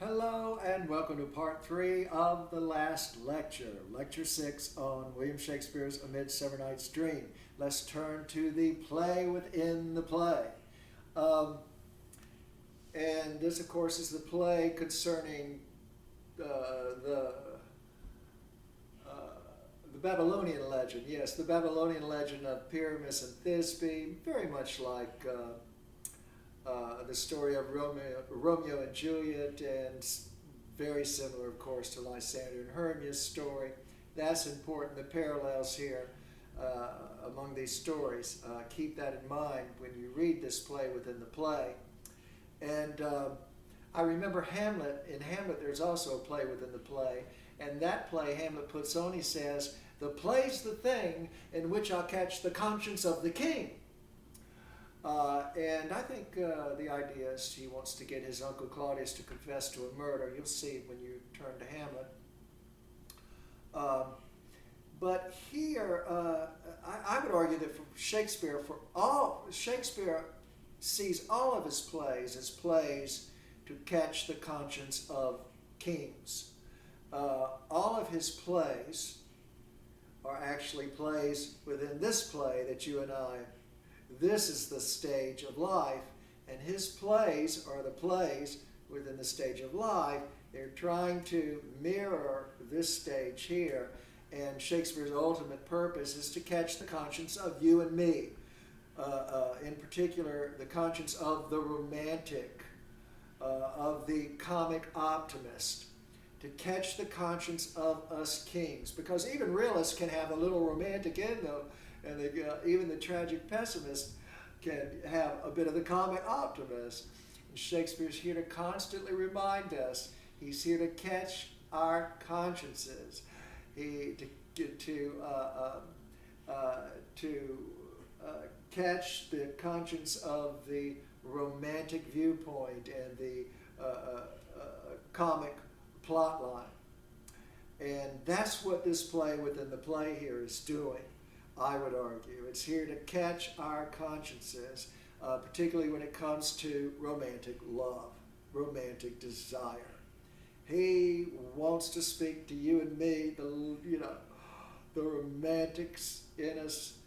Hello and welcome to part 3 of the last lecture, lecture 6 on William Shakespeare's A Midsummer Night's Dream. Let's turn to the play within the play. And this, of course, is the play concerning the Babylonian legend. Yes, the Babylonian legend of Pyramus and Thisbe, very much like the story of Romeo and Juliet, and very similar, of course, to Lysander and Hermia's story. That's important, the parallels here among these stories. Keep that in mind when you read this play within the play. And I remember Hamlet. In Hamlet, there's also a play within the play. And that play, Hamlet puts on, he says, "The play's the thing in which I'll catch the conscience of the king." And I think the idea is he wants to get his uncle Claudius to confess to a murder. You'll see it when you turn to Hamlet. But here, I would argue that for Shakespeare, Shakespeare sees all of his plays as plays to catch the conscience of kings. All of his plays are actually plays within this play that you and I. This is the stage of life, and his plays are the plays within the stage of life. They're trying to mirror this stage here, and Shakespeare's ultimate purpose is to catch the conscience of you and me, in particular the conscience of the romantic, of the comic optimist, to catch the conscience of us kings, because even realists can have a little romantic in them. And even the tragic pessimist can have a bit of the comic optimist. And Shakespeare's here to constantly remind us. He's here to catch our consciences. Catch the conscience of the romantic viewpoint and the comic plot line. And that's what this play within the play here is doing. I would argue. It's here to catch our consciences, particularly when it comes to romantic love, romantic desire. He wants to speak to you and me, the romantics in us.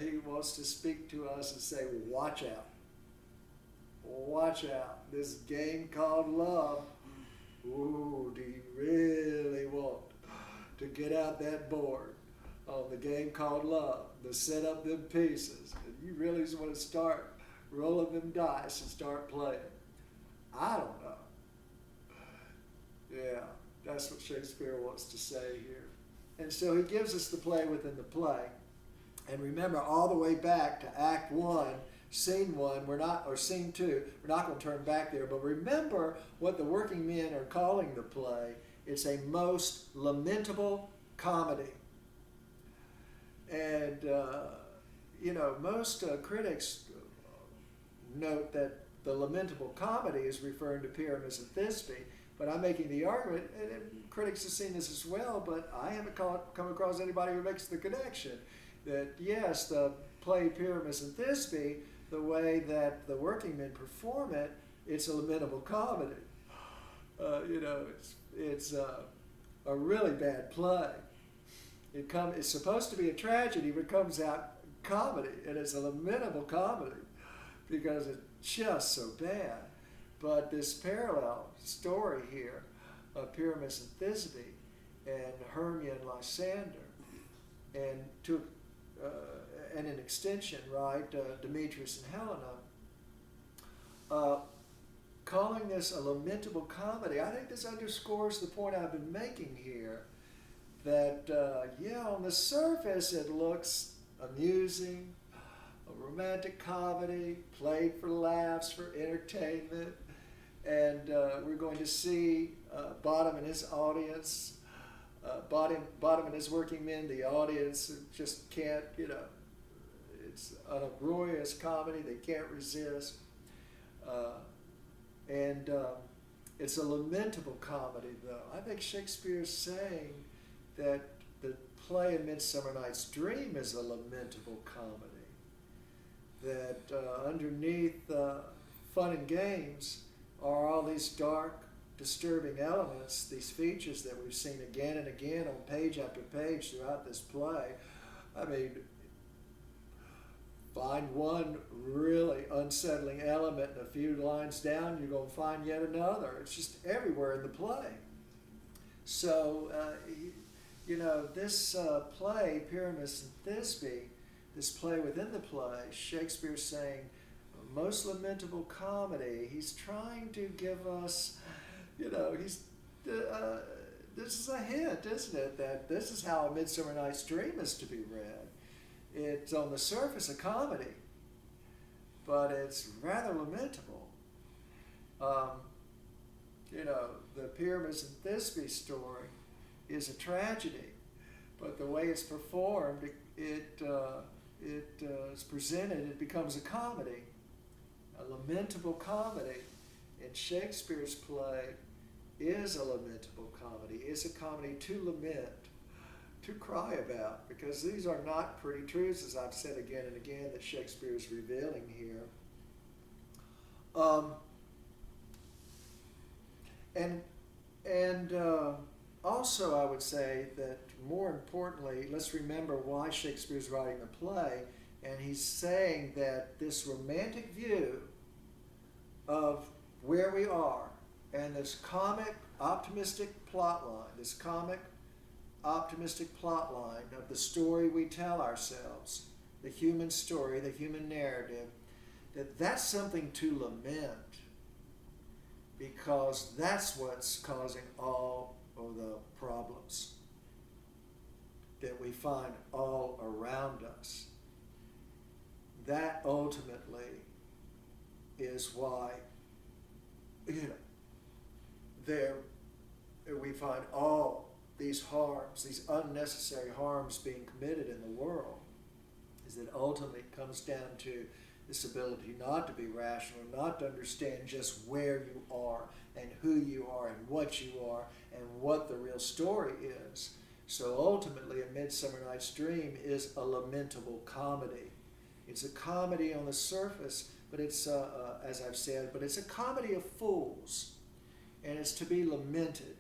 He wants to speak to us and say, watch out. Watch out. This game called love. Ooh, do you really want to get out that board on the game called love, to set up them pieces, and you really just want to start rolling them dice and start playing? I don't know. Yeah, that's what Shakespeare wants to say here. And so he gives us the play within the play. And remember, all the way back to Act 1, Scene 1, or Scene 2, we're not going to turn back there, but remember what the working men are calling the play. It's a most lamentable comedy. And, most critics note that the lamentable comedy is referring to Pyramus and Thisbe, but I'm making the argument, and critics have seen this as well, but I haven't come across anybody who makes the connection, that yes, the play Pyramus and Thisbe, the way that the working men perform it, it's a lamentable comedy. It's a really bad play. It's supposed to be a tragedy, but it comes out comedy, and it's a lamentable comedy because it's just so bad. But this parallel story here of Pyramus and Thisbe and Hermia and Lysander, and an extension, right, Demetrius and Helena, calling this a lamentable comedy, I think this underscores the point I've been making here. That, on the surface it looks amusing, a romantic comedy, played for laughs, for entertainment, and we're going to see Bottom and his audience, Bottom and his working men, the audience just can't, it's an uproarious comedy, they can't resist, and it's a lamentable comedy, though. I think Shakespeare's saying that the play A Midsummer Night's Dream is a lamentable comedy. That underneath fun and games are all these dark disturbing elements, these features that we've seen again and again on page after page throughout this play. I mean, find one really unsettling element and a few lines down, you're going to find yet another. It's just everywhere in the play. So, this play, Pyramus and Thisbe, this play within the play, Shakespeare's saying, most lamentable comedy. He's trying to give us, this is a hint, isn't it, that this is how A Midsummer Night's Dream is to be read. It's on the surface a comedy, but it's rather lamentable. The Pyramus and Thisbe story is a tragedy, but the way it's performed, it is presented, it becomes a comedy, a lamentable comedy. And Shakespeare's play is a lamentable comedy, is a comedy to lament, to cry about, because these are not pretty truths, as I've said again and again, that Shakespeare is revealing here. Also, I would say that more importantly, let's remember why Shakespeare's writing the play, and he's saying that this romantic view of where we are and this comic, optimistic plot line, of the story we tell ourselves, the human story, the human narrative, that's something to lament, because that's what's causing all of the problems that we find all around us. That ultimately is why, we find all these harms, these unnecessary harms being committed in the world, is that ultimately it comes down to this ability not to be rational, not to understand just where you are and who you are and what you are and what the real story is. So ultimately, A Midsummer Night's Dream is a lamentable comedy. It's a comedy on the surface, but it's, as I've said, but it's a comedy of fools, and it's to be lamented,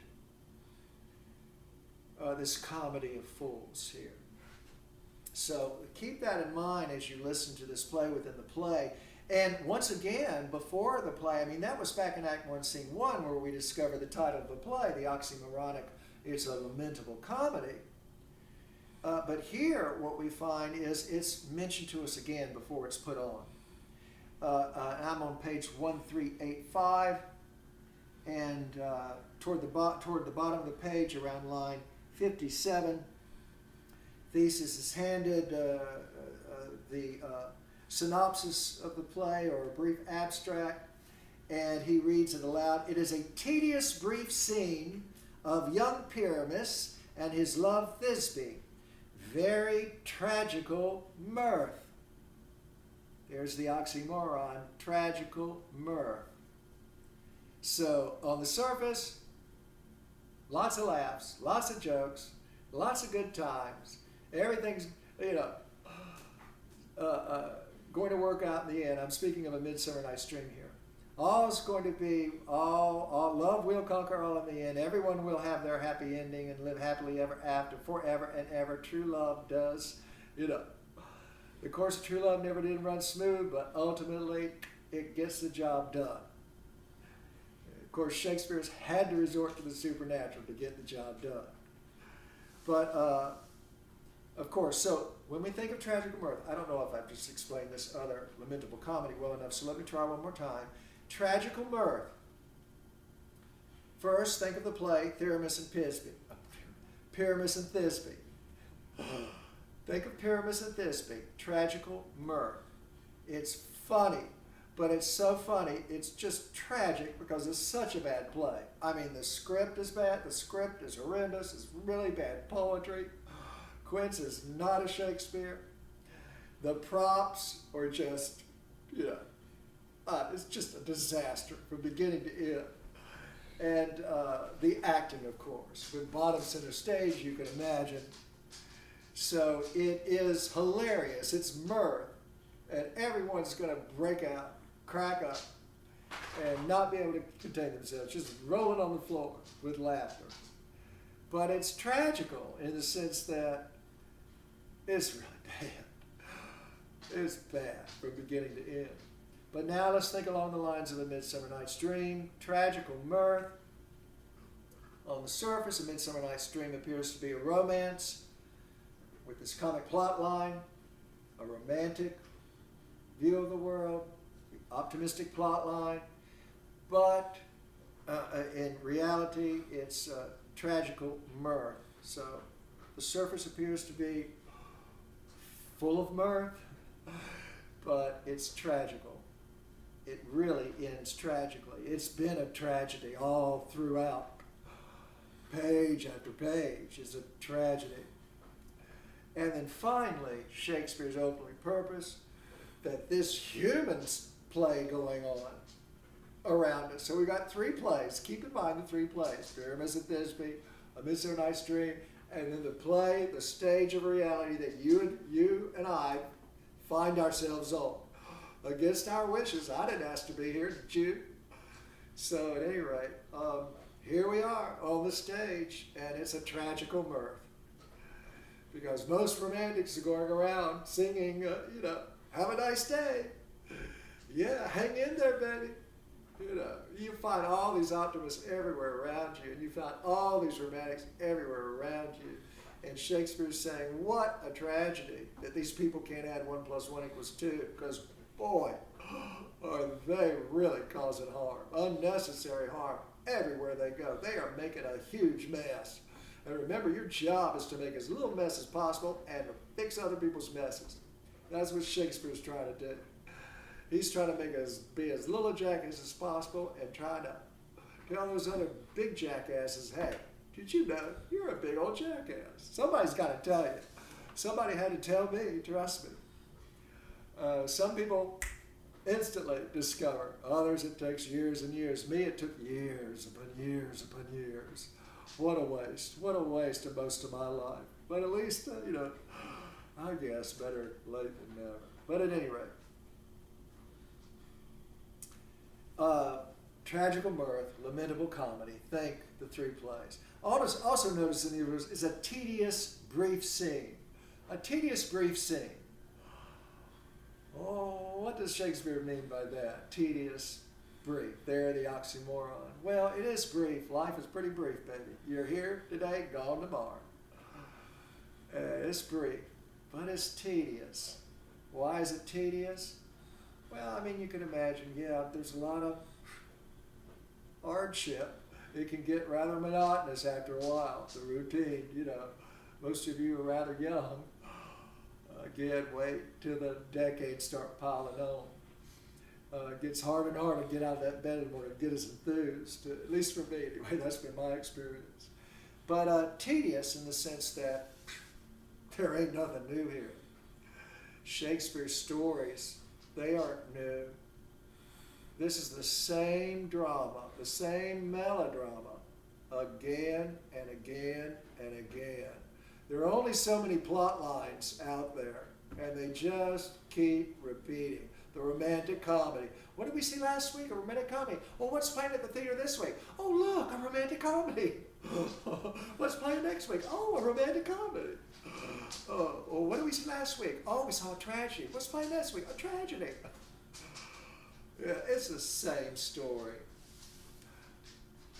this comedy of fools here. So keep that in mind as you listen to this play within the play. And once again, before the play, that was back in Act 1, Scene 1, where we discovered the title of the play, the oxymoronic, is a lamentable comedy. But here, what we find is it's mentioned to us again before it's put on. I'm on page 1385, and toward the bottom of the page, around line 57, Theseus is handed the synopsis of the play, or a brief abstract, and he reads it aloud. It is a tedious, brief scene of young Pyramus and his love Thisbe. Very tragical mirth. There's the oxymoron, tragical mirth. So, on the surface, lots of laughs, lots of jokes, lots of good times. Everything's, going to work out in the end. I'm speaking of A Midsummer Night's Dream here. All's going to be, all love will conquer all in the end. Everyone will have their happy ending and live happily ever after, forever and ever. True love does, The course of true love never did run smooth, but ultimately it gets the job done. Of course, Shakespeare's had to resort to the supernatural to get the job done. But, of course, so when we think of tragic mirth, I don't know if I've just explained this other lamentable comedy well enough, so let me try one more time. Tragical mirth. First, think of the play Pyramus and Thisbe. Pyramus and Thisbe. Think of Pyramus and Thisbe. Tragical mirth. It's funny, but it's so funny, it's just tragic because it's such a bad play. The script is bad. The script is horrendous. It's really bad poetry. Quince is not a Shakespeare. The props are just, it's just a disaster from beginning to end. And the acting, of course, with bottom center stage, you can imagine. So it is hilarious. It's mirth. And everyone's going to break out, crack up. and not be able to contain themselves, just rolling on the floor with laughter. But it's tragical in the sense that it's really bad. It's bad from beginning to end. But now let's think along the lines of A Midsummer Night's Dream. Tragical mirth. On the surface, A Midsummer Night's Dream appears to be a romance with this comic plot line, a romantic view of the world, optimistic plot line. But in reality, it's tragical mirth. So the surface appears to be full of mirth, but it's tragical. It really ends tragically. It's been a tragedy all throughout. Page after page is a tragedy. And then finally, Shakespeare's opening purpose, that this human play going on around us. So we got 3 plays. Keep in mind the 3 plays. Pyramus and Thisbe, A Midsummer Night's Dream, and then the play, the stage of reality that you and I find ourselves on. Against our wishes. I didn't ask to be here, did you? So at any rate, here we are on the stage, and it's a tragical mirth. Because most romantics are going around singing, have a nice day. Yeah, hang in there, baby. You find all these optimists everywhere around you, and you find all these romantics everywhere around you. And Shakespeare's saying, what a tragedy that these people can't add 1 + 1 = 2, because boy, are they really causing harm, unnecessary harm, everywhere they go. They are making a huge mess. And remember, your job is to make as little mess as possible and to fix other people's messes. That's what Shakespeare's trying to do. He's trying to be as little a jackass as possible and trying to tell those other big jackasses, hey, did you know you're a big old jackass? Somebody's got to tell you. Somebody had to tell me, trust me. Some people instantly discover. Others, it takes years and years. Me, it took years upon years upon years. What a waste. What a waste of most of my life. But at least, I guess better late than never. But at any rate, tragical mirth, lamentable comedy. Think the 3 plays. Also notice in the verse is a tedious, brief scene. A tedious, brief scene. Oh, what does Shakespeare mean by that? Tedious, brief. There, the oxymoron. Well, it is brief. Life is pretty brief, baby. You're here today, gone tomorrow. It's brief, but it's tedious. Why is it tedious? Well, you can imagine, there's a lot of hardship. It can get rather monotonous after a while, the routine, Most of you are rather young. Again, wait till the decades start piling on. It gets harder and harder to get out of that bed in the morning, get as enthused, at least for me anyway, that's been my experience. But tedious in the sense that there ain't nothing new here. Shakespeare's stories, they aren't new. This is the same drama, the same melodrama, again and again and again. There are only so many plot lines out there, and they just keep repeating. The romantic comedy. What did we see last week? A romantic comedy. Oh, what's playing at the theater this week? Oh, look, a romantic comedy. What's playing next week? Oh, a romantic comedy. Oh, what did we see last week? Oh, we saw a tragedy. What's playing next week? A tragedy. Yeah, it's the same story.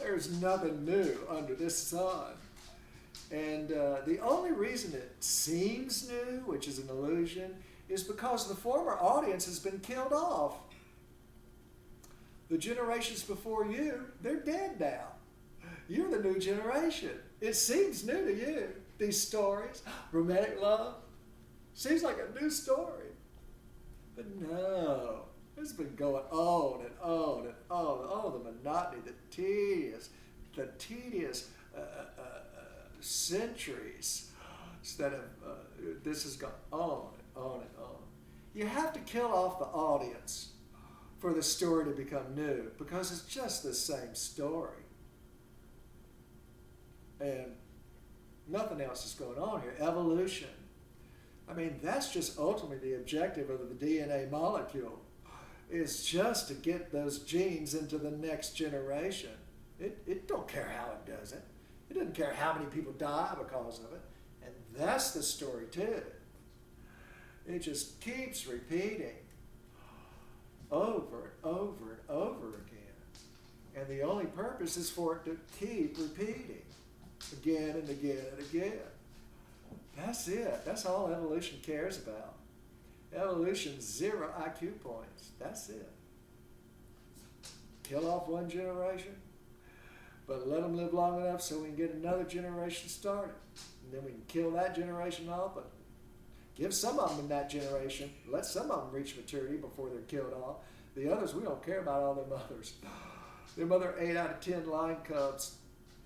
There's nothing new under this sun. And the only reason it seems new, which is an illusion, is because the former audience has been killed off. The generations before you, they're dead now. You're the new generation. It seems new to you, these stories. Romantic love seems like a new story. But no, it's been going on and on and on. Oh, the monotony, the tedious centuries that have, this has gone on and on and on. You have to kill off the audience for the story to become new, because it's just the same story. And nothing else is going on here. Evolution. That's just ultimately the objective of the DNA molecule. is just to get those genes into the next generation. It don't care how it does it. It doesn't care how many people die because of it. And that's the story too. It just keeps repeating over and over and over again. And the only purpose is for it to keep repeating again and again and again. That's it. That's all evolution cares about. Evolution's 0 IQ points. That's it. Kill off one generation, but let them live long enough so we can get another generation started. And then we can kill that generation off, but give some of them in that generation. Let some of them reach maturity before they're killed off. The others, we don't care about all their mothers. Their mother 8 out of 10 lion cubs.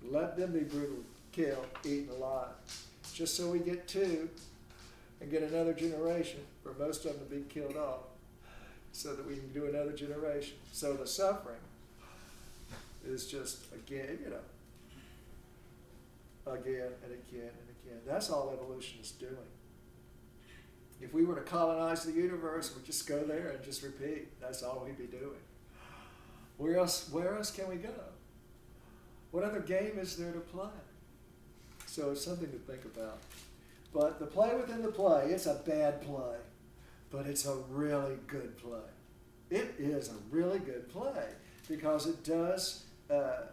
Let them be brutally killed, eaten alive. Just so we get 2 and get another generation for most of them to be killed off so that we can do another generation. So the suffering is just again, again and again and again. That's all evolution is doing. If we were to colonize the universe, we'd just go there and just repeat. That's all we'd be doing. Where else can we go? What other game is there to play? So it's something to think about. But the play within the play, it's a bad play, but it's a really good play. It is a really good play because it does it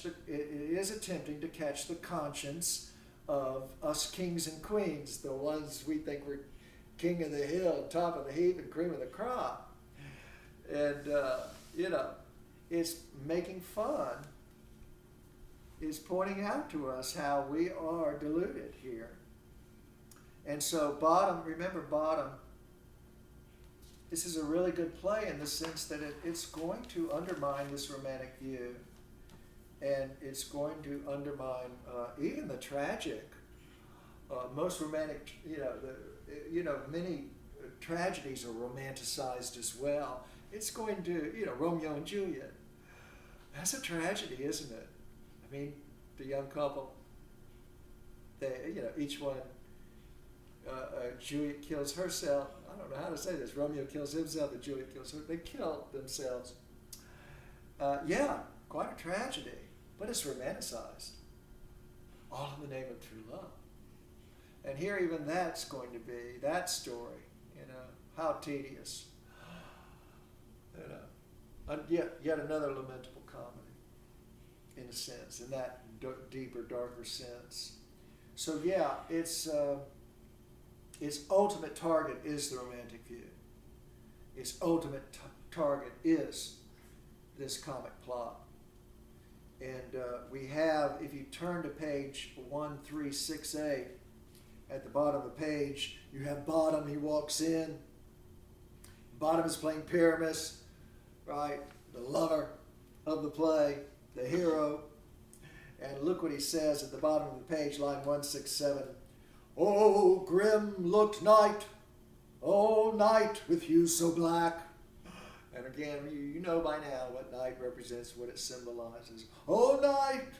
is attempting to catch the conscience of us kings and queens, the ones we think we're king of the hill, top of the heap, and cream of the crop. And, it's making fun. Is pointing out to us how we are deluded here. And so remember bottom, this is a really good play in the sense that it's going to undermine this romantic view, and it's going to undermine even the tragic. Most romantic, many tragedies are romanticized as well. It's going to, Romeo and Juliet. That's a tragedy, isn't it? I mean, the young couple, each one, Juliet kills herself. I don't know how to say this. Romeo kills himself and Juliet kills her. They kill themselves. Quite a tragedy, but it's romanticized. All in the name of true love. And here even that's going to be, that story, how tedious. Yet another lamentable comedy. In a sense, in that deeper, darker sense. So its ultimate target is the romantic view. Its ultimate target is this comic plot. And we have, if you turn to page 1368, at the bottom of the page, you have Bottom, he walks in. Bottom is playing Pyramus, right? The lover of the play. The hero, and look what he says at the bottom of the page, line 167. Oh, grim looked night, oh, night with hues so black. And again, you know by now what night represents, what it symbolizes. Oh, night,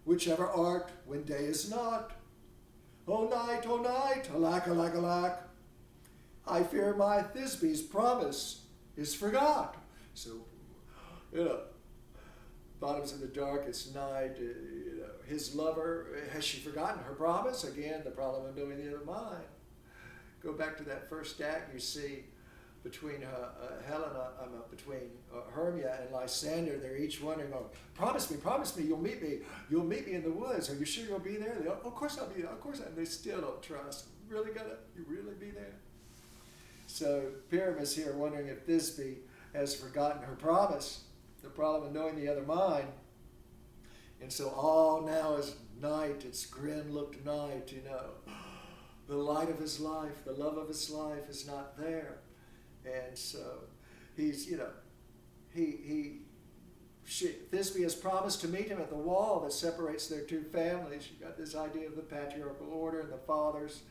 whichever art when day is not. Oh, night, alack, alack, alack. I fear my Thisbe's promise is forgot. So, Bottom's in the darkest night. His lover, has she forgotten her promise? Again, the problem of knowing the other mind. Go back to that first act you see between Hermia and Lysander. They're each wondering, promise me, you'll meet me in the woods. Are you sure you'll be there? Of course I'll be there. Of course I'll. They still don't trust. You really be there? So Pyramus here wondering if Thisbe has forgotten her promise. The problem of knowing the other mind. And so all now is night, it's grim looked night, The light of his life, the love of his life is not there. And so he's, Thisbe has promised to meet him at the wall that separates their two families. You've got this idea of the patriarchal order and the fathers,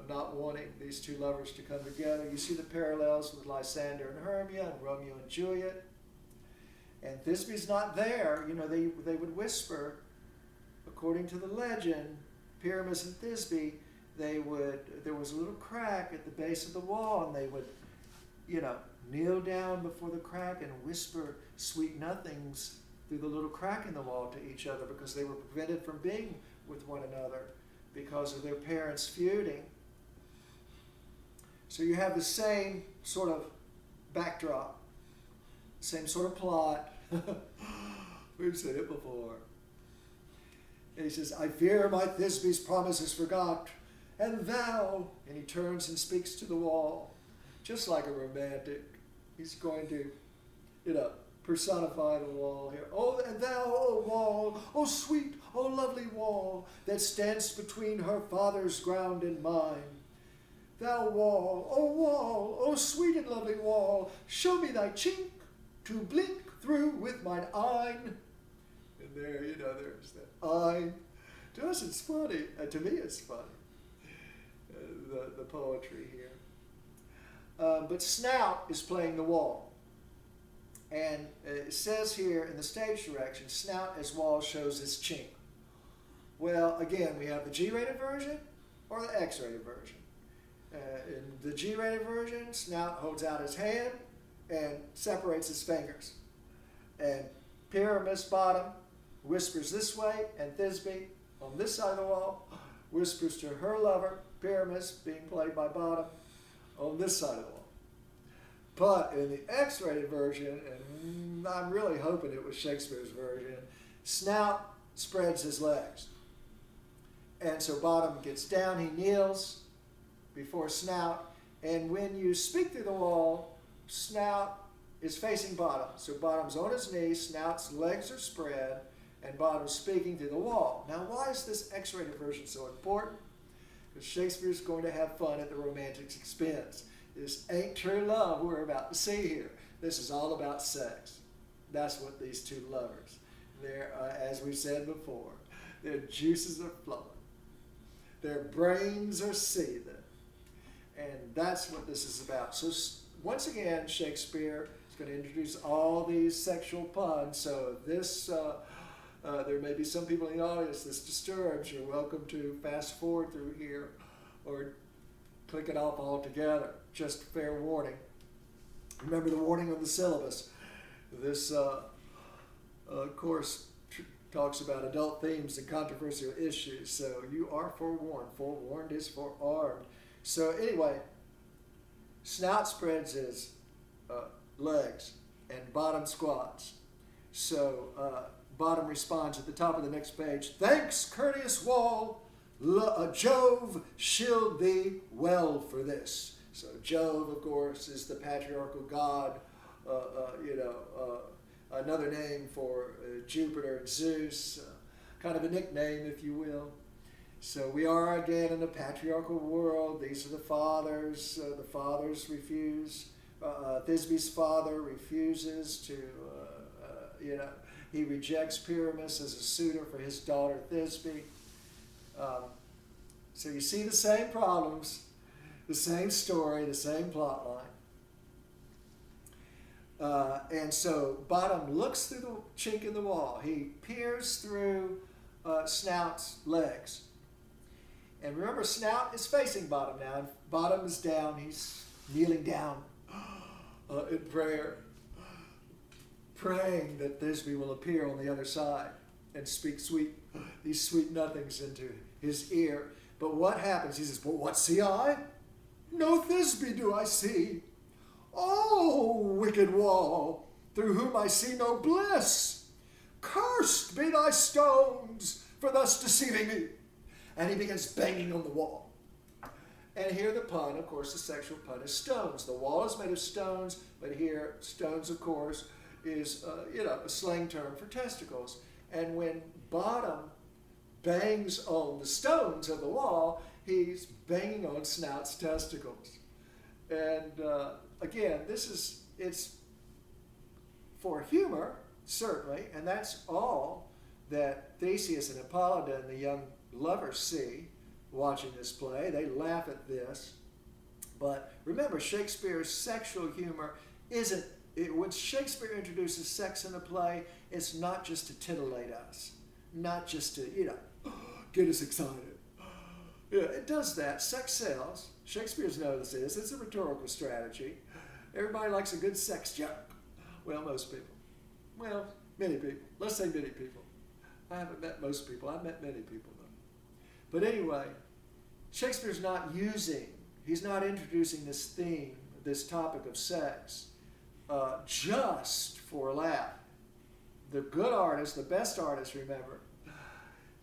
not wanting these two lovers to come together. You see the parallels with Lysander and Hermia and Romeo and Juliet. And Thisbe's not there. They would whisper, according to the legend, Pyramus and Thisbe, there was a little crack at the base of the wall, and they would kneel down before the crack and whisper sweet nothings through the little crack in the wall to each other because they were prevented from being with one another because of their parents feuding. So you have the same sort of backdrop, same sort of plot. We've said it before. And he says, I fear my Thisbe's promise is forgot, and thou, and he turns and speaks to the wall, just like a romantic. He's going to, personify the wall here. Oh, and thou, O wall, O sweet, O lovely wall, that stands between her father's ground and mine. Thou wall, O sweet and lovely wall, show me thy chink to blink through with mine eyne. And there, there's that eyne. To us it's funny. To me it's funny. The poetry here. But Snout is playing the wall. And it says here in the stage direction, Snout as wall shows his chink. Well, again, we have the G-rated version or the X-rated version. In the G-rated version, Snout holds out his hand and separates his fingers. And Pyramus bottom whispers this way, and Thisbe on this side of the wall whispers to her lover, Pyramus being played by bottom, on this side of the wall. But in the X-rated version, and I'm really hoping it was Shakespeare's version, Snout spreads his legs. And so bottom gets down, he kneels before Snout, and when you speak through the wall, Snout is facing bottom. So bottom's on his knees, Snout's legs are spread, and bottom's speaking through the wall. Now, why is this X-rated version so important? Because Shakespeare's going to have fun at the romantic's expense. This ain't true love we're about to see here. This is all about sex. That's what these two lovers, as we said before, their juices are flowing. Their brains are seething. And that's what this is about. So once again, Shakespeare is going to introduce all these sexual puns. So this, there may be some people in the audience this disturbs. You're welcome to fast forward through here or click it off altogether. Just fair warning. Remember the warning on the syllabus. This course talks about adult themes and controversial issues. So you are forewarned. Forewarned is forearmed. So anyway, Snout spreads his legs and bottom squats. So bottom responds at the top of the next page, thanks, courteous wall, Jove shield thee well for this. So Jove, of course, is the patriarchal god, another name for Jupiter and Zeus, kind of a nickname, if you will. So we are again in a patriarchal world. These are the fathers. The fathers refuse. Thisbe's father refuses to, he rejects Pyramus as a suitor for his daughter Thisbe. So you see the same problems, the same story, the same plot line. And so bottom looks through the chink in the wall. He peers through Snout's legs. And remember, Snout is facing bottom now. And bottom is down. He's kneeling down in prayer, praying that Thisbe will appear on the other side and speak these sweet nothings into his ear. But what happens? He says, but what see I? No Thisbe do I see. Oh, wicked wall, through whom I see no bliss. Cursed be thy stones for thus deceiving me. And he begins banging on the wall. And here the pun, of course, the sexual pun is stones. The wall is made of stones, but here stones, of course, is a slang term for testicles. And when bottom bangs on the stones of the wall, he's banging on Snout's testicles. And again, it's for humor, certainly, and that's all that Theseus and Hippolyta and the young lovers see watching this play. They laugh at this. But remember, Shakespeare's sexual humor isn't, when Shakespeare introduces sex in a play, it's not just to titillate us, not just to, get us excited. Yeah, it does that. Sex sells. Shakespeare's noticed this. It's a rhetorical strategy. Everybody likes a good sex joke. Well, most people. Well, many people. Let's say many people. I haven't met most people. I've met many people, though. But anyway, Shakespeare's not he's not introducing this theme, this topic of sex, just for a laugh. The good artist, the best artist, remember,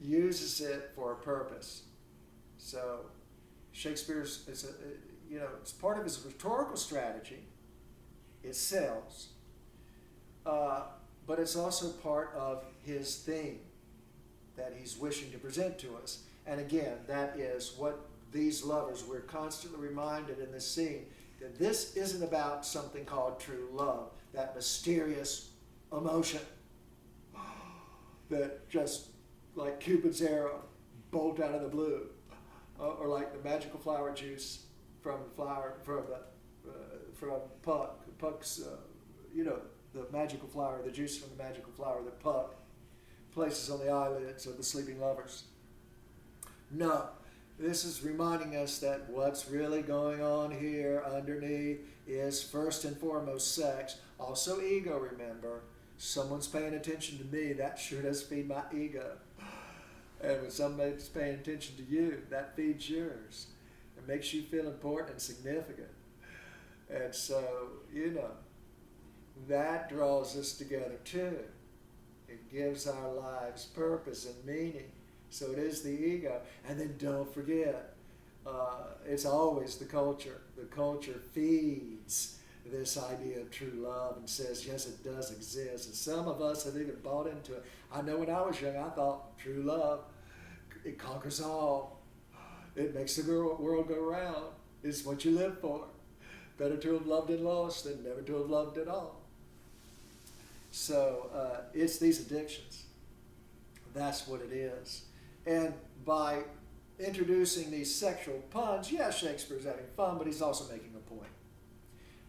uses it for a purpose. So Shakespeare's, it's part of his rhetorical strategy. It sells. But it's also part of his theme that he's wishing to present to us. And again, that is what these lovers, we're constantly reminded in this scene, that this isn't about something called true love, that mysterious emotion that just, like Cupid's arrow, bolt out of the blue, or like the magical flower juice from Puck's, the magical flower, the juice from the magical flower that Puck places on the eyelids of the sleeping lovers. No, this is reminding us that what's really going on here underneath is first and foremost sex. Also ego, remember. Someone's paying attention to me, that sure does feed my ego. And when somebody's paying attention to you, that feeds yours. It makes you feel important and significant. And so, that draws us together too. It gives our lives purpose and meaning. So it is the ego. And then don't forget, it's always the culture. The culture feeds this idea of true love and says, yes, it does exist. And some of us have even bought into it. I know when I was young, I thought true love, it conquers all. It makes the world go round. It's what you live for. Better to have loved and lost than never to have loved at all. So it's these addictions. That's what it is. And by introducing these sexual puns, yeah, Shakespeare's having fun, but he's also making a point.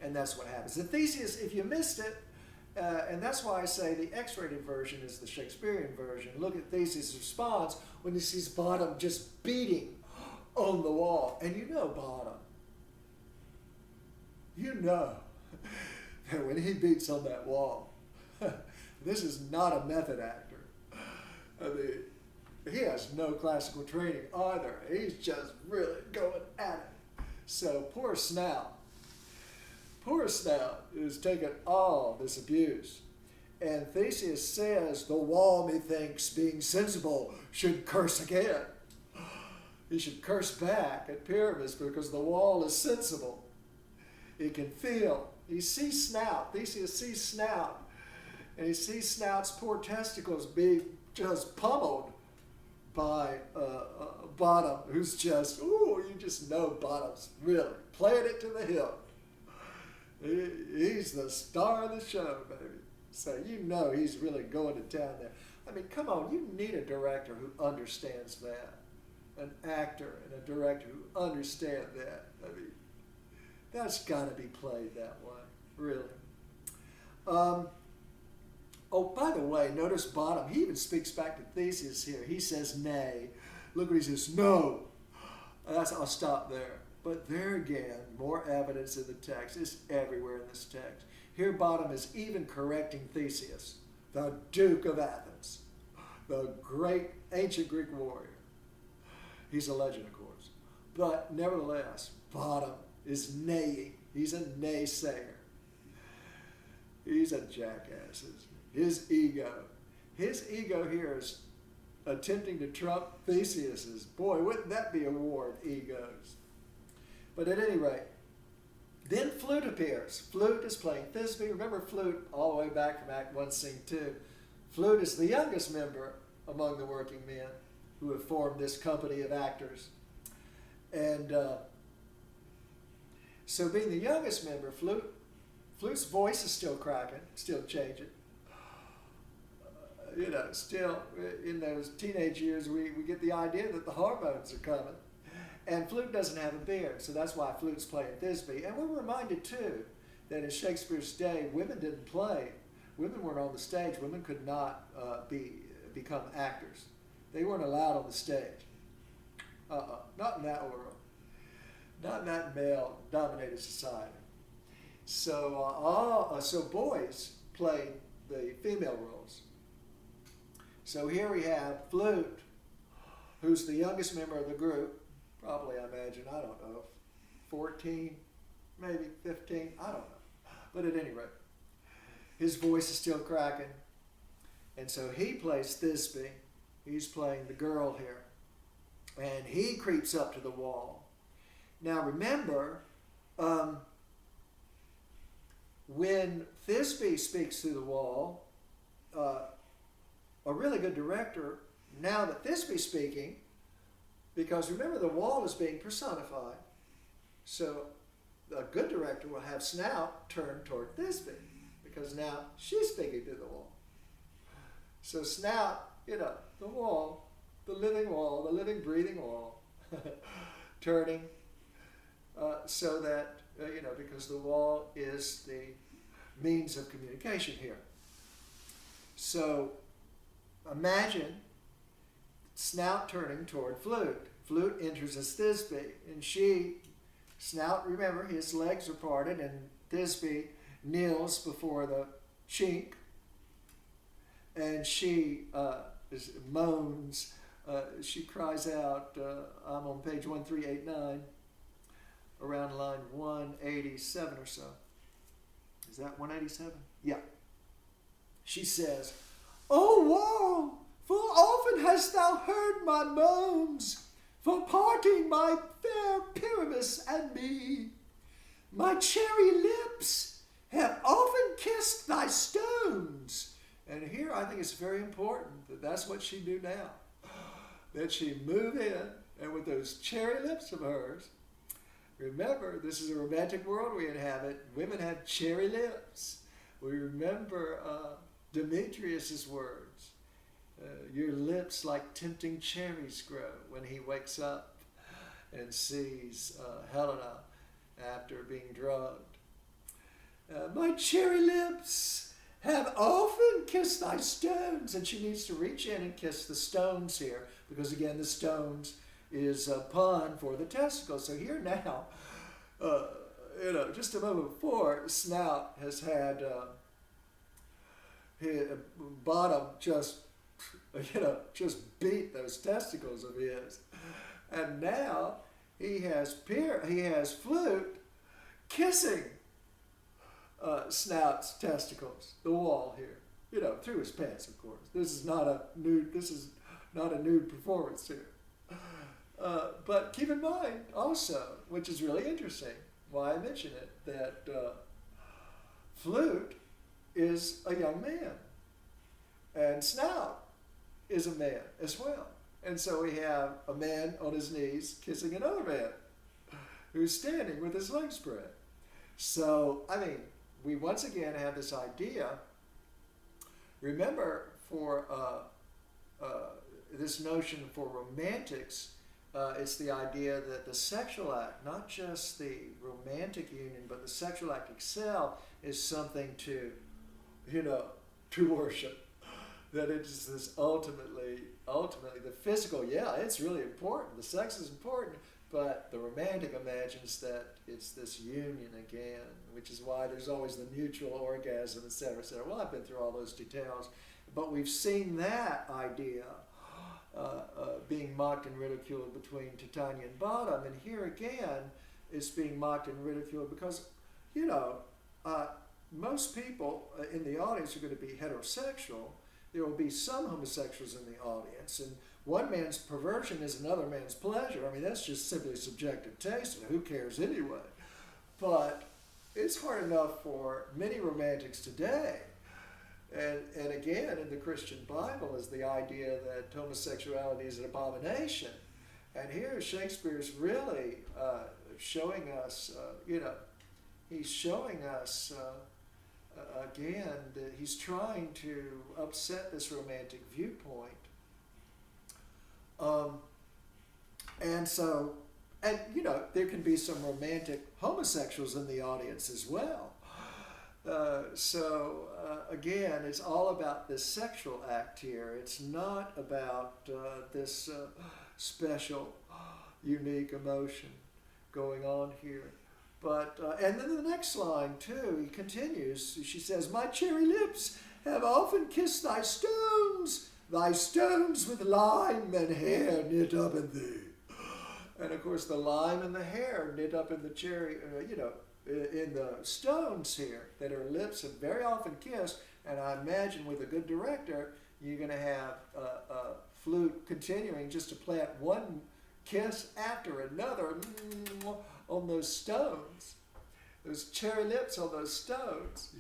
And that's what happens. The Theseus, if you missed it, and that's why I say the X-rated version is the Shakespearean version. Look at Theseus' response when he sees Bottom just beating on the wall. And Bottom. That when he beats on that wall, this is not a method actor. I mean, he has no classical training either. He's just really going at it. So poor Snout is taking all this abuse. And Theseus says, the wall, methinks, being sensible, should curse again. He should curse back at Pyramus because the wall is sensible. He can feel. He sees Snout. Theseus sees Snout. And he sees Snout's poor testicles being just pummeled by Bottom, who's just, you just know Bottom's really playing it to the hilt. He's the star of the show, baby. So he's really going to town there. I mean, come on, you need a director who understands that. An actor and a director who understand that. I mean, that's got to be played that way, really. By the way, notice Bottom, he even speaks back to Theseus here. He says, nay. Look what he says, no. I'll stop there. But there again, more evidence in the text. It's everywhere in this text. Here Bottom is even correcting Theseus, the Duke of Athens, the great ancient Greek warrior. He's a legend, of course. But nevertheless, Bottom is naying. He's a naysayer. He's a jackass. His ego here is attempting to trump Theseus's. Boy, wouldn't that be a war of egos? But at any rate, then Flute appears. Flute is playing Thisbe. Remember Flute all the way back from Act 1, Scene 2. Flute is the youngest member among the working men who have formed this company of actors. And so being the youngest member, Flute's voice is still cracking, still changing. Still in those teenage years, we get the idea that the hormones are coming. And Flute doesn't have a beard, so that's why Flute's playing Thisbe. And we're reminded, too, that in Shakespeare's day, women didn't play. Women weren't on the stage. Women could not become actors. They weren't allowed on the stage. Not in that world. Not in that male-dominated society. So boys played the female roles. So here we have Flute, who's the youngest member of the group, probably, I imagine, I don't know, 14, maybe 15, I don't know. But at any rate, his voice is still cracking. And so he plays Thisbe. He's playing the girl here. And he creeps up to the wall. Now remember, when Thisbe speaks through the wall, a really good director, now that Thisbe's speaking, because remember the wall is being personified, so a good director will have Snout turned toward Thisbe, because now she's speaking through the wall. So Snout, the wall, the living, breathing wall, turning, so that, because the wall is the means of communication here. So imagine Snout turning toward Flute. Flute enters as Thisbe, and Snout, remember, his legs are parted, and Thisbe kneels before the chink, and she moans, she cries out, I'm on page 1389, around line 187 or so. Is that 187? Yeah. She says, "O wall, full often hast thou heard my moans, for parting my fair Pyramus and me. My cherry lips have often kissed thy stones." And here I think it's very important that that's what she do now. That she move in, and with those cherry lips of hers, remember, this is a romantic world we inhabit. Women have cherry lips. We remember Demetrius's words. Your lips like tempting cherries grow, when he wakes up and sees Helena after being drugged. My cherry lips have often kissed thy stones. And she needs to reach in and kiss the stones here, because again, the stones is a pun for the testicles. So here now, just a moment before, Snout has had his bottom just beat those testicles of his, and now he has Flute kissing Snout's testicles, the wall here, through his pants, of course. This is not a nude performance here. But keep in mind also, which is really interesting, why I mention it, that Flute is a young man, and Snout is a man as well. And so we have a man on his knees kissing another man who's standing with his legs spread. So, we once again have this idea. Remember, for this notion for romantics, it's the idea that the sexual act, not just the romantic union, but the sexual act itself, is something to worship. That it is this ultimately the physical, it's really important. The sex is important, but the romantic imagines that it's this union again, which is why there's always the mutual orgasm, etc., etc. Well, I've been through all those details, but we've seen that idea being mocked and ridiculed between Titania and Bottom, and here again it's being mocked and ridiculed because, most people in the audience are going to be heterosexual. There will be some homosexuals in the audience, and one man's perversion is another man's pleasure. That's just simply subjective taste, and who cares anyway? But it's hard enough for many romantics today. And again, in the Christian Bible is the idea that homosexuality is an abomination. And here Shakespeare's really showing us, he's showing us again that he's trying to upset this romantic viewpoint. There can be some romantic homosexuals in the audience as well. Again, it's all about this sexual act here. It's not about this special, unique emotion going on here. But and then the next line too, he continues. She says, "My cherry lips have often kissed thy stones with lime and hair knit up in thee." And of course, the lime and the hair knit up in the cherry, in the stones here that her lips have very often kissed. And I imagine with a good director, you're going to have a flute continuing just to play at one kiss after another on those stones, those cherry lips on those stones,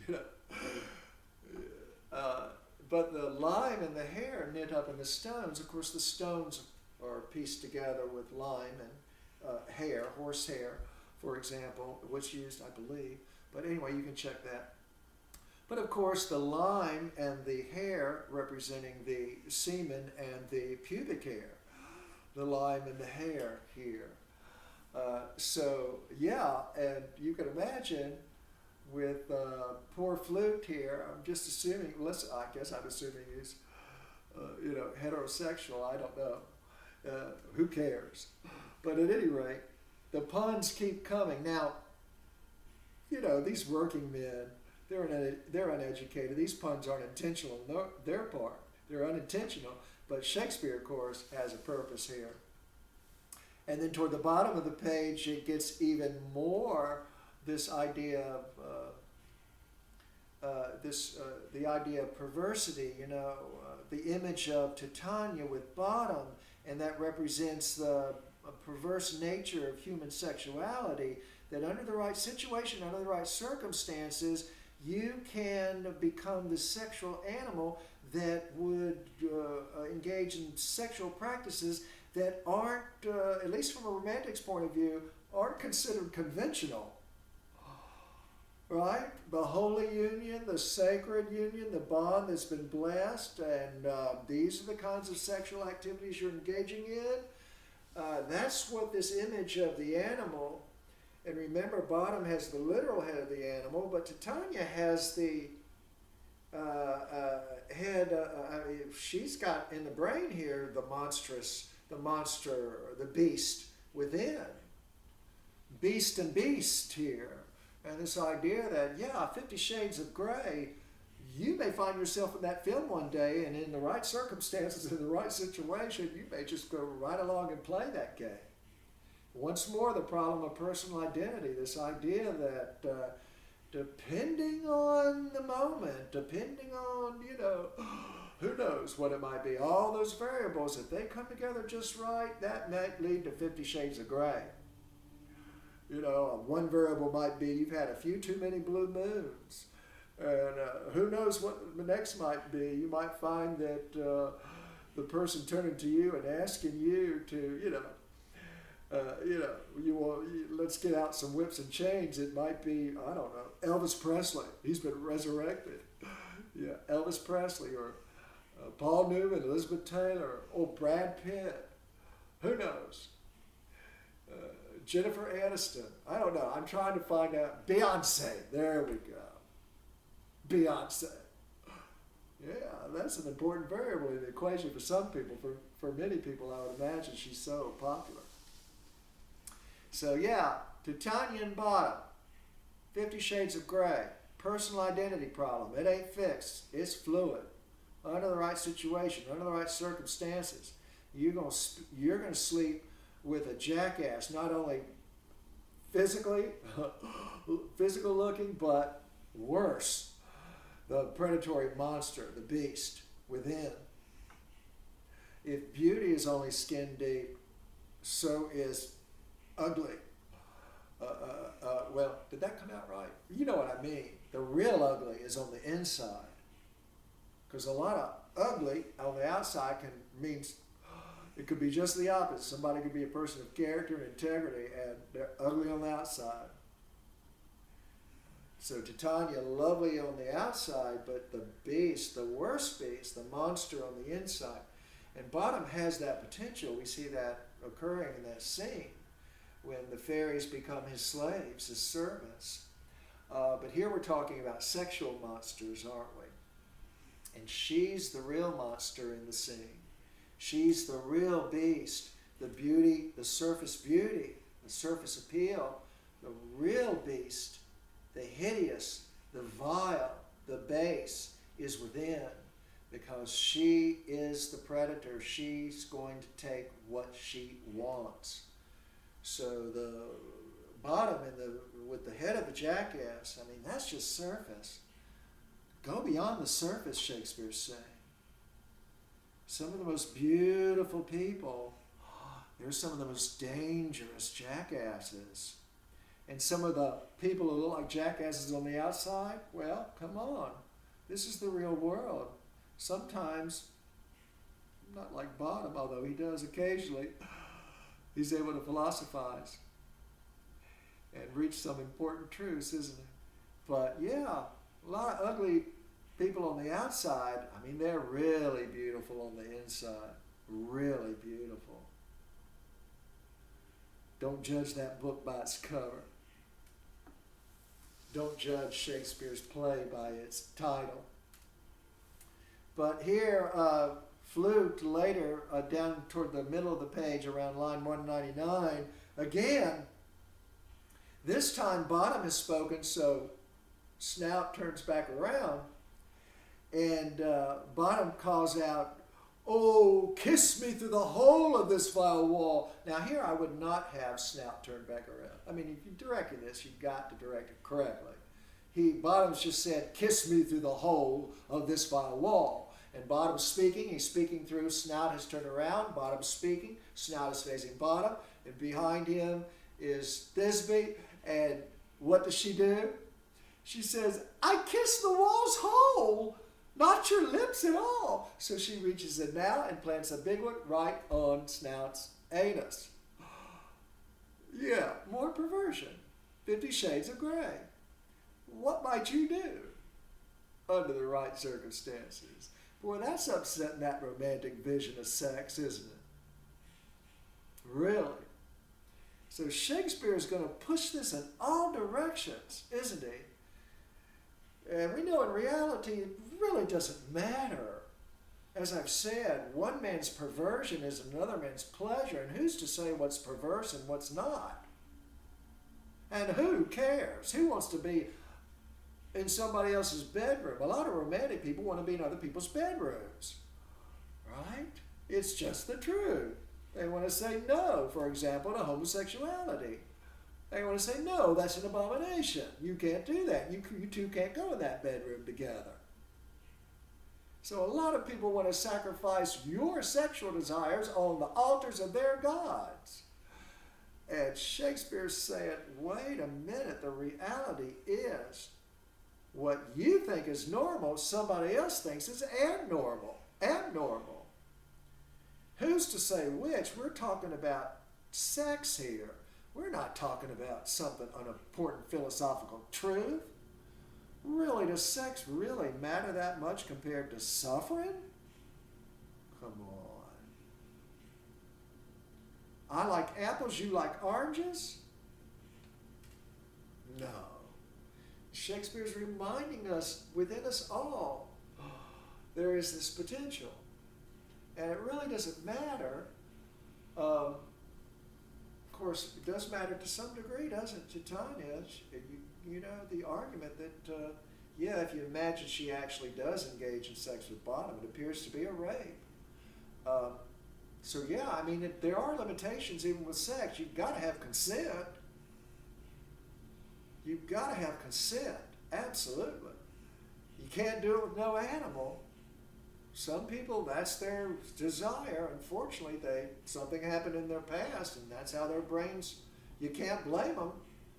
but the lime and the hair knit up in the stones. Of course, the stones are pieced together with lime and hair, horse hair, for example, was used, I believe. But anyway, you can check that. But of course, the lime and the hair representing the semen and the pubic hair. The lime and the hair here. So, yeah, and you can imagine with poor flute here, I'm just assuming, I guess I'm assuming he's, heterosexual, I don't know. Who cares? But at any rate, the puns keep coming. Now, these working men, they're uneducated. These puns aren't intentional on their part. They're unintentional. But Shakespeare, of course, has a purpose here. And then toward the bottom of the page, it gets even more this idea of the idea of perversity. The image of Titania with bottom, and that represents the perverse nature of human sexuality. That under the right situation, under the right circumstances, you can become the sexual animal that would engage in sexual practices that aren't, at least from a romantic's point of view, aren't considered conventional. Right? The holy union, the sacred union, the bond that's been blessed, and these are the kinds of sexual activities you're engaging in. That's what this image of the animal, and remember, bottom has the literal head of the animal, but Titania has the head, she's got in the brain here the monster, the beast within. Beast and beast here. And this idea that, 50 Shades of Grey, you may find yourself in that film one day, and in the right circumstances, in the right situation, you may just go right along and play that game. Once more, the problem of personal identity, this idea that depending on the moment, depending on, who knows what it might be, all those variables, if they come together just right, that might lead to 50 Shades of Grey. One variable might be you've had a few too many blue moons. And who knows what the next might be. You might find that the person turning to you and asking you to, let's get out some whips and chains. It might be, I don't know, Elvis Presley. He's been resurrected. Yeah, Elvis Presley, or Paul Newman, Elizabeth Taylor, or Brad Pitt. Who knows? Jennifer Aniston. I don't know. I'm trying to find out. Beyonce. There we go. Beyonce. Yeah, that's an important variable in the equation for some people. For many people, I would imagine she's so popular. So yeah, Titania and bottom. 50 Shades of Grey. Personal identity problem. It ain't fixed. It's fluid. Under the right situation, under the right circumstances, you're gonna sleep with a jackass, not only physical looking, but worse, the predatory monster, the beast within. If beauty is only skin deep, so is ugly. Well, did that come out right? You know what I mean. The real ugly is on the inside. Because a lot of ugly on the outside means it could be just the opposite. Somebody could be a person of character and integrity, and they're ugly on the outside. So Titania, lovely on the outside, but the beast, the worst beast, the monster on the inside. And bottom has that potential. We see that occurring in that scene when the fairies become his slaves, his servants. But here we're talking about sexual monsters, aren't we? And she's the real monster in the scene. She's the real beast, the beauty, the surface appeal The real beast, the hideous, the vile, the base, is within, because she is the predator. She's going to take what she wants. So the bottom with the head of the jackass, I mean, that's just surface. Go beyond the surface, Shakespeare's saying. Some of the most beautiful people, they're some of the most dangerous jackasses. And some of the people who look like jackasses on the outside, well, come on. This is the real world. Sometimes, not like Bottom, although he does occasionally, he's able to philosophize and reach some important truths, isn't he? But yeah, a lot of ugly people on the outside, I mean, they're really beautiful on the inside. Really beautiful. Don't judge that book by its cover. Don't judge Shakespeare's play by its title. But here, Flute later, down toward the middle of the page, around line 199, again, this time Bottom has spoken, so Snout turns back around, and Bottom calls out, "Oh, kiss me through the hole of this vile wall." Now here I would not have Snout turn back around. I mean, if you're directing this, you've got to direct it correctly. Bottom's just said, "Kiss me through the hole of this vile wall." And Bottom's speaking, he's speaking through, Snout has turned around, Bottom's speaking, Snout is facing Bottom, and behind him is Thisbe, and what does she do? She says, "I kiss the wall's hole, not your lips at all." So she reaches in now and plants a big one right on Snout's anus. Yeah, more perversion. 50 Shades of Grey. What might you do under the right circumstances? Boy, that's upsetting that romantic vision of sex, isn't it? Really. So Shakespeare's going to push this in all directions, isn't he? And we know in reality it really doesn't matter. As I've said, one man's perversion is another man's pleasure, and who's to say what's perverse and what's not? And who cares? Who wants to be in somebody else's bedroom? A lot of romantic people want to be in other people's bedrooms, right? It's just the truth. They want to say no, for example, to homosexuality. They want to say, no, that's an abomination. You can't do that. You two can't go in that bedroom together. So a lot of people want to sacrifice your sexual desires on the altars of their gods. And Shakespeare's saying, wait a minute, the reality is what you think is normal, somebody else thinks is abnormal. Abnormal. Who's to say which? We're talking about sex here. We're not talking about something, an important philosophical truth. Really, does sex really matter that much compared to suffering? Come on. I like apples, you like oranges? No. Shakespeare's reminding us, within us all, there is this potential. And it really doesn't matter. Of course, it does matter to some degree, doesn't it, to Tanya? You know, the argument that, yeah, if you imagine she actually does engage in sex with Bottom, it appears to be a rape. So, yeah, I mean, there are limitations even with sex. You've got to have consent. You've got to have consent, absolutely. You can't do it with no animal. Some people, that's their desire. Unfortunately, something happened in their past, and that's how their brains, you can't blame them.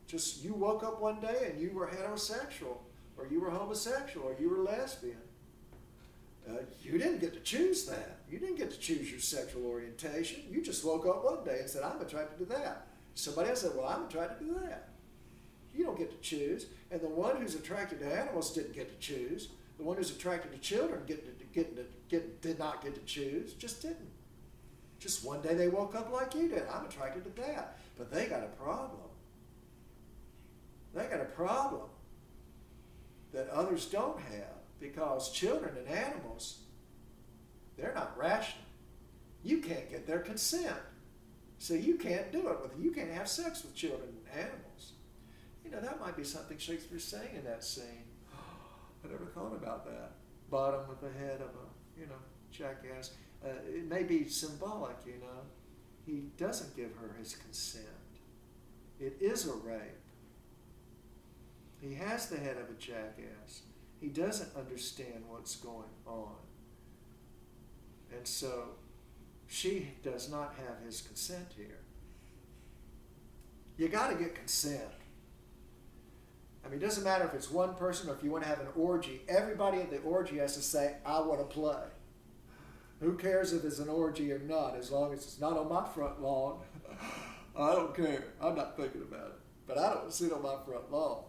Just you woke up one day and you were heterosexual, or you were homosexual, or you were lesbian. You didn't get to choose that. You didn't get to choose your sexual orientation. You just woke up one day and said, I'm attracted to that. Somebody else said, well, I'm attracted to that. You don't get to choose. And the one who's attracted to animals didn't get to choose. The one who's attracted to children did not get to choose. Just didn't. Just one day they woke up like you did. I'm attracted to that. But they got a problem. They got a problem that others don't have, because children and animals, they're not rational. You can't get their consent. So you can't do it with, you can't have sex with children and animals. That might be something Shakespeare's saying in that scene. I never thought about that. Bottom with the head of a, jackass. It may be symbolic, He doesn't give her his consent. It is a rape. He has the head of a jackass. He doesn't understand what's going on. And so she does not have his consent here. You got to get consent. It doesn't matter if it's one person or if you want to have an orgy. Everybody at the orgy has to say, I want to play. Who cares if it's an orgy or not, as long as it's not on my front lawn? I don't care. I'm not thinking about it. But I don't sit on my front lawn.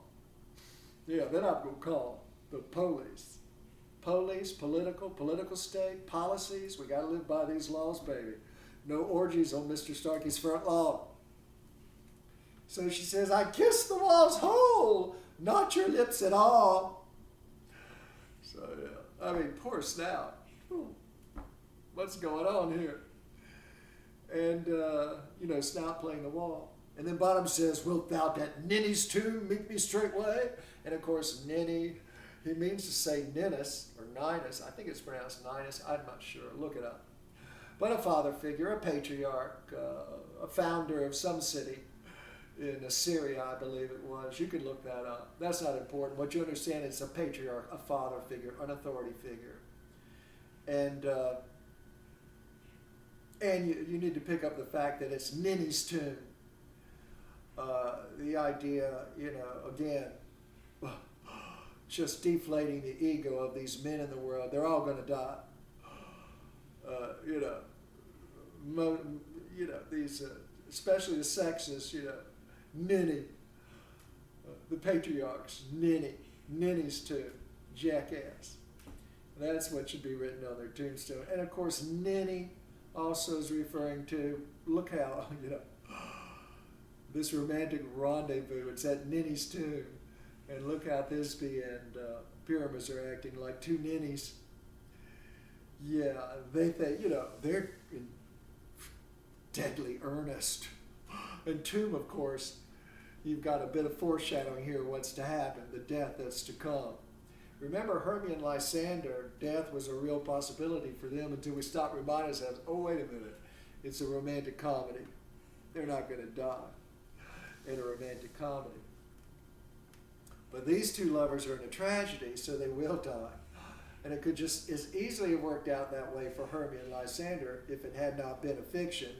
Yeah, then I'm going to call the police. Police, political state, policies. We got to live by these laws, baby. No orgies on Mr. Starkey's front lawn. So she says, I kissed the walls whole, not your lips at all. So, yeah. Poor Snout. What's going on here? And, Snout playing the wall. And then Bottom says, wilt thou that ninny's tomb meet me straightway? And, of course, ninny, he means to say Ninus, or Ninus. I think it's pronounced Ninus. I'm not sure. Look it up. But a father figure, a patriarch, a founder of some city in Assyria, I believe it was. You can look that up. That's not important. What you understand is a patriarch, a father figure, an authority figure. And you need to pick up the fact that it's Ninny's tomb. The idea, again, just deflating the ego of these men in the world. They're all going to die. These, especially the sexes, Ninny, the patriarchs, Ninny's tomb, jackass. That's what should be written on their tombstone. And of course, Ninny also is referring to, look how, this romantic rendezvous, it's at Ninny's tomb. And look how Thisbe and Pyramus are acting like two ninnies. Yeah, they think, they're in deadly earnest. And tomb, of course, you've got a bit of foreshadowing here what's to happen, the death that's to come. Remember Hermia and Lysander, death was a real possibility for them until we stop reminding ourselves, oh, wait a minute, it's a romantic comedy. They're not going to die in a romantic comedy. But these two lovers are in a tragedy, so they will die. And it could just as easily have worked out that way for Hermia and Lysander if it had not been a fiction,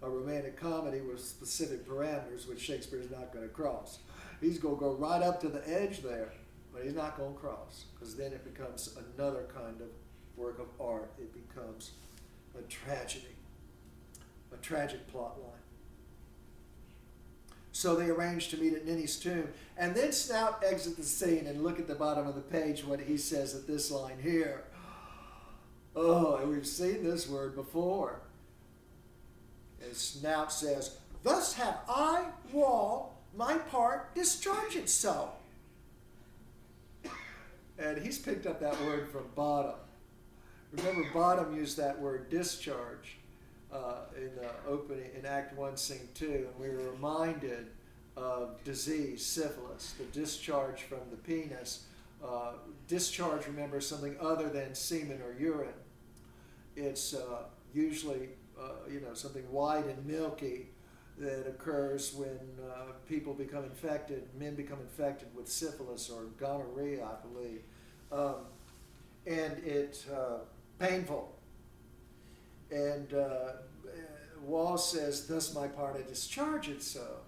a romantic comedy with specific parameters which Shakespeare's not going to cross. He's going to go right up to the edge there, but he's not going to cross, because then it becomes another kind of work of art. It becomes a tragedy, a tragic plot line. So they arrange to meet at Ninny's tomb. And then Snout exits the scene, and look at the bottom of the page what he says at this line here. Oh, and we've seen this word before. And Snout says, thus have I, Wall, my part discharged so. And he's picked up that word from Bottom. Remember, Bottom used that word discharge in the opening, in Act 1, Scene 2, and we were reminded of disease, syphilis, the discharge from the penis. Discharge, remember, something other than semen or urine. It's usually, something white and milky that occurs when people become infected, men become infected with syphilis or gonorrhea, I believe. And it's painful. And Wall says, thus my part I discharge it so.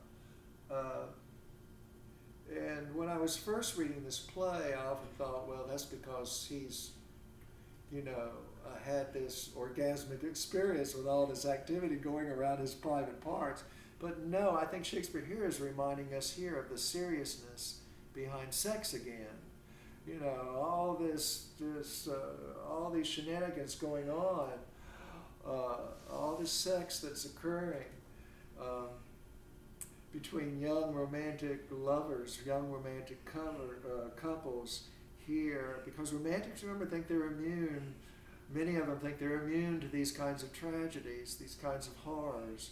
And when I was first reading this play, I often thought, well, that's because he's, had this orgasmic experience with all this activity going around his private parts. But no, I think Shakespeare here is reminding us here of the seriousness behind sex again. All all these shenanigans going on, all this sex that's occurring between young romantic lovers, young romantic couples here, because romantics, remember, think they're immune. Many of them think they're immune to these kinds of tragedies, these kinds of horrors.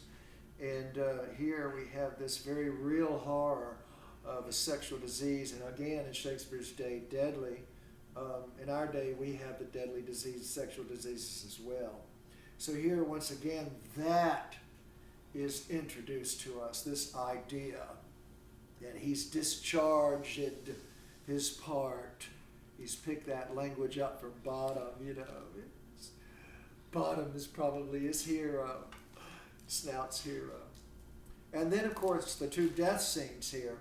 And here we have this very real horror of a sexual disease, and again, in Shakespeare's day, deadly. In our day, we have the deadly disease, sexual diseases as well. So here, once again, that is introduced to us, this idea that he's discharged his part. He's picked that language up from Bottom, Bottom is probably his hero, Snout's hero. And then, of course, the two death scenes here,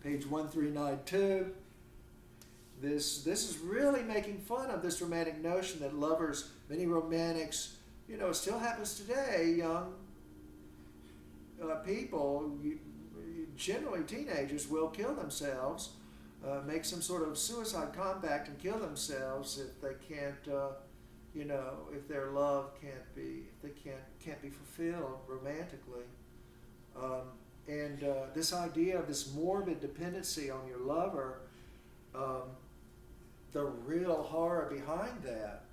page 1392. This is really making fun of this romantic notion that lovers, many romantics, still happens today. Young people, generally teenagers, will kill themselves, make some sort of suicide compact and kill themselves if they can't, if their love can't be fulfilled romantically. And this idea of this morbid dependency on your lover, the real horror behind that,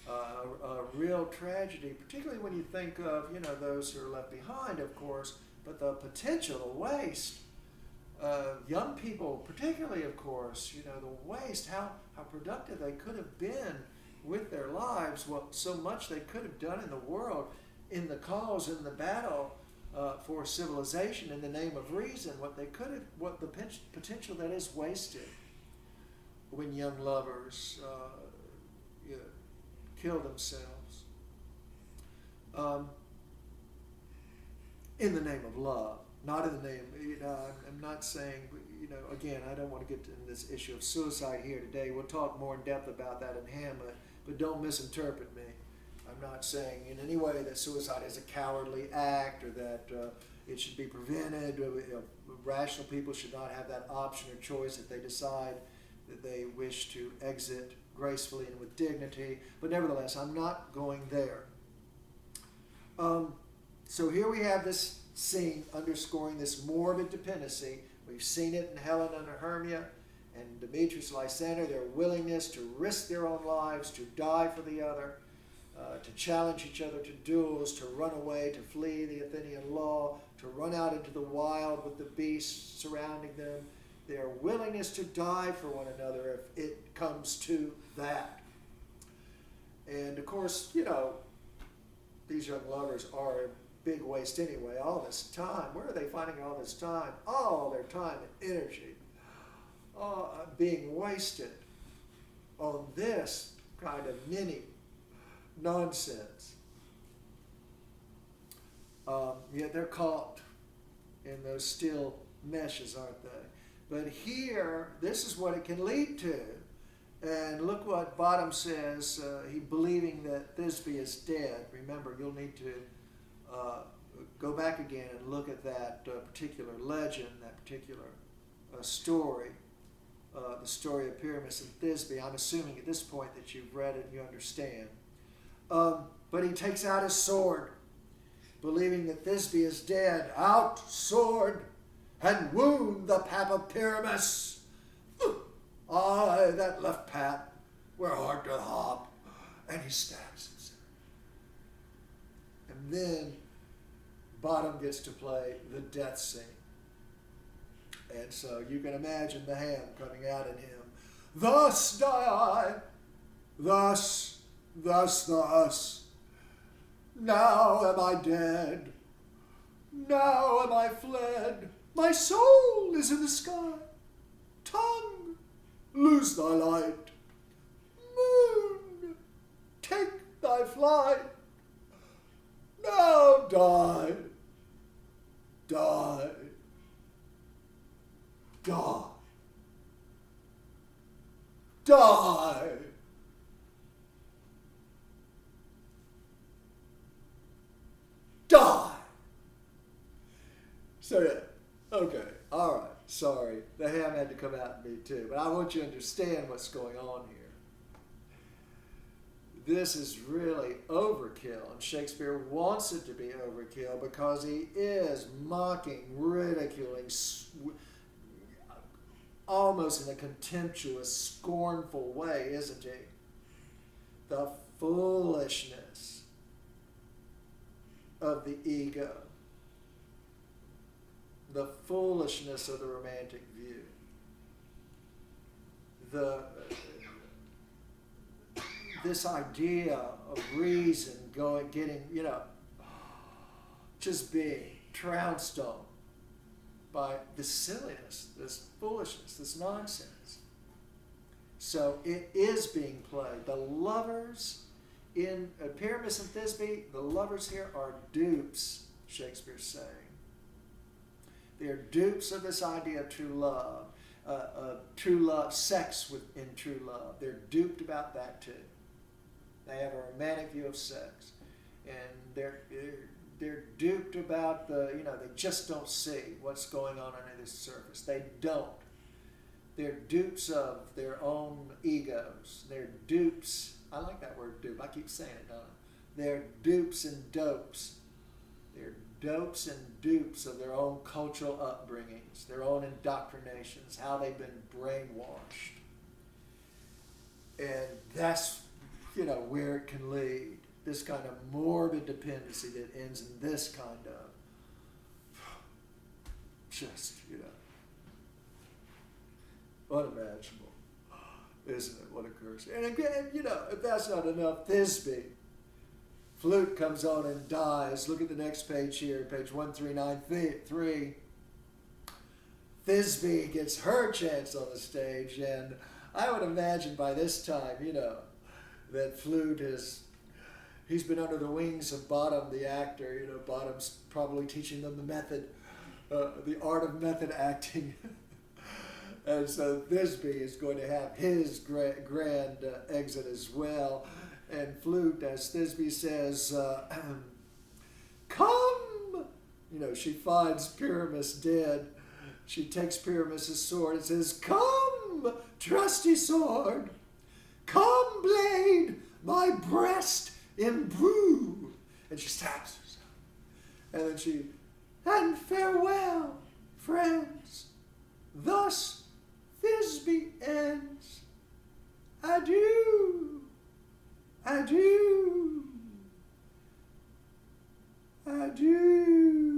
a real tragedy, particularly when you think of, those who are left behind, of course, but the potential, the waste. Young people, particularly, of course, the waste, how productive they could have been with their lives, what so much they could have done in the world, in the cause, in the battle for civilization, in the name of reason, what the potential that is wasted when young lovers kill themselves in the name of love, not in the name. I'm not saying. Again, I don't want to get into this issue of suicide here today. We'll talk more in depth about that in Hamlet, but don't misinterpret me. I'm not saying in any way that suicide is a cowardly act or that it should be prevented. Rational people should not have that option or choice if they decide that they wish to exit gracefully and with dignity. But nevertheless, I'm not going there. So here we have this scene underscoring this morbid dependency. We've seen it in Helena and Hermia and Demetrius and Lysander, their willingness to risk their own lives, to die for the other, to challenge each other to duels, to run away, to flee the Athenian law, to run out into the wild with the beasts surrounding them. Their willingness to die for one another if it comes to that. And of course, these young lovers are a big waste anyway. All this time, where are they finding all this time? All their time and energy being wasted on this kind of mini nonsense. Yet they're caught in those steel meshes, aren't they? But here, this is what it can lead to. And look what Bottom says, he believing that Thisbe is dead. Remember, you'll need to go back again and look at that particular legend, that particular story, the story of Pyramus and Thisbe. I'm assuming at this point that you've read it and you understand. But he takes out his sword, believing that Thisbe is dead. Out, sword, and wound the pap of Pyramus. Aye, that left pap were hard to hop, and he stabs himself. And then Bottom gets to play the death scene. And so you can imagine the hand coming out in him. Thus die I, thus, thus, thus. Now am I dead, now am I fled. My soul is in the sky. Tongue, lose thy light. Moon, take thy flight. Now die, die, die, die. Die. So yeah, okay, all right, sorry. The ham had to come out in me too, but I want you to understand what's going on here. This is really overkill, and Shakespeare wants it to be overkill because he is mocking, ridiculing, almost in a contemptuous, scornful way, isn't he? The foolishness of the ego. the foolishness of the romantic view. This idea of reason getting, just being trounced on by this silliness, this foolishness, this nonsense. So it is being played. The lovers in Pyramus and Thisbe, the lovers here are dupes, Shakespeare's saying. They're dupes of this idea of true love, sex in true love. They're duped about that too. They have a romantic view of sex, and they're duped about they just don't see what's going on under the surface. They don't. They're dupes of their own egos. They're dupes. I like that word dupe. I keep saying it, don't I? They're dupes and dopes. They're dopes and dupes of their own cultural upbringings, their own indoctrinations, how they've been brainwashed. And that's, where it can lead. This kind of morbid dependency that ends in this kind of just, unimaginable, isn't it, what occurs? And again, if that's not enough, Thisbe, flute comes on and dies. Look at the next page here, page 1393. Thisbe gets her chance on the stage, and I would imagine by this time, that flute he's been under the wings of Bottom, the actor. Bottom's probably teaching them the method, the art of method acting. And so Thisbe is going to have his grand exit as well. And flute, as Thisbe says, come! She finds Pyramus dead. She takes Pyramus' sword and says, come, trusty sword! Come, blade, my breast imbrue! And she stabs herself. And then and farewell, friends. Thus Thisbe ends. Adieu, adieu, adieu.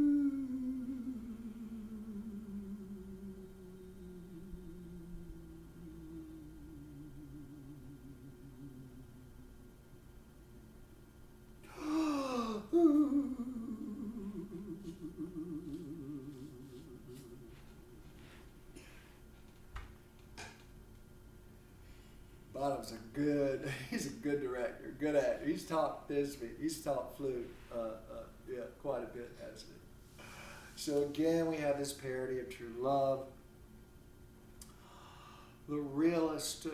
Bottom's he's a good director, good actor. He's taught Thisbe, he's taught flute, quite a bit, hasn't he? So again, we have this parody of true love. The realist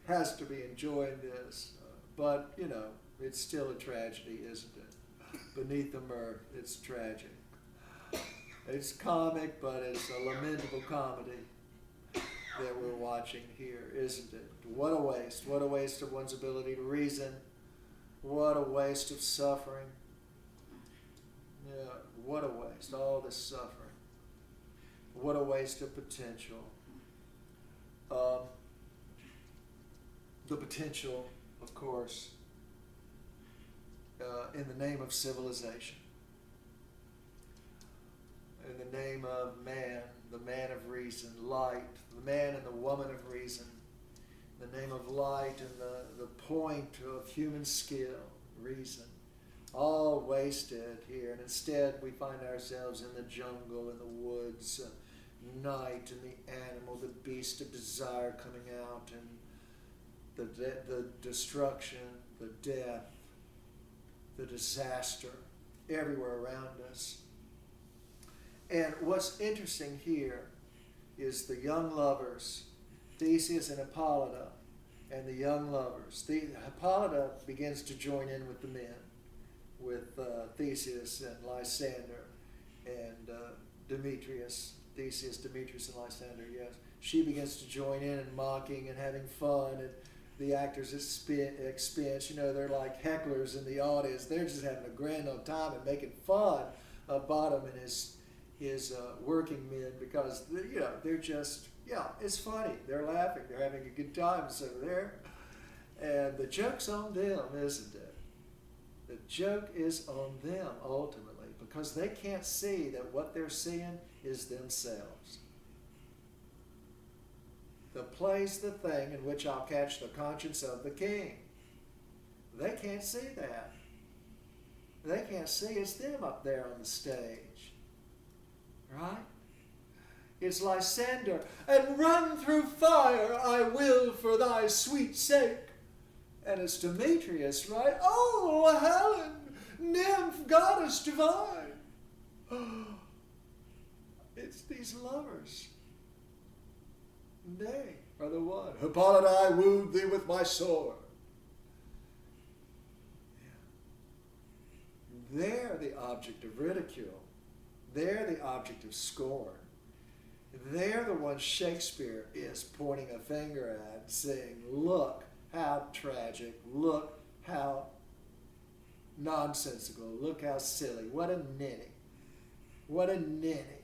has to be enjoying this, but, it's still a tragedy, isn't it? Beneath the mirth, it's tragic. It's comic, but it's a lamentable comedy that we're watching here, isn't it? What a waste. What a waste of one's ability to reason. What a waste of suffering. Yeah, what a waste. All this suffering. What a waste of potential. The potential, of course, in the name of civilization. In the name of man, the man of reason, light, the man and the woman of reason, the name of light and the point of human skill, reason, all wasted here. And instead we find ourselves in the jungle, in the woods, night and the animal, the beast of desire coming out, and the destruction, the death, the disaster everywhere around us. And what's interesting here is the young lovers, Theseus and Hippolyta, and the young lovers. Hippolyta begins to join in with the men, with Theseus and Lysander and Demetrius. Theseus, Demetrius, and Lysander, yes. She begins to join in and mocking and having fun at the actors' expense. They're like hecklers in the audience. They're just having a grand old time and making fun of Bottom and his working men, because they're just, it's funny. They're laughing. They're having a good time. So and the joke's on them, isn't it? The joke is on them ultimately. because they can't see that what they're seeing is themselves. The play's the thing in which I'll catch the conscience of the king. They can't see that. They can't see it's them up there on the stage. Right? It's Lysander, and run through fire I will for thy sweet sake. And it's Demetrius, right? Oh, Helen, nymph, goddess divine. It's these lovers. They are the one. Hippolyta, I wooed thee with my sword. Yeah. They're the object of ridicule. They're the object of scorn. They're the ones Shakespeare is pointing a finger at, saying, look how tragic, look how nonsensical, look how silly, what a ninny, what a ninny.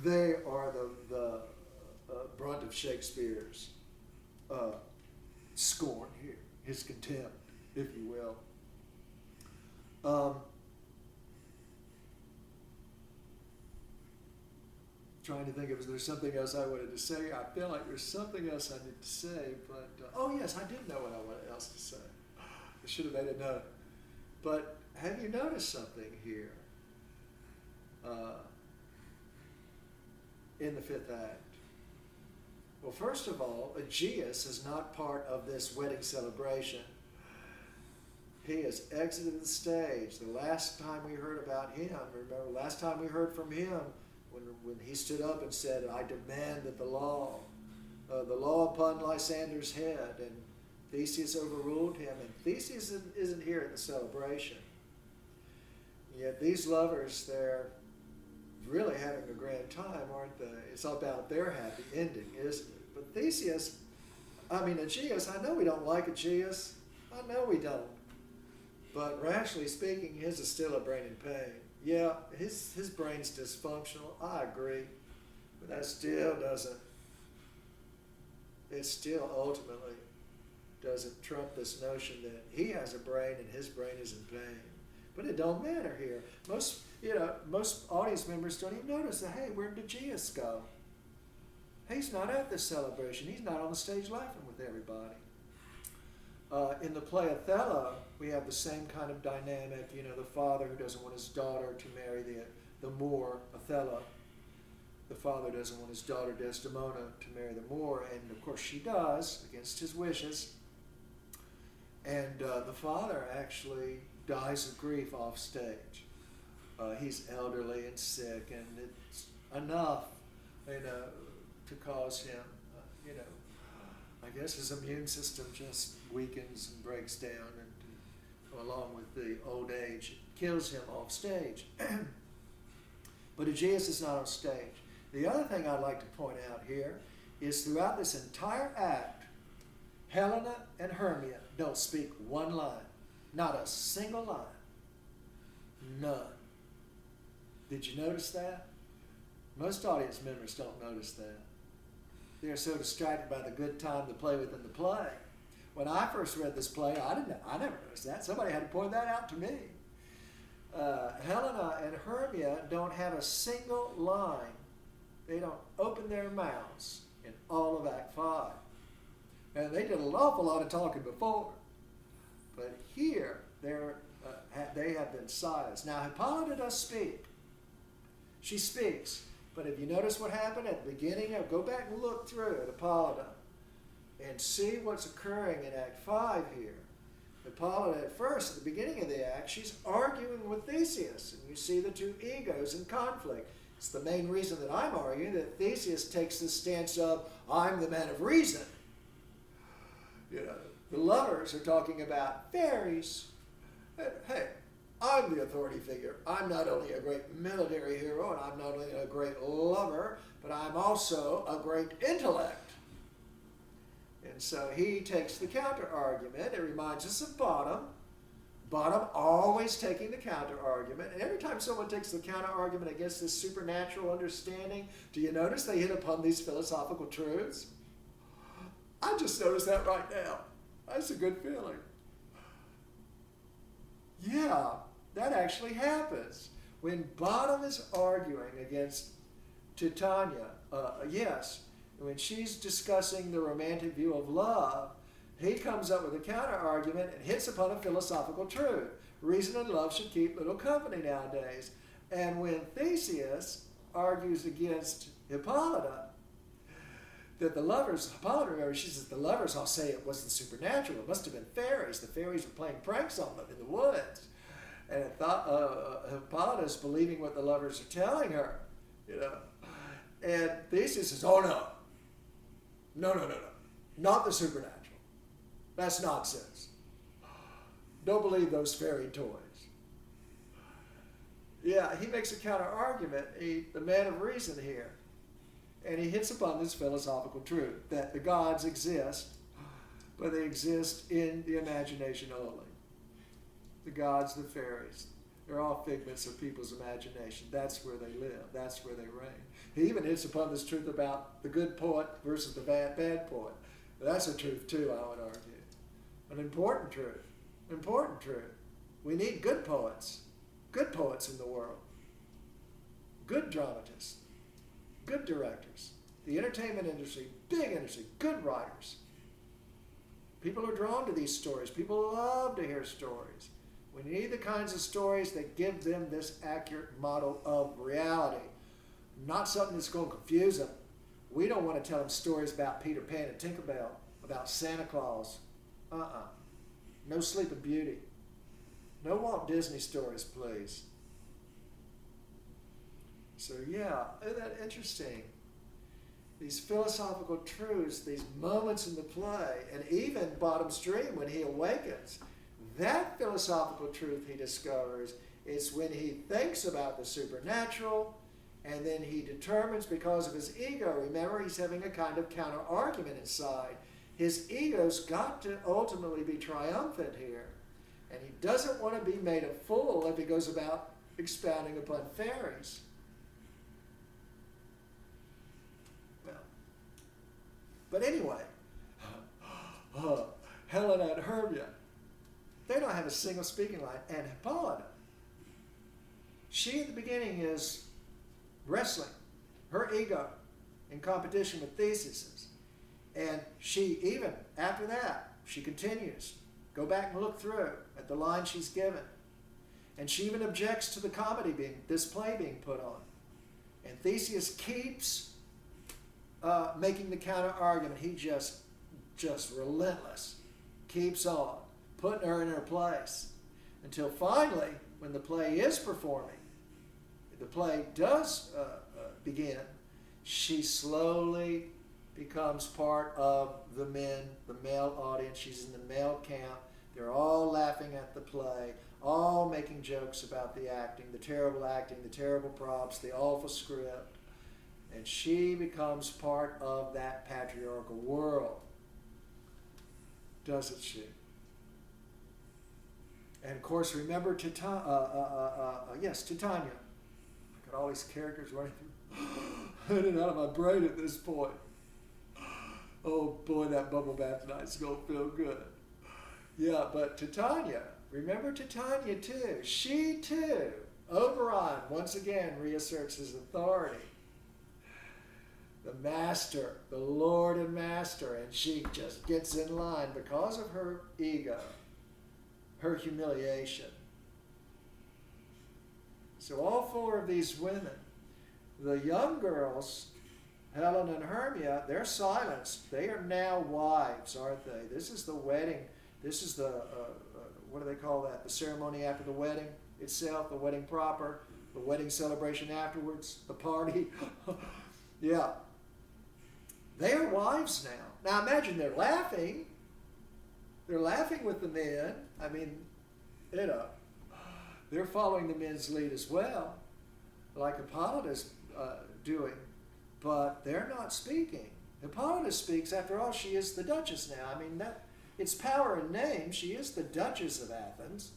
They are the brunt of Shakespeare's scorn here, his contempt, if you will. Trying to think of, is there something else I wanted to say? I feel like there's something else I need to say, but, oh yes, I did know what I wanted else to say. I should have made a note. But have you noticed something here in the fifth act? Well, first of all, Aegeus is not part of this wedding celebration. He has exited the stage. The last time we heard about him, remember, last time we heard from him, when he stood up and said, I demand that the law upon Lysander's head, and Theseus overruled him, and Theseus isn't here at the celebration. Yet these lovers, they're really having a grand time, aren't they? It's all about their happy ending, isn't it? But Aegeus, I know we don't like Aegeus. I know we don't. But rationally speaking, his is still a brain in pain. Yeah, his brain's dysfunctional, I agree. But that still ultimately doesn't trump this notion that he has a brain and his brain is in pain. But it don't matter here. Most audience members don't even notice that, hey, where did Aegeus go? He's not at this celebration. He's not on the stage laughing with everybody. In the play Othello, we have the same kind of dynamic. The father who doesn't want his daughter to marry the Moor, Othello. The father doesn't want his daughter Desdemona to marry the Moor, and of course she does, against his wishes. And the father actually dies of grief off stage. He's elderly and sick, and it's enough, to cause him, I guess his immune system just weakens and breaks down, and along with the old age, it kills him off stage. But Aegeus is not on stage. The other thing I'd like to point out here is throughout this entire act, Helena and Hermia don't speak one line. Not a single line. None. Did you notice that? Most audience members don't notice that. They're so distracted by the good time to play within the play. When I first read this play, I never noticed that. Somebody had to point that out to me. Helena and Hermia don't have a single line. They don't open their mouths in all of Act 5. And they did an awful lot of talking before. But here, they have been silenced. Now, Hippolyta does speak. She speaks. But if you notice what happened at the beginning, go back and look through at Hippolyta and see what's occurring in Act 5 here. Hippolyta, at first, at the beginning of the act, she's arguing with Theseus. And you see the two egos in conflict. It's the main reason that I'm arguing that Theseus takes this stance of, I'm the man of reason. The lovers are talking about fairies. Hey, I'm the authority figure. I'm not only a great military hero, and I'm not only a great lover, but I'm also a great intellect. And so he takes the counter-argument. It reminds us of Bottom. Bottom always taking the counter-argument. And every time someone takes the counter-argument against this supernatural understanding, do you notice they hit upon these philosophical truths? I just noticed that right now. That's a good feeling. Yeah, That actually happens. When Bottom is arguing against Titania, yes, when she's discussing the romantic view of love, he comes up with a counter-argument and hits upon a philosophical truth. Reason and love should keep little company nowadays. And when Theseus argues against Hippolyta, that the lovers, Hippolyta, remember, she says the lovers all say it wasn't supernatural. It must have been fairies. The fairies were playing pranks on them in the woods. And Hippolyta is believing what the lovers are telling her, you know. And Theseus says, oh no. No. Not the supernatural. That's nonsense. Don't believe those fairy toys. Yeah, he makes a counter-argument, the man of reason here. And he hits upon this philosophical truth, that the gods exist, but they exist in the imagination only. The gods, the fairies, they're all figments of people's imagination. That's where they live. That's where they reign. He even hits upon this truth about the good poet versus the bad poet. That's a truth too, I would argue. An important truth. Important truth. We need good poets in the world. Good dramatists. Good directors. The entertainment industry, big industry, good writers. People are drawn to these stories. People love to hear stories. We need the kinds of stories that give them this accurate model of reality. Not something that's going to confuse them. We don't want to tell them stories about Peter Pan and Tinkerbell, about Santa Claus. No Sleeping Beauty. No Walt Disney stories, please. So yeah, isn't that interesting? These philosophical truths, these moments in the play, and even Bottom's dream when he awakens, that philosophical truth he discovers is when he thinks about the supernatural, and then he determines, because of his ego, remember, he's having a kind of counter-argument inside. His ego's got to ultimately be triumphant here, and he doesn't want to be made a fool if he goes about expounding upon fairies. Well, but anyway, Helena and Hermia, they don't have a single speaking line. And Hippolyta, she at the beginning is wrestling her ego in competition with Theseus. And she, even after that, she continues. Go back and look through at the line she's given. And she even objects to the comedy this play being put on. And Theseus keeps making the counter argument. He just relentless, keeps on, putting her in her place. Until finally, when the play is performing, the play does begin, she slowly becomes part of the male audience. She's in the male camp. They're all laughing at the play, all making jokes about the acting, the terrible props, the awful script. And she becomes part of that patriarchal world. Doesn't she? And of course, remember Titania. I got all these characters running through in and out of my brain at this point. Oh boy, that bubble bath tonight's gonna feel good. Yeah, but Titania, remember Titania too. She too, Oberon once again reasserts his authority. The master, the Lord and Master, and she just gets in line because of her ego, her humiliation. So all four of these women, the young girls, Helen and Hermia, they're silenced. They are now wives, aren't they? This is the wedding. This is the, what do they call that? The ceremony after the wedding itself, the wedding proper, the wedding celebration afterwards, the party. Yeah. They are wives now. Now imagine they're laughing. They're laughing with the men. I mean, you know, they're following the men's lead as well, like Hippolyta's doing. But they're not speaking. Hippolyta speaks. After all, she is the Duchess now. I mean, it's power in name. She is the Duchess of Athens.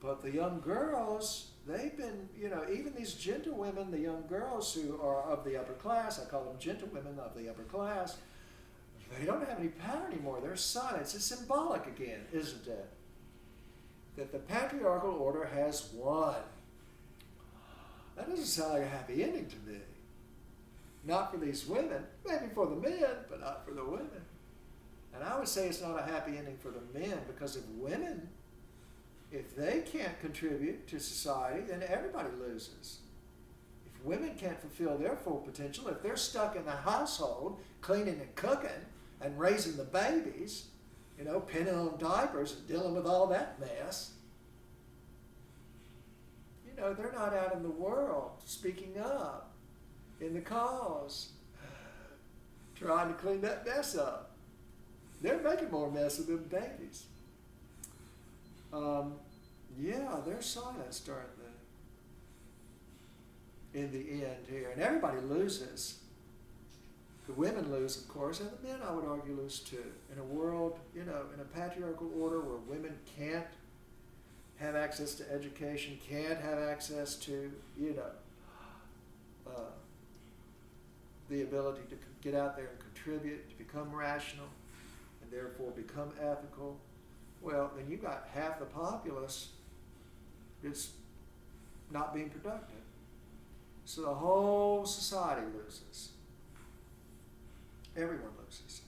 But the young girls, they've been, you know, even these gentlewomen, the young girls who are of the upper class, I call them gentlewomen of the upper class, they don't have any power anymore. They're silent. It's symbolic again, isn't it? that the patriarchal order has won. That doesn't sound like a happy ending to me. Not for these women, maybe for the men, but not for the women. And I would say it's not a happy ending for the men, because if women, if they can't contribute to society, then everybody loses. If women can't fulfill their full potential, if they're stuck in the household, cleaning and cooking and raising the babies, you know, pinning on diapers and dealing with all that mess, you know, they're not out in the world speaking up in the cause, trying to clean that mess up. They're making more mess with them babies. Yeah, they're silenced, aren't they? In the end here. And everybody loses. The women lose, of course, and the men, I would argue, lose too. In a world, you know, in a patriarchal order where women can't have access to education, can't have access to, you know, the ability to get out there and contribute, to become rational, and therefore become ethical, well, then you got half the populace that's not being productive. So the whole society loses. Everyone loses.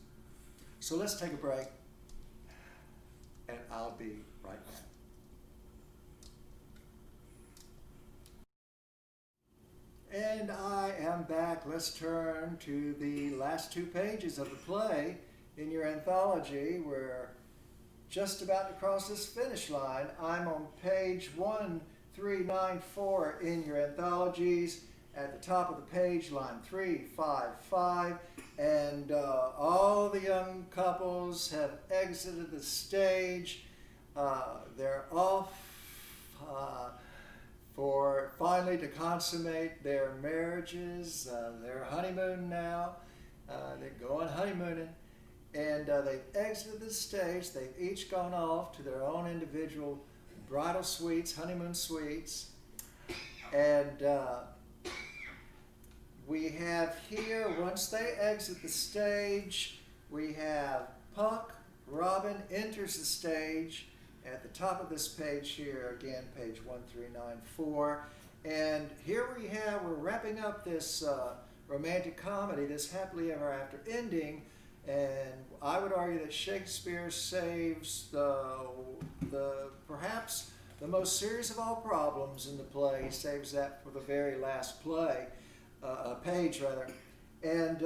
So let's take a break, and I'll be right back. And I am back. Let's turn to the last 2 pages of the play in your anthology. We're just about to cross this finish line. I'm on page 1394 in your anthologies. At the top of the page, line 355. And all the young couples have exited the stage. They're off for finally to consummate their marriages, their honeymoon now. They're going honeymooning. And they've exited the stage. They've each gone off to their own individual bridal suites, honeymoon suites. And we have here, once they exit the stage, we have Puck. Robin enters the stage at the top of this page here, again, page 1394. And here we're wrapping up this romantic comedy, this happily ever after ending. And I would argue that Shakespeare saves perhaps the most serious of all problems in the play. He saves that for the very last page rather. And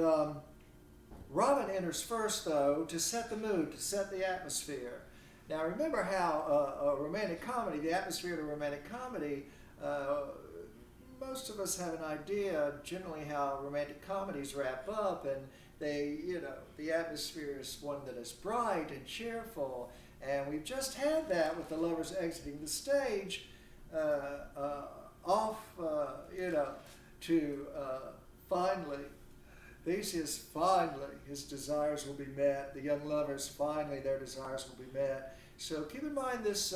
Robin enters first, though, to set the mood, to set the atmosphere. Now, remember how a romantic comedy, the atmosphere of a romantic comedy, most of us have an idea generally how romantic comedies wrap up, and they, you know, the atmosphere is one that is bright and cheerful, and we've just had that with the lovers exiting the stage, to finally, Theseus finally, his desires will be met. The young lovers finally, their desires will be met. So keep in mind this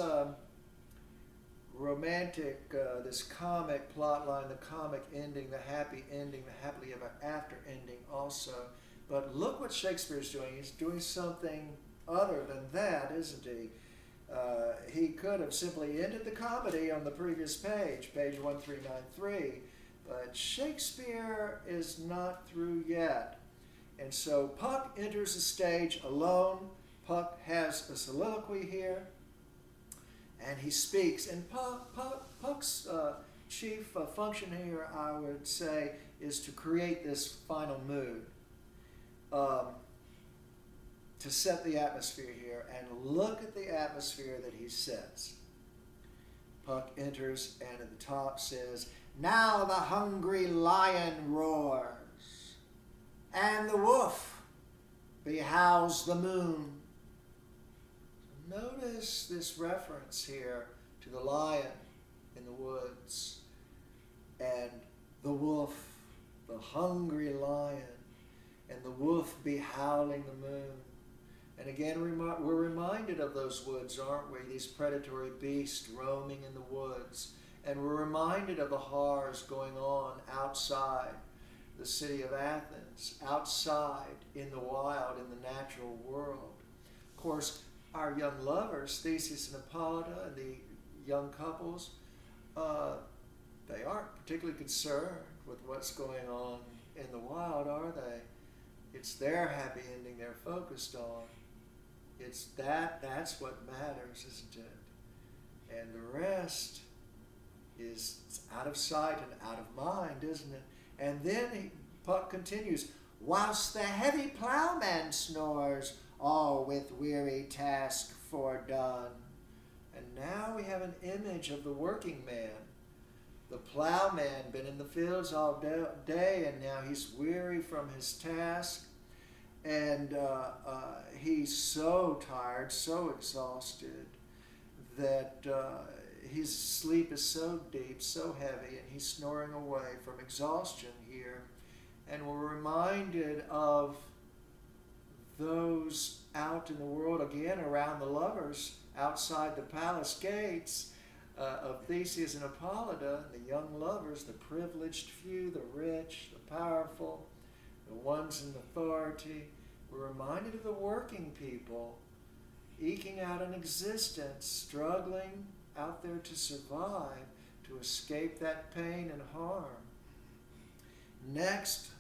romantic, this comic plot line, the comic ending, the happy ending, the happily ever after ending also. But look what Shakespeare's doing. He's doing something other than that, isn't he? He could have simply ended the comedy on the previous page, page 1393. But Shakespeare is not through yet. And so Puck enters the stage alone. Puck has a soliloquy here, and he speaks. And Puck's chief function here, I would say, is to create this final mood, to set the atmosphere here. And look at the atmosphere that he sets. Puck enters, and at the top says, "Now the hungry lion roars, and the wolf behowls the moon." Notice this reference here to the lion in the woods, and the wolf, the hungry lion, and the wolf behowling the moon. And again, we're reminded of those woods, aren't we? These predatory beasts roaming in the woods. And we're reminded of the horrors going on outside the city of Athens, outside in the wild, in the natural world. Of course, our young lovers, Theseus and Hippolyta, and the young couples, they aren't particularly concerned with what's going on in the wild, are they? It's their happy ending they're focused on. That's what matters, isn't it? And the rest is out of sight and out of mind, isn't it? And then Puck continues, whilst the heavy plowman snores, all with weary task fordone. And now we have an image of the working man. The plowman been in the fields all day, and now he's weary from his task, and he's so tired, so exhausted, that his sleep is so deep, so heavy, and he's snoring away from exhaustion here. And we're reminded of those out in the world again around the lovers outside the palace gates of Theseus and Hippolyta, the young lovers, the privileged few, the rich, the powerful, the ones in authority. We're reminded of the working people eking out an existence, struggling out there to survive, to escape that pain and harm. Next,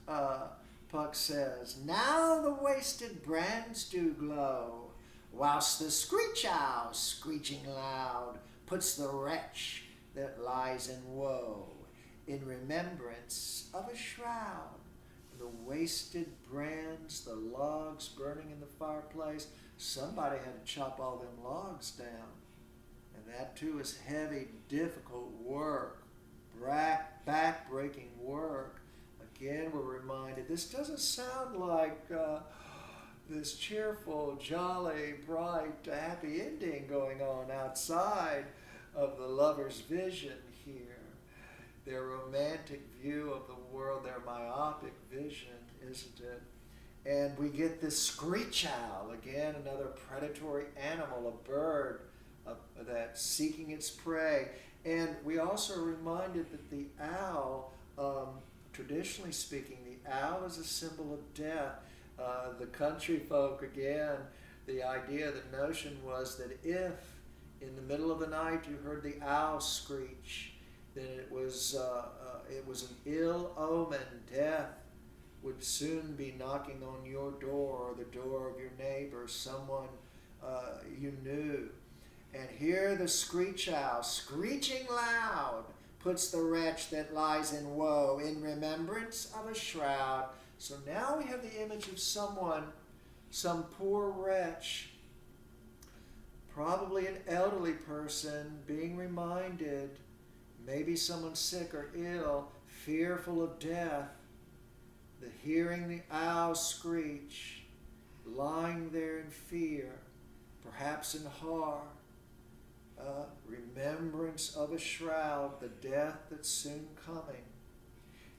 Puck says, now the wasted brands do glow, whilst the Screech Owl, screeching loud, puts the wretch that lies in woe in remembrance of a shroud. The wasted brands, the logs burning in the fireplace, somebody had to chop all them logs down. And that too is heavy, difficult work, back-breaking work. Again, we're reminded, this doesn't sound like this cheerful, jolly, bright, happy ending going on outside of the lover's vision here. Their romantic view of the world, their myopic vision, isn't it? And we get this Screech Owl, again, another predatory animal, a bird that's seeking its prey. And we also are reminded that the owl, traditionally speaking, the owl is a symbol of death. The country folk, again, the idea, the notion was that if in the middle of the night you heard the owl screech, then it was an ill omen. Death would soon be knocking on your door or the door of your neighbor, someone you knew. And here the Screech Owl, screeching loud, puts the wretch that lies in woe in remembrance of a shroud. So now we have the image of someone, some poor wretch, probably an elderly person, being reminded, maybe someone sick or ill, fearful of death, hearing the owl screech, lying there in fear, perhaps in horror, remembrance of a shroud, the death that's soon coming.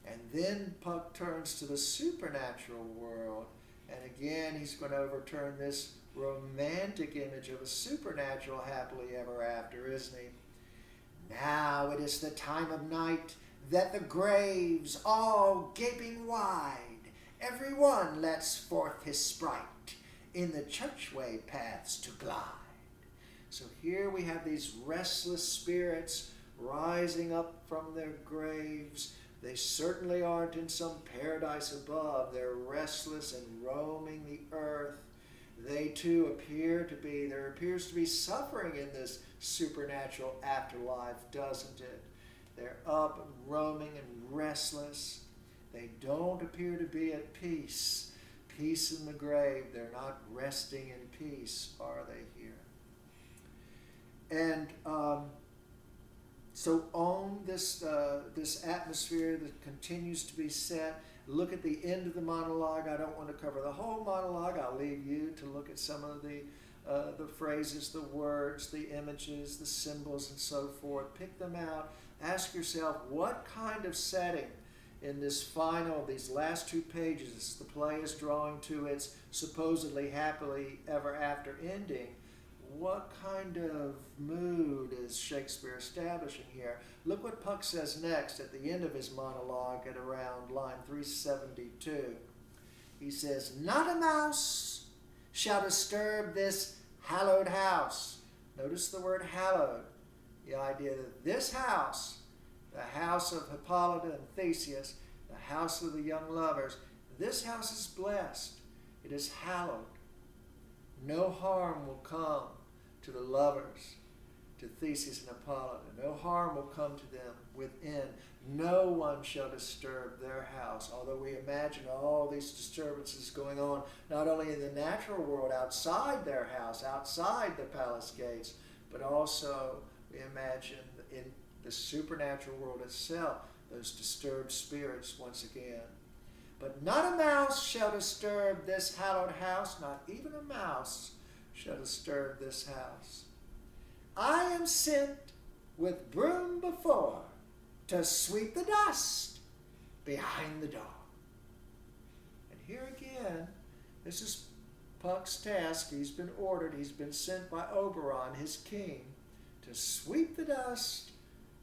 And then Puck turns to the supernatural world, and again he's going to overturn this romantic image of a supernatural happily ever after, isn't he? Now it is the time of night that the graves all gaping wide, every one lets forth his sprite in the churchway paths to glide. So here we have these restless spirits rising up from their graves. They certainly aren't in some paradise above. They're restless and roaming the earth. They too there appears to be suffering in this supernatural afterlife, doesn't it? They're up and roaming and restless. They don't appear to be at peace. Peace in the grave. They're not resting in peace, are they here? And so on this atmosphere that continues to be set, look at the end of the monologue. I don't want to cover the whole monologue. I'll leave you to look at some of the phrases, the words, the images, the symbols, and so forth. Pick them out. Ask yourself, what kind of setting in these last 2 pages, the play is drawing to its supposedly happily ever after ending, what kind of mood is Shakespeare establishing here? Look what Puck says next at the end of his monologue at around line 372. He says, not a mouse shall disturb this hallowed house. Notice the word hallowed. The idea that this house, the house of Hippolyta and Theseus, the house of the young lovers, this house is blessed. It is hallowed. No harm will come to the lovers, to Theseus and Hippolyta. No harm will come to them within. No one shall disturb their house. Although we imagine all these disturbances going on, not only in the natural world, outside their house, outside the palace gates, but also we imagine in the supernatural world itself, those disturbed spirits once again. But not a mouse shall disturb this hallowed house, not even a mouse shall disturb this house. I am sent with broom before to sweep the dust behind the door. And here again, this is Puck's task. He's been ordered, he's been sent by Oberon, his king, to sweep the dust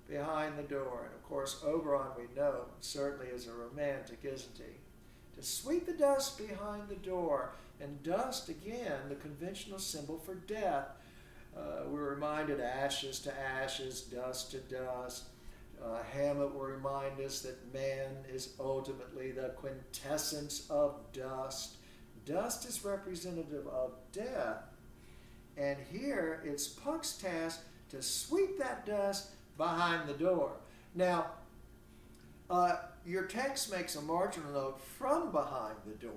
behind the door. And of course, Oberon, we know, certainly is a romantic, isn't he? To sweep the dust behind the door. And dust, again, the conventional symbol for death. We're reminded ashes to ashes, dust to dust. Hamlet will remind us that man is ultimately the quintessence of dust. Dust is representative of death. And here it's Puck's task to sweep that dust behind the door. Now, your text makes a marginal note from behind the door.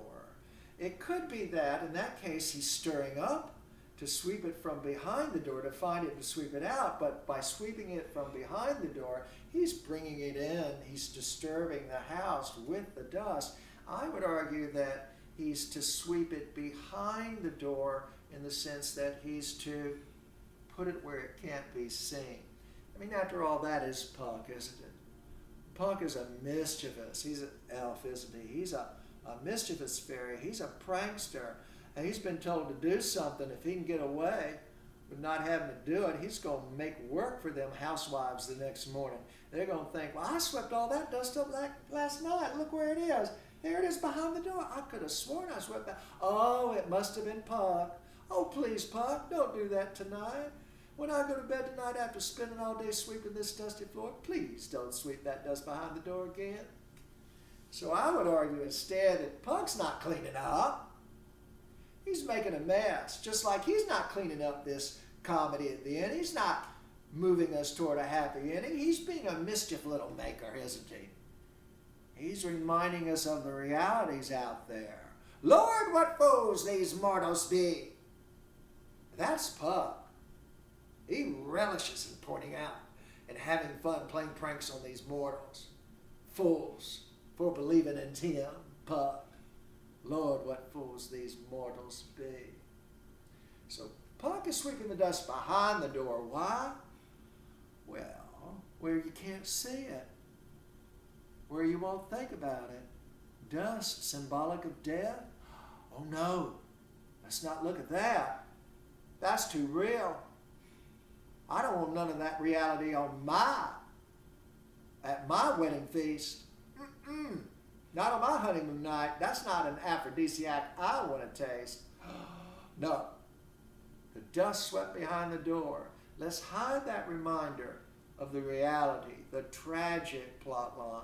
It could be that, in that case, he's stirring up to sweep it from behind the door, to find it and sweep it out. But by sweeping it from behind the door, he's bringing it in. He's disturbing the house with the dust. I would argue that he's to sweep it behind the door in the sense that he's to put it where it can't be seen. I mean, after all, that is Puck, isn't it? Puck is a mischievous. He's an elf, isn't he? He's a mischievous fairy. He's a prankster. And he's been told to do something. If he can get away with not having to do it, he's going to make work for them housewives the next morning. They're going to think, well, I swept all that dust up last night. Look where it is. There it is behind the door. I could have sworn I swept that. Oh, it must have been Puck. Oh, please, Puck, don't do that tonight. When I go to bed tonight after spending all day sweeping this dusty floor, please don't sweep that dust behind the door again. So I would argue instead that Puck's not cleaning up. He's making a mess, just like he's not cleaning up this comedy at the end. He's not moving us toward a happy ending. He's being a mischief little maker, isn't he? He's reminding us of the realities out there. Lord, what foes these mortals be. That's Puck. He relishes in pointing out and having fun playing pranks on these mortals. Fools for believing in him, Puck. Lord, what fools these mortals be. So Puck is sweeping the dust behind the door. Why? Well, where you can't see it. Where you won't think about it. Dust, symbolic of death? Oh no, let's not look at that. That's too real. I don't want none of that reality at my wedding feast. Not on my honeymoon night. That's not an aphrodisiac I want to taste. No. The dust swept behind the door. Let's hide that reminder of the reality, the tragic plot line,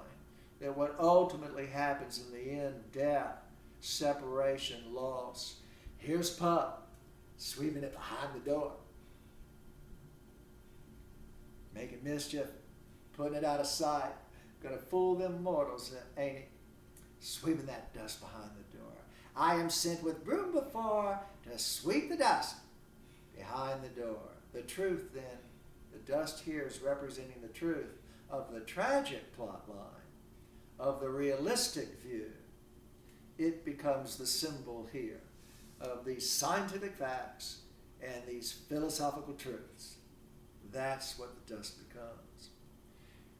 that what ultimately happens in the end, death, separation, loss. Here's Puck, sweeping it behind the door. Making mischief, putting it out of sight. Gonna fool them mortals, ain't he? Sweeping that dust behind the door. I am sent with broom before to sweep the dust behind the door. The truth then, the dust here is representing the truth of the tragic plot line, of the realistic view. It becomes the symbol here of these scientific facts and these philosophical truths. That's what the dust becomes.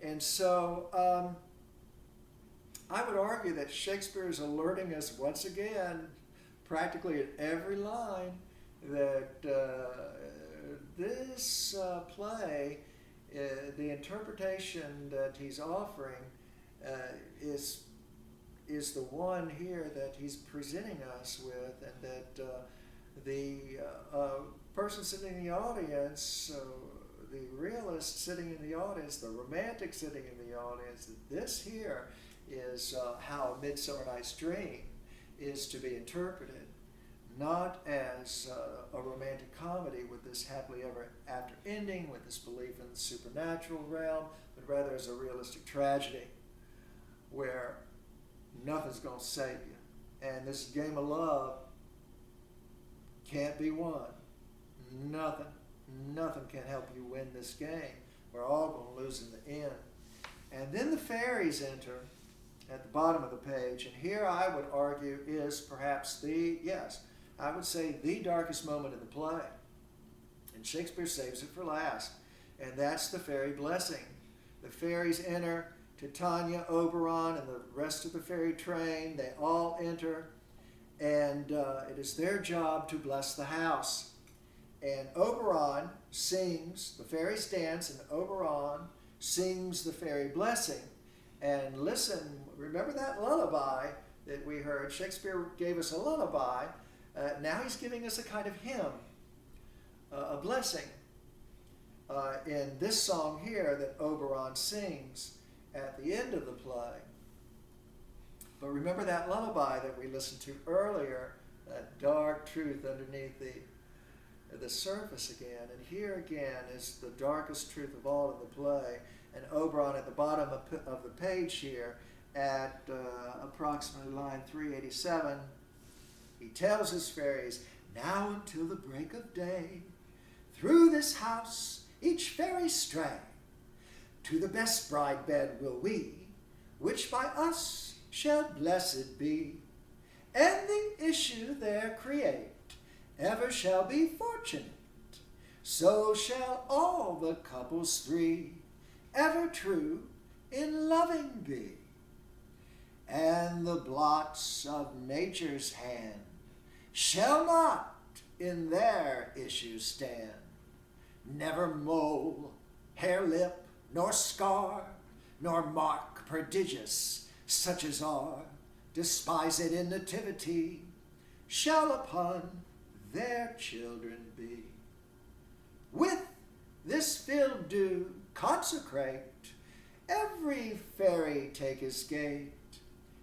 And so I would argue that Shakespeare is alerting us once again, practically at every line, that this play, the interpretation that he's offering is the one here that he's presenting us with, and that the person sitting in the audience, the realist sitting in the audience, the romantic sitting in the audience, that this here is how Midsummer Night's Dream is to be interpreted, not as a romantic comedy with this happily ever after ending, with this belief in the supernatural realm, but rather as a realistic tragedy where nothing's going to save you. And this game of love can't be won. Nothing can help you win this game. We're all going to lose in the end. And then the fairies enter at the bottom of the page, and here I would argue is perhaps I would say the darkest moment in the play. And Shakespeare saves it for last, and that's the fairy blessing. The fairies enter, Titania, Oberon, and the rest of the fairy train, they all enter, and it is their job to bless the house. And Oberon sings, the fairies dance, and Oberon sings the fairy blessing. And listen, remember that lullaby that we heard? Shakespeare gave us a lullaby. Now he's giving us a kind of hymn, a blessing, in this song here that Oberon sings at the end of the play. But remember that lullaby that we listened to earlier, that dark truth underneath the surface again. And here again is the darkest truth of all in the play. And Oberon at the bottom of the page here at approximately line 387, he tells his fairies, now until the break of day, through this house each fairy stray, to the best bride bed will we, which by us shall blessed be, and the issue there create ever shall be fortunate, so shall all the couples three ever true in loving be, and the blots of nature's hand shall not in their issue stand, never mole, hair lip, nor scar, nor mark prodigious, such as are despised in nativity, shall upon their children be. With this field do consecrate, every fairy take his gate,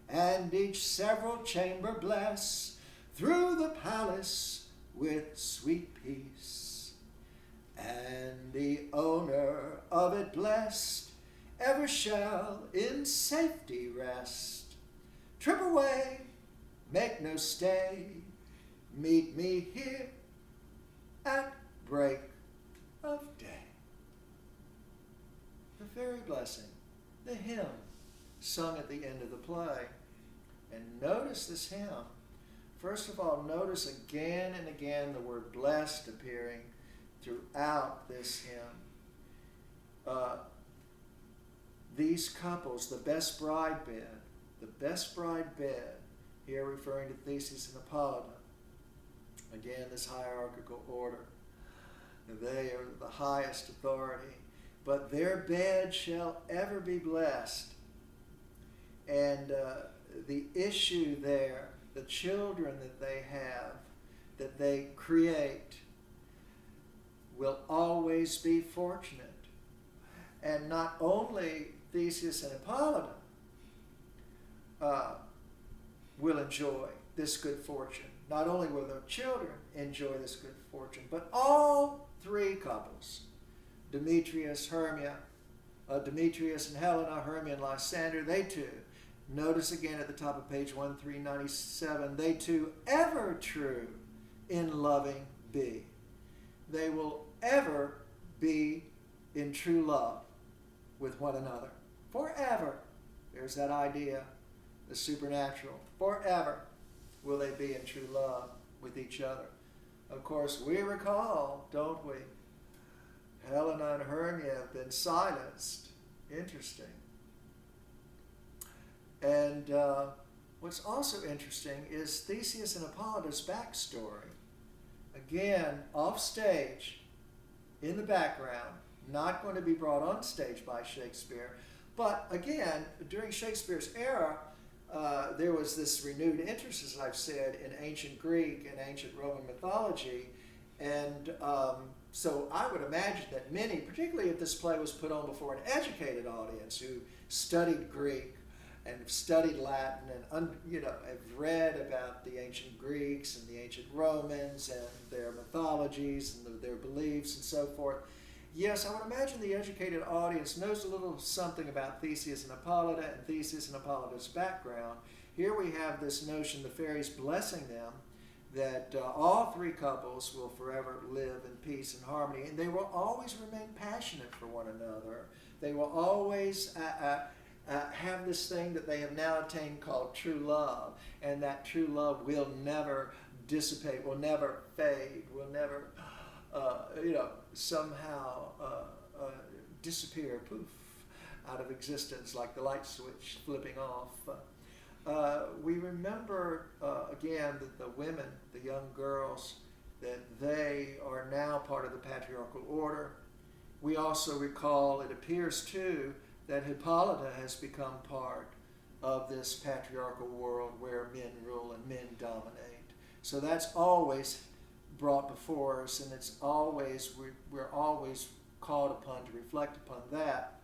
and each several chamber bless, through the palace with sweet peace. And the owner of it blessed ever shall in safety rest. Trip away, make no stay, meet me here at break of day. The fairy blessing, the hymn sung at the end of the play. And notice this hymn. First of all, notice again and again the word blessed appearing throughout this hymn. These couples, the best bride bed, here referring to Theseus and Hippolyta. Again, this hierarchical order. They are the highest authority, but their bed shall ever be blessed. And the issue there, the children that they have, that they create, will always be fortunate. And not only Theseus and Hippolyta will enjoy this good fortune, not only will their children enjoy this good fortune, but all three couples, Demetrius and Helena, Hermia and Lysander, they too, notice again at the top of page 1397, they too ever true in loving be. They will ever be in true love with one another. Forever. There's that idea, the supernatural. Forever will they be in true love with each other. Of course, we recall, don't we? Helena and Hermia have been silenced. Interesting. And what's also interesting is Theseus and Hippolyta's backstory. Again, off stage, in the background, not going to be brought on stage by Shakespeare. But again, during Shakespeare's era, there was this renewed interest, as I've said, in ancient Greek and ancient Roman mythology. And so I would imagine that many, particularly if this play was put on before an educated audience who studied Greek and have studied Latin and have read about the ancient Greeks and the ancient Romans and their mythologies and their beliefs and so forth. Yes, I would imagine the educated audience knows a little something about Theseus and Hippolyta and Theseus and Hippolyta's background. Here we have this notion, the fairies blessing them, that all three couples will forever live in peace and harmony, and they will always remain passionate for one another. They will always have this thing that they have now attained called true love, and that true love will never dissipate, will never fade, will never, somehow disappear, poof, out of existence like the light switch flipping off. We remember, again, that the women, the young girls, that they are now part of the patriarchal order. We also recall, it appears too, that Hippolyta has become part of this patriarchal world where men rule and men dominate. So that's always brought before us, and it's always, we're always called upon to reflect upon that.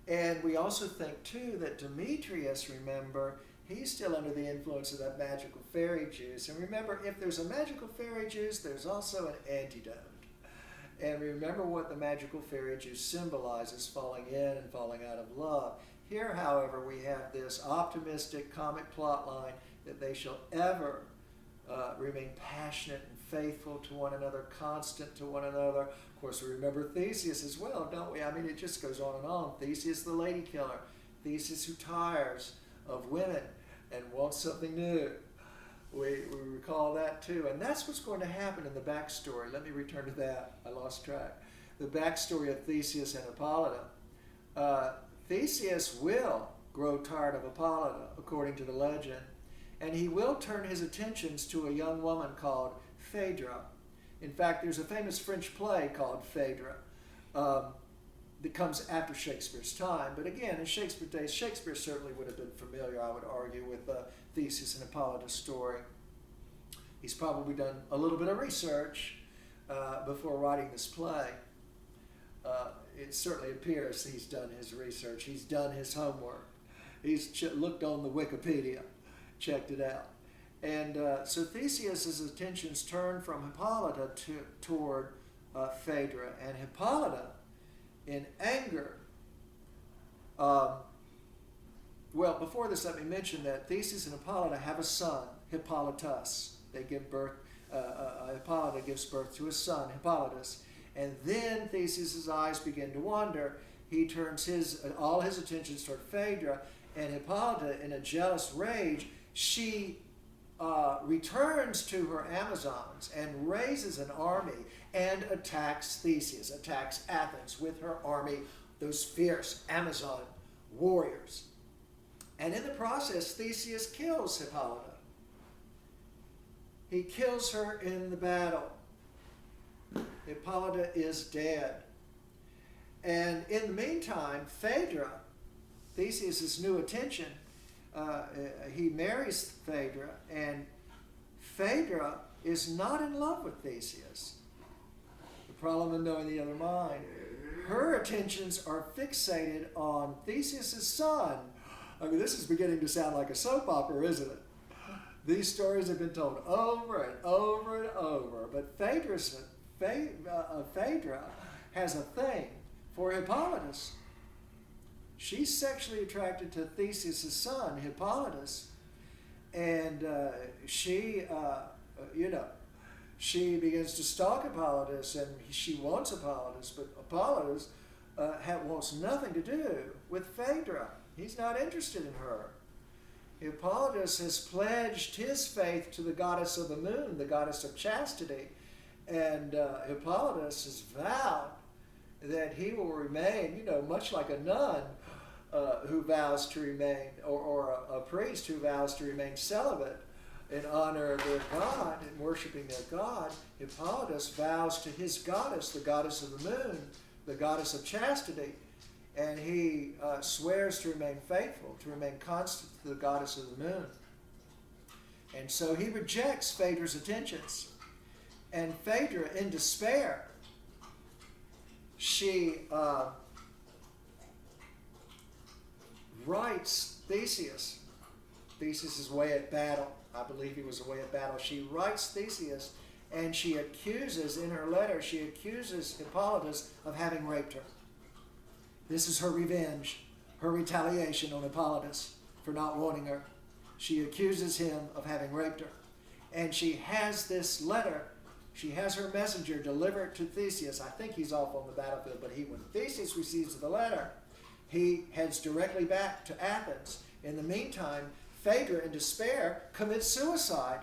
And we also think, too, that Demetrius, remember, he's still under the influence of that magical fairy juice. And remember, if there's a magical fairy juice, there's also an antidote. And remember what the magical fairy juice symbolizes, falling in and falling out of love. Here, however, we have this optimistic comic plot line that they shall ever remain passionate and faithful to one another, constant to one another. Of course, we remember Theseus as well, don't we? I mean, it just goes on and on. Theseus the lady killer. Theseus who tires of women and wants something new. We recall that too. And that's what's going to happen in the backstory. Let me return to that. I lost track. The backstory of Theseus and Hippolyta. Theseus will grow tired of Hippolyta, according to the legend, and he will turn his attentions to a young woman called Phaedra. In fact, there's a famous French play called Phaedra that comes after Shakespeare's time. But again, in Shakespeare's days, Shakespeare certainly would have been familiar, I would argue, with Theseus and Hippolyta's story. He's probably done a little bit of research before writing this play. It certainly appears he's done his research. He's done his homework. He's looked on the Wikipedia, checked it out. And so Theseus's attentions turn from Hippolyta toward Phaedra. And Hippolyta, in anger, well, before this, let me mention that Theseus and Hippolyta have a son, Hippolytus. They give birth, Hippolyta gives birth to a son, Hippolytus. And then Theseus's eyes begin to wander. He turns all his attentions toward Phaedra, and Hippolyta, in a jealous rage, she returns to her Amazons and raises an army and attacks Theseus, attacks Athens with her army, those fierce Amazon warriors. And in the process, Theseus kills Hippolyta. He kills her in the battle. Hippolyta is dead. And in the meantime, Phaedra, Theseus' new attention, he marries Phaedra, and Phaedra is not in love with Theseus. The problem in knowing the other mind. Her attentions are fixated on Theseus' son. I mean, this is beginning to sound like a soap opera, isn't it? These stories have been told over and over and over, but Phaedra has a thing for Hippolytus. She's sexually attracted to Theseus' son, Hippolytus, and she begins to stalk Hippolytus, and she wants Hippolytus, but Hippolytus wants nothing to do with Phaedra. He's not interested in her. Hippolytus has pledged his faith to the goddess of the moon, the goddess of chastity, and Hippolytus has vowed that he will remain, much like a nun who vows to remain, or a priest who vows to remain celibate in honor of their god and worshiping their god. Hippolytus vows to his goddess, the goddess of the moon, the goddess of chastity, and he swears to remain faithful, to remain constant to the goddess of the moon. And so he rejects Phaedra's attentions. And Phaedra, in despair, she writes Theseus. Theseus is away at battle. I believe he was away at battle. She writes Theseus, and she accuses, in her letter, she accuses Hippolyta of having raped her. This is her revenge, her retaliation on Hippolyta for not wanting her. She accuses him of having raped her. And she has this letter, she has her messenger deliver it to Theseus. I think he's off on the battlefield, but when Theseus receives the letter, he heads directly back to Athens. In the meantime, Phaedra, in despair, commits suicide.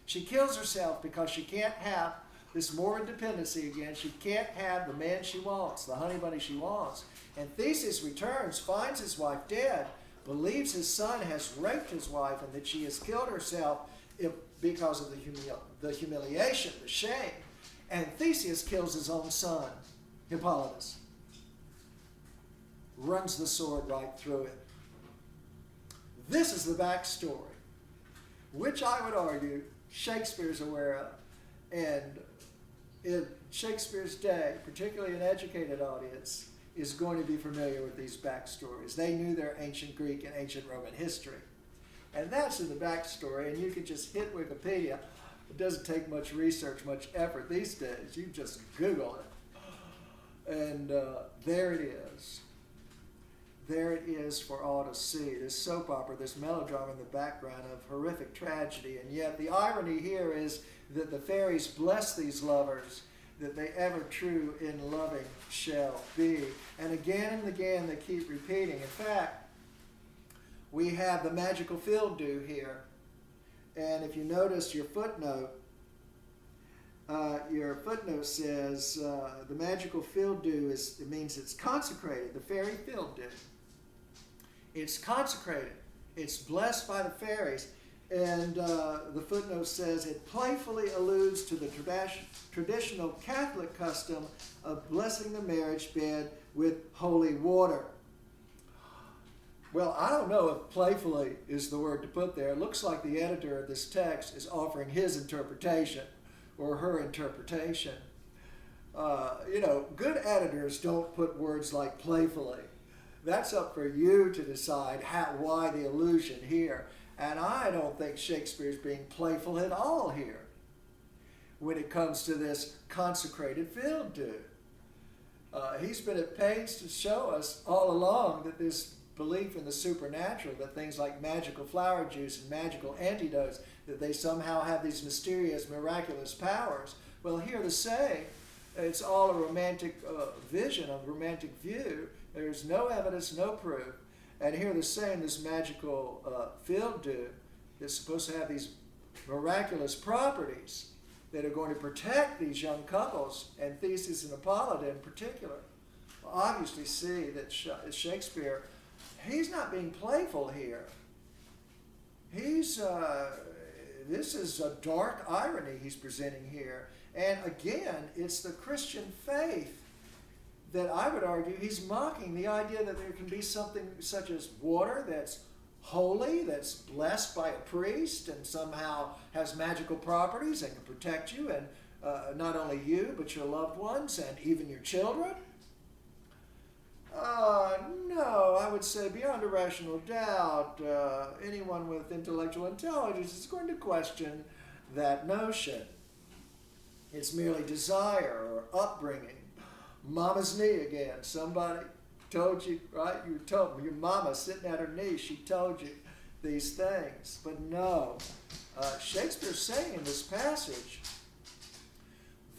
She kills herself because she can't have this morbid dependency again. She can't have the man she wants, the honey bunny she wants. And Theseus returns, finds his wife dead, believes his son has raped his wife and that she has killed herself because of the humiliation, the shame. And Theseus kills his own son, Hippolyta. Runs the sword right through it. This is the backstory, which I would argue Shakespeare's aware of. And in Shakespeare's day, particularly an educated audience, is going to be familiar with these backstories. They knew their ancient Greek and ancient Roman history. And that's in the backstory, and you can just hit Wikipedia. It doesn't take much research, much effort these days. You just Google it. And there it is. There it is for all to see. This soap opera, this melodrama in the background of horrific tragedy. And yet the irony here is that the fairies bless these lovers, that they ever true in loving shall be. And again they keep repeating. In fact, we have the magical field dew here. And if you notice your footnote says the magical field dew means it's consecrated, the fairy field dew. It's consecrated. It's blessed by the fairies. And the footnote says it playfully alludes to the traditional Catholic custom of blessing the marriage bed with holy water. Well, I don't know if playfully is the word to put there. It looks like the editor of this text is offering his interpretation or her interpretation. Good editors don't put words like playfully. That's up for you to decide why the allusion here. And I don't think Shakespeare's being playful at all here when it comes to this consecrated field dew. He's been at pains to show us all along that this belief in the supernatural, that things like magical flower juice and magical antidotes, that they somehow have these mysterious, miraculous powers. Well, here to say, it's all a romantic vision, a romantic view. There's no evidence, no proof. And here they're saying this magical field dew that's supposed to have these miraculous properties that are going to protect these young couples, and Theseus and Hippolyta in particular. Well, obviously see that Shakespeare, he's not being playful here. This is a dark irony he's presenting here. And again, it's the Christian faith that I would argue he's mocking, the idea that there can be something such as water that's holy, that's blessed by a priest and somehow has magical properties and can protect you, and not only you, but your loved ones and even your children. No, I would say beyond a rational doubt, anyone with intellectual intelligence is going to question that notion. It's merely desire or upbringing. Mama's knee again. Somebody told you, right? You told me, your mama sitting at her knee, she told you these things. But no, Shakespeare's saying in this passage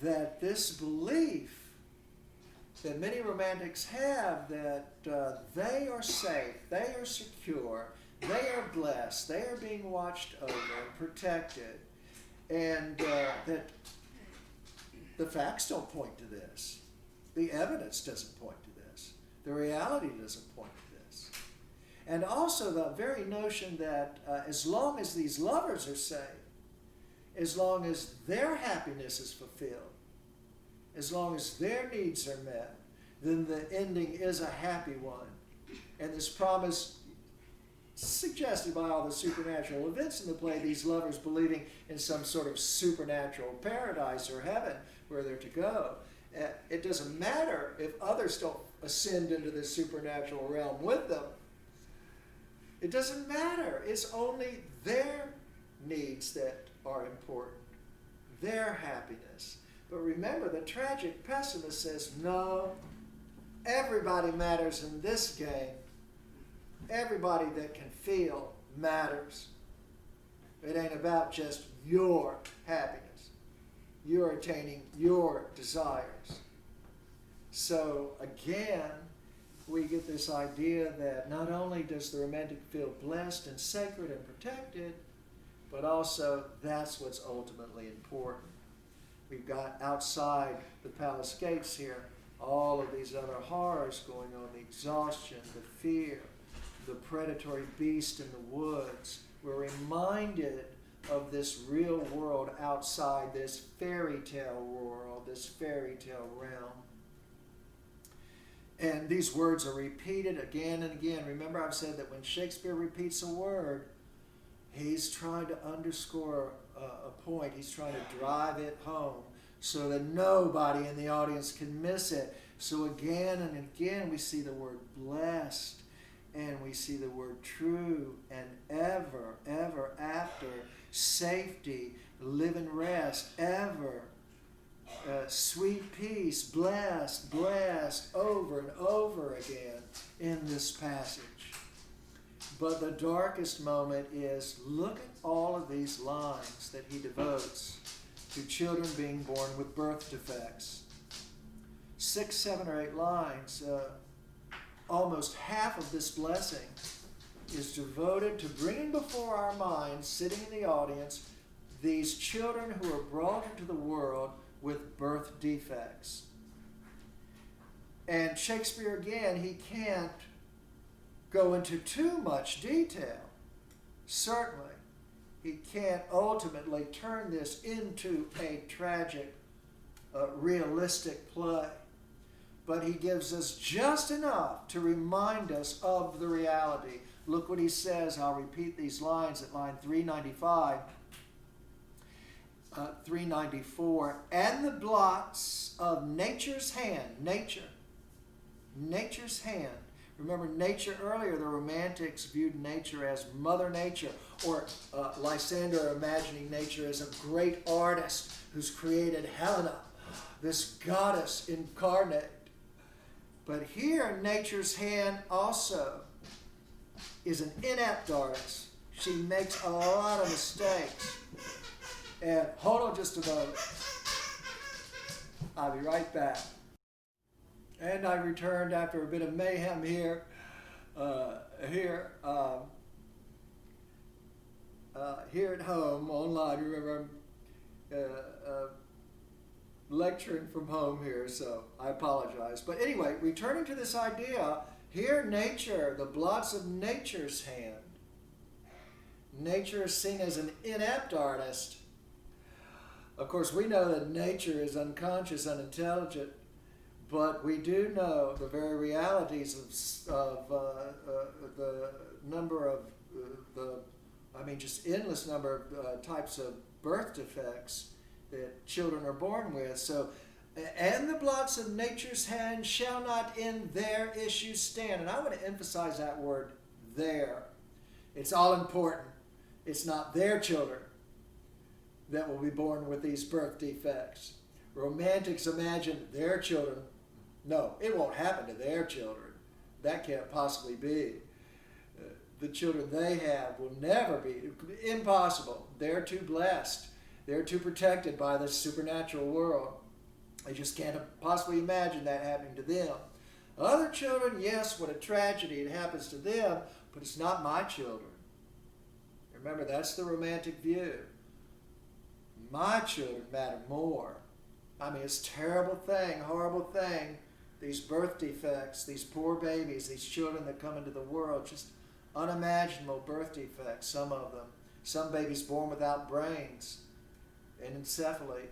that this belief that many romantics have that they are safe, they are secure, they are blessed, they are being watched over and protected, and that the facts don't point to this. The evidence doesn't point to this. The reality doesn't point to this. And also the very notion that as long as these lovers are safe, as long as their happiness is fulfilled, as long as their needs are met, then the ending is a happy one. And this promise suggested by all the supernatural events in the play, these lovers believing in some sort of supernatural paradise or heaven where they're to go. It doesn't matter if others don't ascend into this supernatural realm with them. It doesn't matter. It's only their needs that are important, their happiness. But remember, the tragic pessimist says, no, everybody matters in this game. Everybody that can feel matters. It ain't about just your happiness. You're attaining your desires. So again, we get this idea that not only does the romantic feel blessed and sacred and protected, but also that's what's ultimately important. We've got outside the palace gates here all of these other horrors going on, the exhaustion, the fear, the predatory beast in the woods. We're reminded of this real world outside this fairy tale world, this fairy tale realm. And these words are repeated again and again. Remember, I've said that when Shakespeare repeats a word, he's trying to underscore a point. He's trying to drive it home so that nobody in the audience can miss it. So again and again, we see the word blessed, and we see the word true, and ever, ever after, safety, live and rest, ever, sweet peace, blessed, blessed, over and over again in this passage. But the darkest moment is, look at all of these lines that he devotes to children being born with birth defects. 6, 7, or 8 lines, almost half of this blessing is devoted to bringing before our minds, sitting in the audience, these children who are brought into the world with birth defects. And Shakespeare, again, he can't go into too much detail. Certainly, he can't ultimately turn this into a tragic, realistic play. But he gives us just enough to remind us of the reality. Look what he says. I'll repeat these lines at line 395, 394. And the blots of nature's hand, nature's hand. Remember, nature earlier, the Romantics viewed nature as Mother Nature, or Lysander imagining nature as a great artist who's created Helena, this goddess incarnate. But here, nature's hand also is an inept artist. She makes a lot of mistakes. And hold on just a moment. I'll be right back. And I returned after a bit of mayhem here. Here at home, online. Remember, I'm lecturing from home here, so I apologize. But anyway, returning to this idea, here nature, the blots of nature's hand. Nature is seen as an inept artist. Of course, we know that nature is unconscious, unintelligent, but we do know the very realities of the number of just endless number of types of birth defects that children are born with. So, and the blots of nature's hand shall not in their issue stand. And I want to emphasize that word, there. It's all important. It's not their children that will be born with these birth defects. Romantics imagine their children. No, it won't happen to their children. That can't possibly be. The children they have will never be. Impossible. They're too blessed. They're too protected by this supernatural world. They just can't possibly imagine that happening to them. Other children, yes, what a tragedy. It happens to them, but it's not my children. Remember, that's the romantic view. My children matter more. I mean, it's a terrible thing, horrible thing. These birth defects, these poor babies, these children that come into the world, just unimaginable birth defects, some of them. Some babies born without brains. Anencephaly.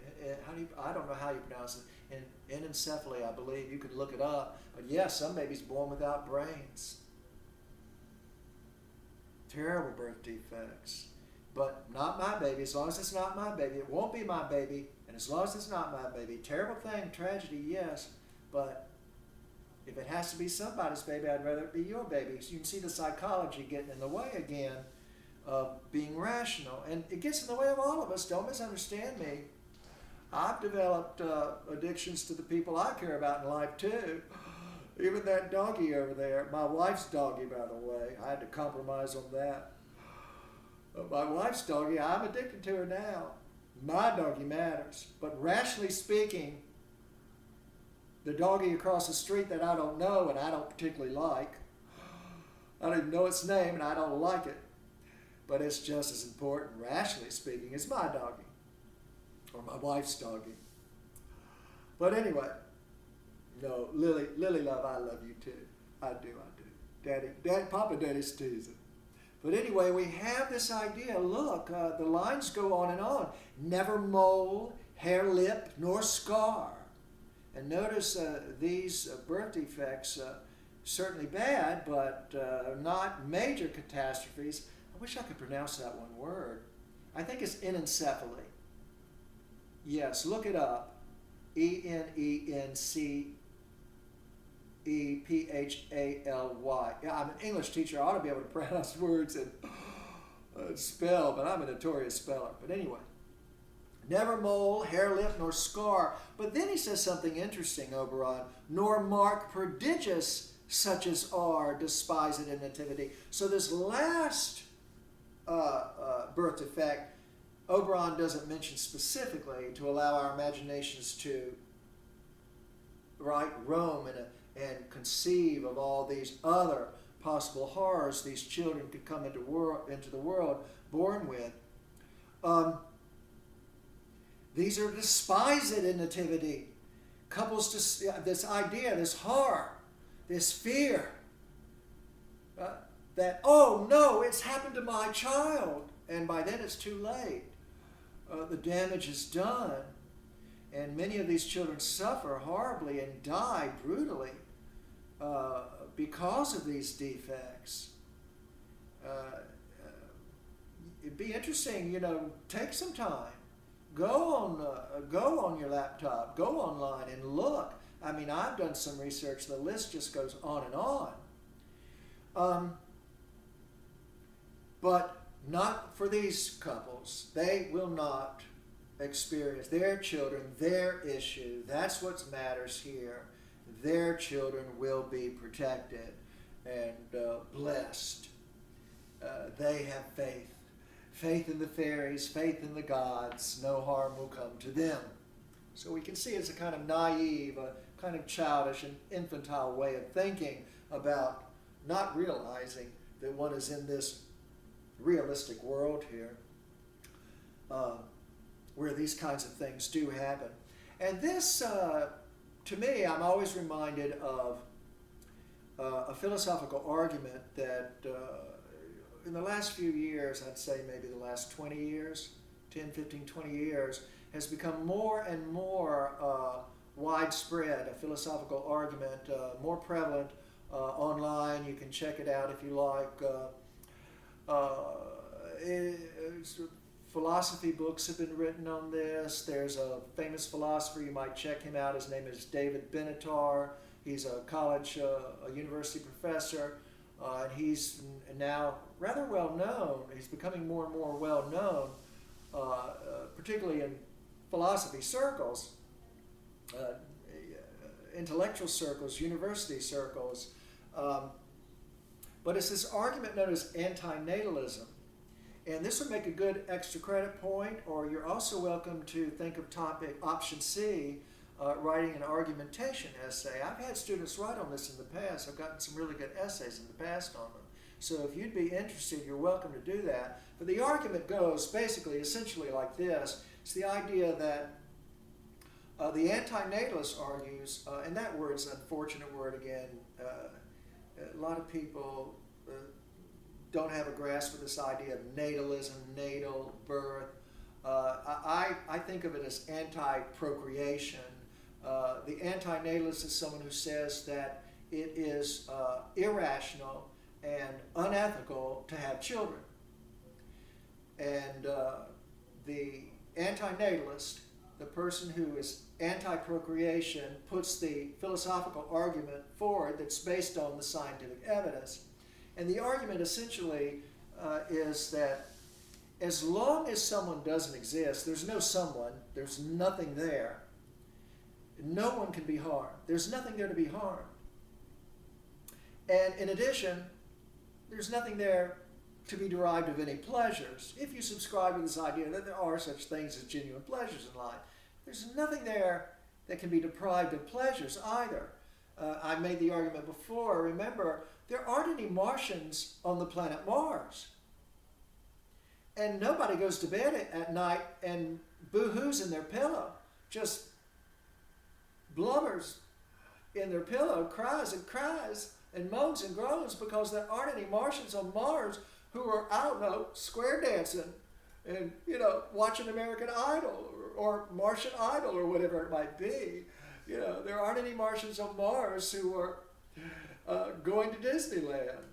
I don't know how you pronounce it. Anencephaly, I believe. You can look it up. But yes, some babies born without brains. Terrible birth defects. But not my baby. As long as it's not my baby, it won't be my baby. And as long as it's not my baby, terrible thing, tragedy, yes. But if it has to be somebody's baby, I'd rather it be your baby. So you can see the psychology getting in the way again of being rational. And it gets in the way of all of us. Don't misunderstand me. I've developed addictions to the people I care about in life too. Even that doggy over there, my wife's doggy, by the way. I had to compromise on that. My wife's doggy, I'm addicted to her now. My doggy matters. But rationally speaking, the doggy across the street that I don't know and I don't particularly like, I don't even know its name and I don't like it, but it's just as important, rationally speaking, as my doggy or my wife's doggy. But anyway, no, Lily love, I love you too. I do. Daddy, Papa Daddy's teasing. But anyway, we have this idea, look, the lines go on and on. Never mole, hair lip, nor scar. And notice these birth defects, certainly bad, but not major catastrophes. I wish I could pronounce that one word. I think it's anencephaly. Yes, look it up. Enencephaly. Yeah, I'm an English teacher. I ought to be able to pronounce words and spell, but I'm a notorious speller. But anyway, never mole, hair lip, nor scar. But then he says something interesting, Oberon. Nor mark prodigious such as are despised in nativity. So this last birth defect, Oberon doesn't mention specifically to allow our imaginations to roam and conceive of all these other possible horrors these children could come into the world born with. These are despised in nativity. Couples this idea, this horror, this fear that, oh no, it's happened to my child. And by then it's too late. The damage is done. And many of these children suffer horribly and die brutally because of these defects. It'd be interesting, take some time. Go on your laptop, go online and look. I mean, I've done some research. The list just goes on and on. But not for these couples. They will not experience their children, their issue. That's what matters here. Their children will be protected and blessed. They have faith. Faith in the fairies, faith in the gods. No harm will come to them. So we can see it's a kind of naive, a kind of childish and infantile way of thinking about not realizing that one is in this realistic world here where these kinds of things do happen. And this, to me, I'm always reminded of a philosophical argument that in the last few years, I'd say maybe the last 20 years, 10, 15, 20 years, has become more and more widespread, a philosophical argument, more prevalent online. You can check it out if you like. Philosophy books have been written on this. There's a famous philosopher, you might check him out. His name is David Benatar. He's a college, a university professor, and he's now rather well known. He's becoming more and more well known, particularly in philosophy circles, intellectual circles, university circles. But it's this argument known as antinatalism. And this would make a good extra credit point, or you're also welcome to think of topic option C, writing an argumentation essay. I've had students write on this in the past. I've gotten some really good essays in the past on them. So if you'd be interested, you're welcome to do that. But the argument goes basically, essentially like this. It's the idea that the antinatalist argues, and that word's an unfortunate word again. A lot of people don't have a grasp of this idea of natalism, natal, birth. I think of it as anti-procreation. The antinatalist is someone who says that it is irrational and unethical to have children. And the antinatalist, the person who is anti-procreation, puts the philosophical argument forward that's based on the scientific evidence. And the argument essentially is that as long as someone doesn't exist, there's no someone, there's nothing there, no one can be harmed. There's nothing there to be harmed. And in addition, there's nothing there to be derived of any pleasures. If you subscribe to this idea that there are such things as genuine pleasures in life, there's nothing there that can be deprived of pleasures either. I made the argument before, remember, there aren't any Martians on the planet Mars. And nobody goes to bed at night and boo-hoos in their pillow, just blubbers in their pillow, cries and moans and groans because there aren't any Martians on Mars who are, I don't know, square dancing and, watching American Idol or Martian Idol or whatever it might be. There aren't any Martians on Mars who are going to Disneyland.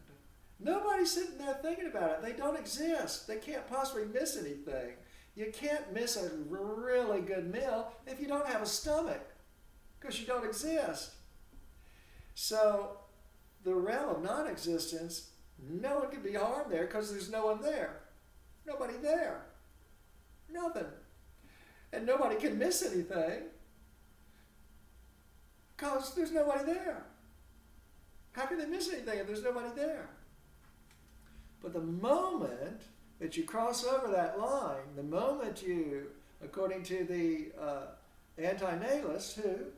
Nobody's sitting there thinking about it. They don't exist. They can't possibly miss anything. You can't miss a really good meal if you don't have a stomach, because you don't exist. So the realm of non-existence, no one can be harmed there because there's no one there. Nobody there. Nothing. And nobody can miss anything because there's nobody there. How can they miss anything if there's nobody there? But the moment that you cross over that line, the moment you, according to the antinatalist, who,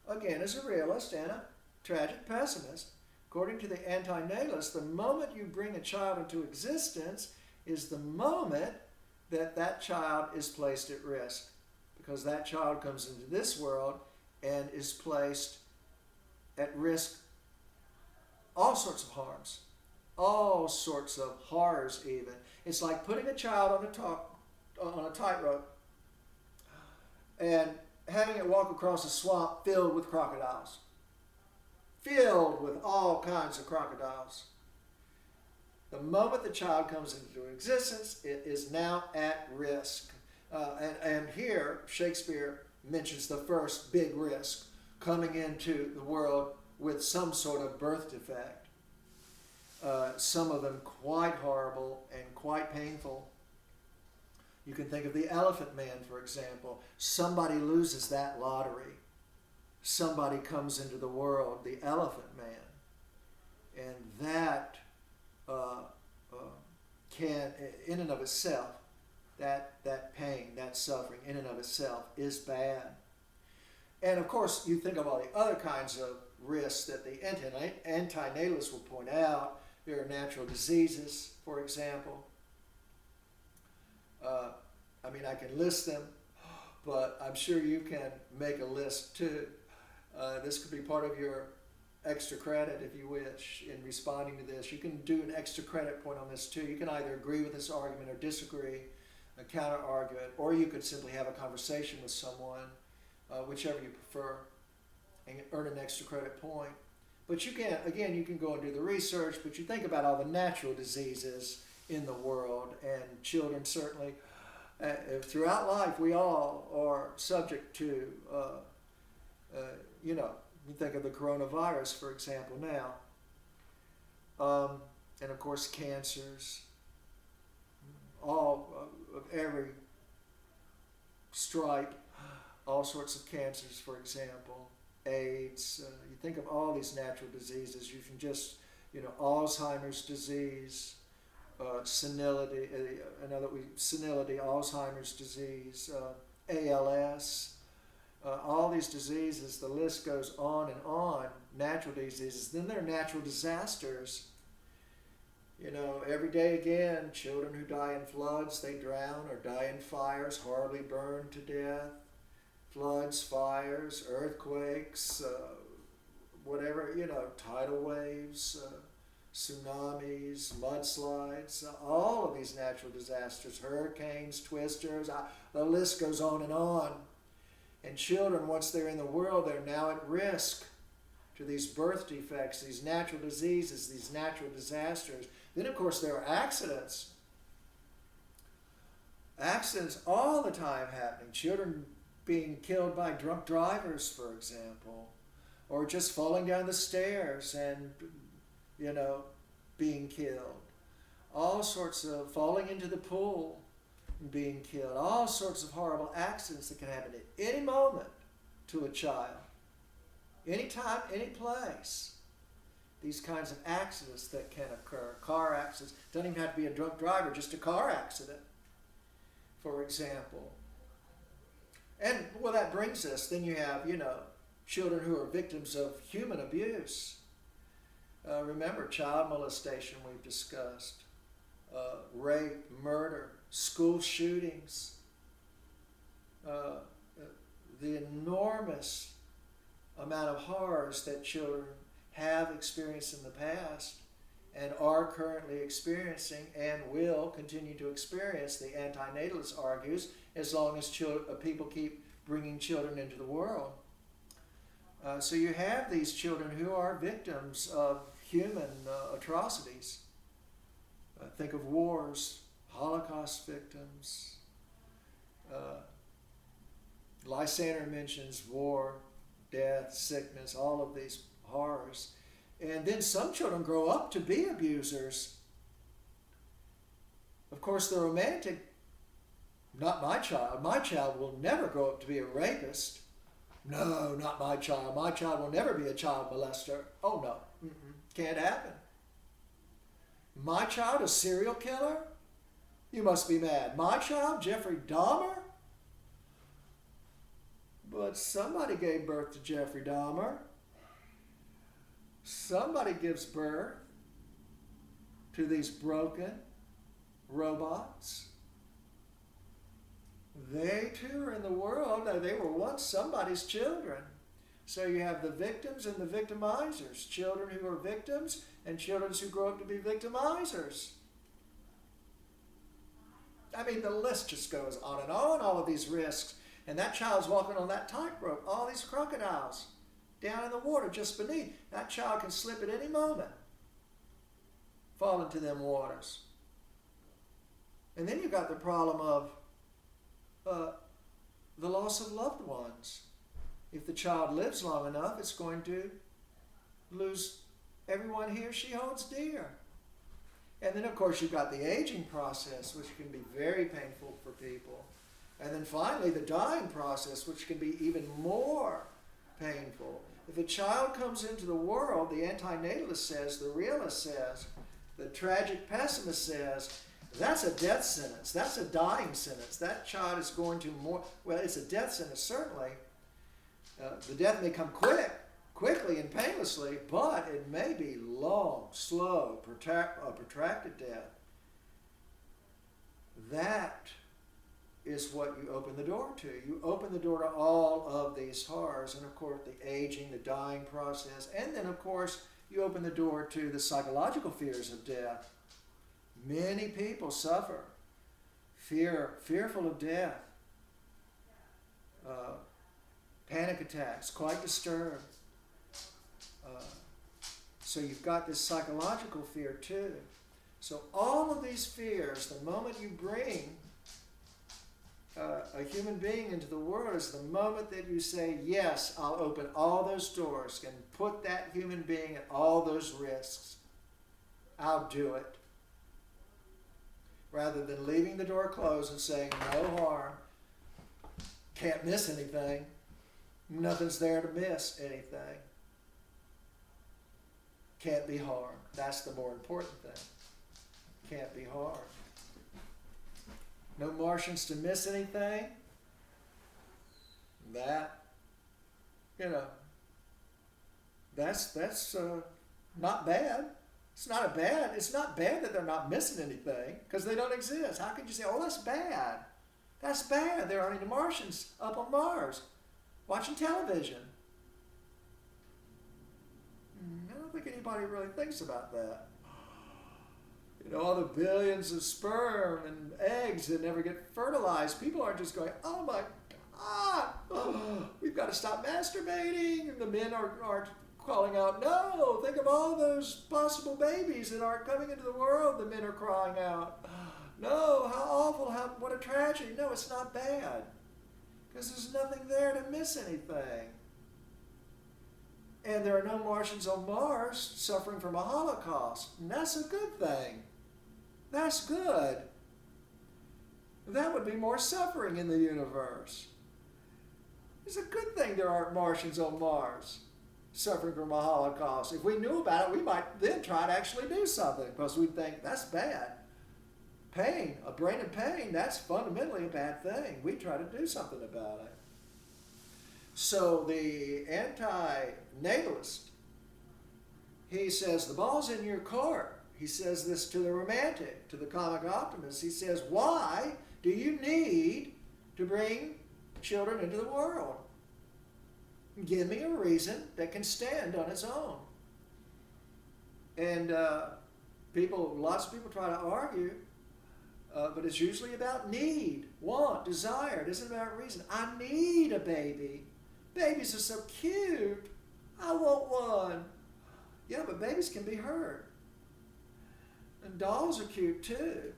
again, is a realist and a tragic pessimist, according to the antinatalist, the moment you bring a child into existence is the moment that that child is placed at risk, because that child comes into this world and is placed at risk all sorts of harms, all sorts of horrors even. It's like putting a child on a tightrope and having it walk across a swamp filled with crocodiles. Filled with all kinds of crocodiles. The moment the child comes into existence, it is now at risk. And here, Shakespeare mentions the first big risk, coming into the world with some sort of birth defect. Some of them quite horrible and quite painful. You can think of the Elephant Man, for example. Somebody loses that lottery. Somebody comes into the world, the Elephant Man. And that can, in and of itself, that pain, that suffering, in and of itself, is bad. And of course, you think of all the other kinds of risks that the antinatalists will point out. There are natural diseases, for example. I can list them, but I'm sure you can make a list too. This could be part of your extra credit if you wish in responding to this. You can do an extra credit point on this too. You can either agree with this argument or disagree, a counter argument, or you could simply have a conversation with someone, whichever you prefer, and earn an extra credit point. But you can go and do the research, but you think about all the natural diseases in the world, and children certainly, throughout life, we all are subject to, you think of the coronavirus, for example, now. And of course, cancers, all of every stripe, all sorts of cancers, for example, AIDS. You think of all these natural diseases. You can just, Alzheimer's disease, senility, Alzheimer's disease, ALS, all these diseases, the list goes on and on, natural diseases. Then there are natural disasters. Every day again, children who die in floods, they drown, or die in fires, horribly burned to death. Floods, fires, earthquakes, whatever, tidal waves, tsunamis, mudslides, all of these natural disasters, hurricanes, twisters, the list goes on and on. And children, once they're in the world, they're now at risk to these birth defects, these natural diseases, these natural disasters. Then, of course, there are accidents. Accidents all the time happening. Children being killed by drunk drivers, for example, or just falling down the stairs and, being killed. All sorts of falling into the pool and being killed. All sorts of horrible accidents that can happen at any moment to a child. Anytime, any place. These kinds of accidents that can occur. Car accidents. Doesn't even have to be a drunk driver, just a car accident, for example. And, well, that brings us, then you have, children who are victims of human abuse. Remember, child molestation we've discussed. Rape, murder, school shootings. The enormous amount of horrors that children have experienced in the past and are currently experiencing and will continue to experience, the antinatalist argues, as long as people keep bringing children into the world. So you have these children who are victims of human atrocities. Think of wars, Holocaust victims. Lysander mentions war, death, sickness, all of these horrors. And then some children grow up to be abusers. Of course, the romantic, not my child. My child will never grow up to be a rapist. No, not my child. My child will never be a child molester. Oh, no. Can't happen. My child, a serial killer? You must be mad. My child, Jeffrey Dahmer? But somebody gave birth to Jeffrey Dahmer. Somebody gives birth to these broken robots. They too are in the world. They were once somebody's children. So you have the victims and the victimizers. Children who are victims and children who grow up to be victimizers. I mean, the list just goes on and on, all of these risks. And that child's walking on that tightrope, all these crocodiles down in the water just beneath. That child can slip at any moment, fall into them waters. And then you've got the problem of the loss of loved ones. If the child lives long enough, it's going to lose everyone he or she holds dear. And then, of course, you've got the aging process, which can be very painful for people. And then finally, the dying process, which can be even more painful. If a child comes into the world, the antinatalist says, the realist says, the tragic pessimist says, that's a death sentence. That's a dying sentence. That child is going to it's a death sentence, certainly. The death may come quickly and painlessly, but it may be long, slow, protracted death. That is what you open the door to. You open the door to all of these horrors, and of course the aging, the dying process, and then of course you open the door to the psychological fears of death. Many people suffer fearful of death, panic attacks, quite disturbed. So you've got this psychological fear too. So all of these fears, the moment you bring a human being into the world, is the moment that you say, yes, I'll open all those doors and put that human being at all those risks. I'll do it. Rather than leaving the door closed and saying, no harm, can't miss anything, nothing's there to miss anything, can't be harmed. That's the more important thing. Can't be harmed. No Martians to miss anything. That, that's not bad. It's not bad that they're not missing anything, because they don't exist. How could you say, oh, that's bad? That's bad. There aren't any Martians up on Mars watching television. I don't think anybody really thinks about that. All the billions of sperm and eggs that never get fertilized. People aren't just going, oh my God, we've got to stop masturbating. And the men are calling out, no, think of all those possible babies that aren't coming into the world, the men are crying out. No, how awful, what a tragedy. No, it's not bad, because there's nothing there to miss anything. And there are no Martians on Mars suffering from a Holocaust, and that's a good thing. That's good. That would be more suffering in the universe. It's a good thing there aren't Martians on Mars suffering from a Holocaust. If we knew about it, we might then try to actually do something, because we'd think, that's bad. Pain, a brain in pain, that's fundamentally a bad thing. We try to do something about it. So the anti-natalist, he says, the ball's in your court. He says this to the romantic, to the comic optimist. He says, why do you need to bring children into the world? Give me a reason that can stand on its own. And lots of people try to argue, but it's usually about need, want, desire. It isn't about reason. I need a baby. Babies are so cute. I want one. Yeah, but babies can be hurt. And dolls are cute too.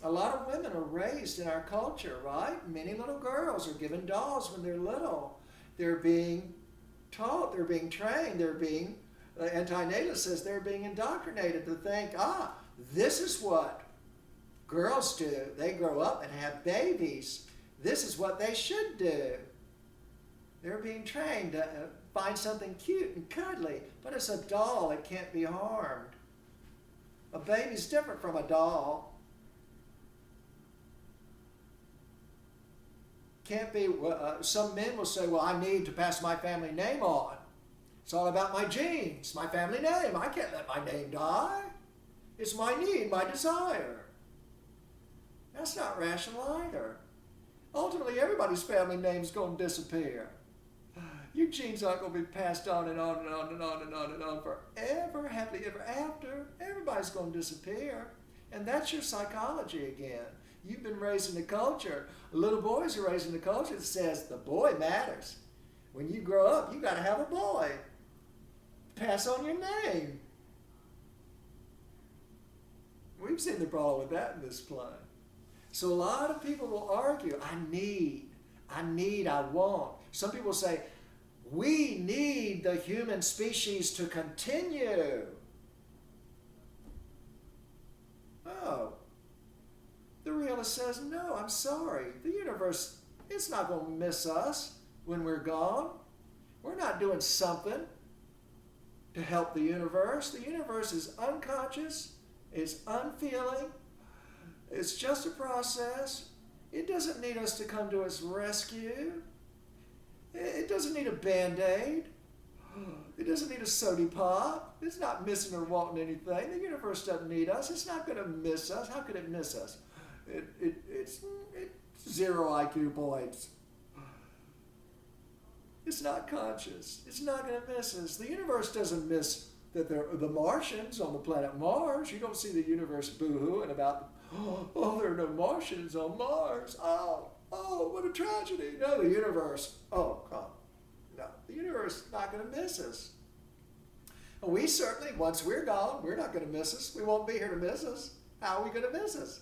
A lot of women are raised in our culture, right? Many little girls are given dolls when they're little. They're being taught, they're being trained, the anti-natalist says they're being indoctrinated to think, this is what girls do. They grow up and have babies. This is what they should do. They're being trained to find something cute and cuddly, but it's a doll, it can't be harmed. A baby's different from a doll. Can't be, some men will say, well, I need to pass my family name on. It's all about my genes, my family name. I can't let my name die. It's my need, my desire. That's not rational either. Ultimately, everybody's family name's going to disappear. Your genes aren't going to be passed on and on and on and on and on and on forever, happily ever after. Everybody's going to disappear. And that's your psychology again. You've been raised in a culture. Little boys are raised in a culture that says the boy matters. When you grow up, you got to have a boy. Pass on your name. We've seen the problem with that in this play. So a lot of people will argue, I want. Some people say, we need the human species to continue. Oh. The realist says, no, I'm sorry. The universe, it's not going to miss us when we're gone. We're not doing something to help the universe. The universe is unconscious. It's unfeeling. It's just a process. It doesn't need us to come to its rescue. It doesn't need a Band-Aid. It doesn't need a soda pop. It's not missing or wanting anything. The universe doesn't need us. It's not going to miss us. How could it miss us? It's 0 IQ points. It's not conscious. It's not going to miss us. The universe doesn't miss that there are the Martians on the planet Mars. You don't see the universe boo-hooing about, there are no Martians on Mars. Oh, what a tragedy. No, the universe, no, the universe is not going to miss us. And we certainly, once we're gone, we're not going to miss us. We won't be here to miss us. How are we going to miss us?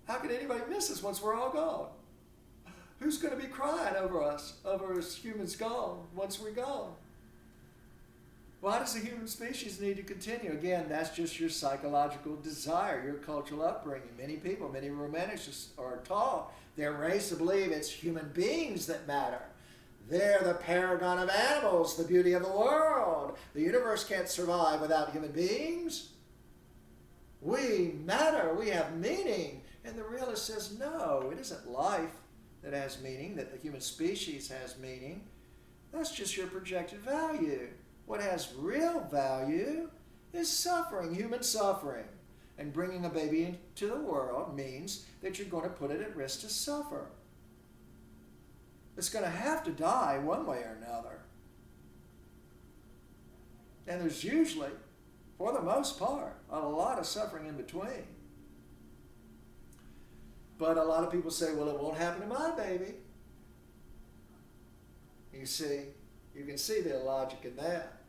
How can anybody miss us once we're all gone? Who's going to be crying over us humans gone once we're gone? Why does the human species need to continue? Again, that's just your psychological desire, your cultural upbringing. Many people, many romantics are taught, they're raised to believe it's human beings that matter. They're the paragon of animals, the beauty of the world. The universe can't survive without human beings. We matter, we have meaning. And the realist says, no, it isn't life that has meaning, that the human species has meaning. That's just your projected value. What has real value is suffering, human suffering. And bringing a baby into the world means that you're going to put it at risk to suffer. It's going to have to die one way or another. And there's usually, for the most part, a lot of suffering in between. But a lot of people say, well, it won't happen to my baby. You see, You can see the illogic in that.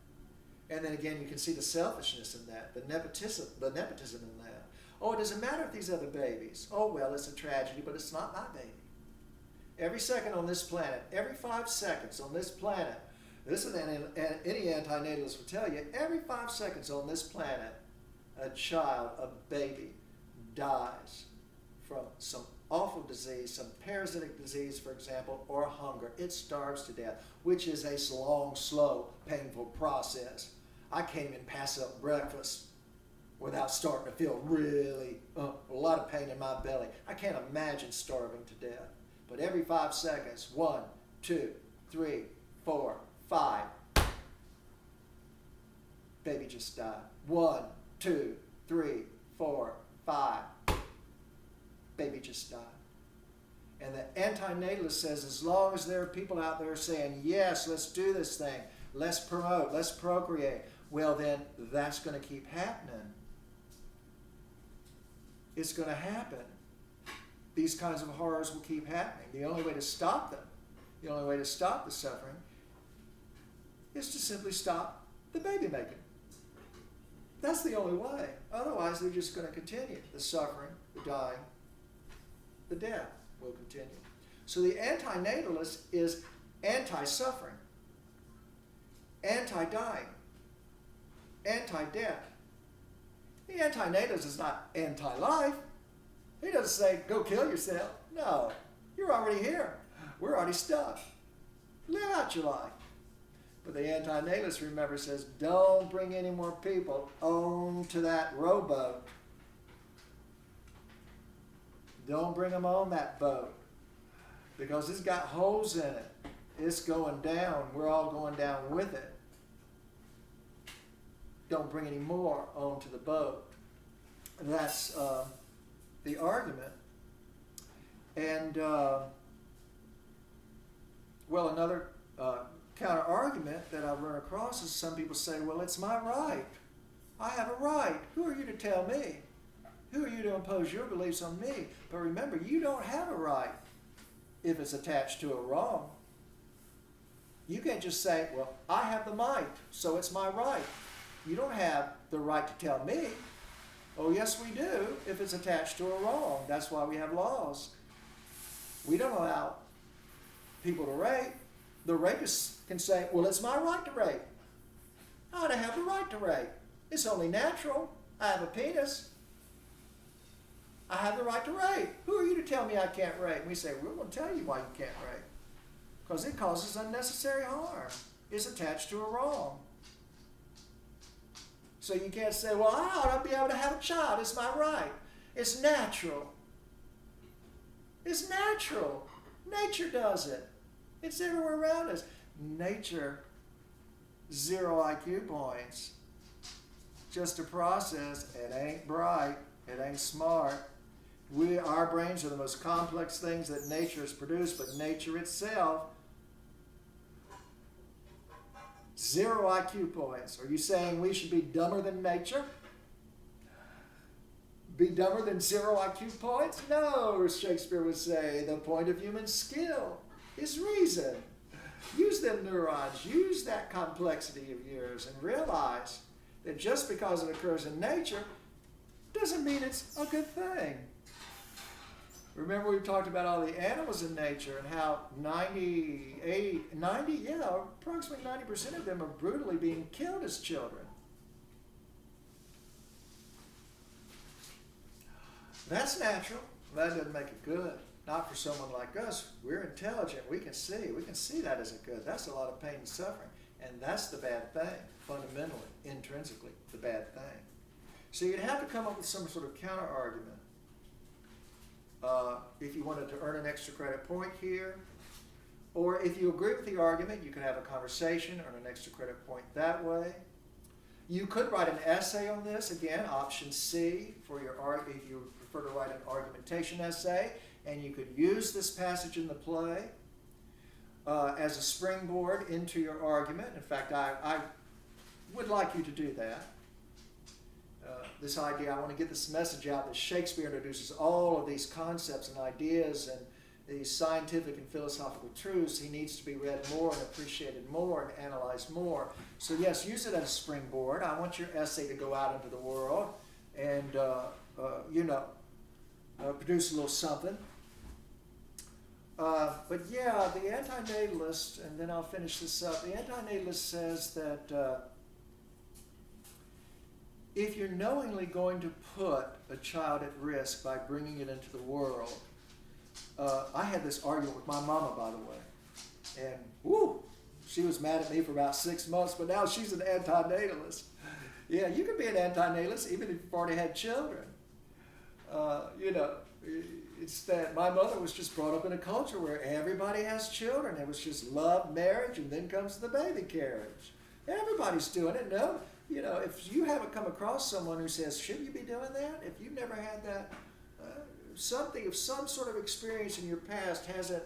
And then again, you can see the selfishness in that, the nepotism in that. Oh, it doesn't matter if these other babies. Oh, well, it's a tragedy, but it's not my baby. Every second on this planet, every 5 seconds on this planet, this is any antinatalist will tell you, every 5 seconds on this planet, a child, a baby, dies from some awful disease, some parasitic disease, for example, or hunger. It starves to death, which is a long, slow, painful process. I can't even pass up breakfast without starting to feel really a lot of pain in my belly. I can't imagine starving to death. But every 5 seconds, 1, 2, 3, 4, 5, baby just died. 1, 2, 3, 4, 5, baby just died. And the antinatalist says, as long as there are people out there saying, yes, let's do this thing, let's promote, let's procreate, well then that's going to keep happening. It's going to happen. These kinds of horrors will keep happening. The only way to stop them, the only way to stop the suffering, is to simply stop the baby making. That's the only way. Otherwise, they're just going to continue. The suffering, the dying, the death will continue. So the antinatalist is anti-suffering, anti-dying, anti-death. The antinatalist is not anti-life. He doesn't say, go kill yourself. No, you're already here. We're already stuck. Live out your life. But the antinatalist, remember, says, don't bring any more people onto that rowboat. Don't bring them on that boat, because it's got holes in it. It's going down. We're all going down with it. Don't bring any more onto the boat. And that's the argument. And, well, another counter-argument that I've run across is some people say, well, it's my right. I have a right. Who are you to tell me? Who are you to impose your beliefs on me? But remember, you don't have a right if it's attached to a wrong. You can't just say, well, I have the might, so it's my right. You don't have the right to tell me. Oh, yes, we do, if it's attached to a wrong. That's why we have laws. We don't allow people to rape. The rapist can say, well, it's my right to rape. I ought to have the right to rape. It's only natural. I have a penis. I have the right to rape. Who are you to tell me I can't rape? And we say, we're going to tell you why you can't rape. Because it causes unnecessary harm. It's attached to a wrong. So you can't say, well, I ought to be able to have a child. It's my right. It's natural. It's natural. Nature does it. It's everywhere around us. Nature, 0 IQ points. Just a process. It ain't bright. It ain't smart. Our brains are the most complex things that nature has produced, but nature itself, 0 IQ points. Are you saying we should be dumber than nature? Be dumber than 0 IQ points? No, as Shakespeare would say, the point of human skill is reason. Use them neurons, use that complexity of yours, and realize that just because it occurs in nature doesn't mean it's a good thing. Remember, we've talked about all the animals in nature and how approximately 90% of them are brutally being killed as children. That's natural. That doesn't make it good. Not for someone like us. We're intelligent. We can see that as a good. That's a lot of pain and suffering. And that's the bad thing, fundamentally, intrinsically, the bad thing. So you'd have to come up with some sort of counter-argument. If you wanted to earn an extra credit point here, or if you agree with the argument, you could have a conversation, earn an extra credit point that way. You could write an essay on this, again, option C, for your if you prefer to write an argumentation essay, and you could use this passage in the play as a springboard into your argument. In fact, I would like you to do that. This idea, I want to get this message out that Shakespeare introduces all of these concepts and ideas these scientific and philosophical truths, he needs to be read more and appreciated more and analyzed more. So yes, use it as a springboard. I want your essay to go out into the world and, produce a little something. But yeah, the antinatalist, and then I'll finish this up, the antinatalist says that if you're knowingly going to put a child at risk by bringing it into the world, I had this argument with my mama, by the way, and woo, she was mad at me for about 6 months, but now she's an antinatalist. Yeah, you can be an antinatalist even if you've already had children. It's that my mother was just brought up in a culture where everybody has children. It was just love, marriage, and then comes the baby carriage. Everybody's doing it. No, if you haven't come across someone who says, should you be doing that? If you've never had that, if some sort of experience in your past hasn't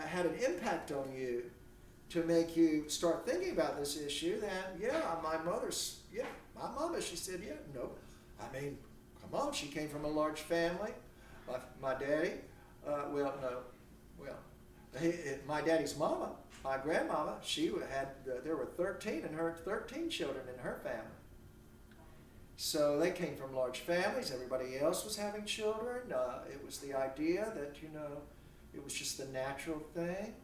had an impact on you to make you start thinking about this issue, then my mama, she said, no. I mean, come on, she came from a large family. My daddy, my daddy's mama, my grandmama, she had, there were 13 children in her family. So they came from large families. Everybody else was having children. It was the idea that, it was just the natural thing.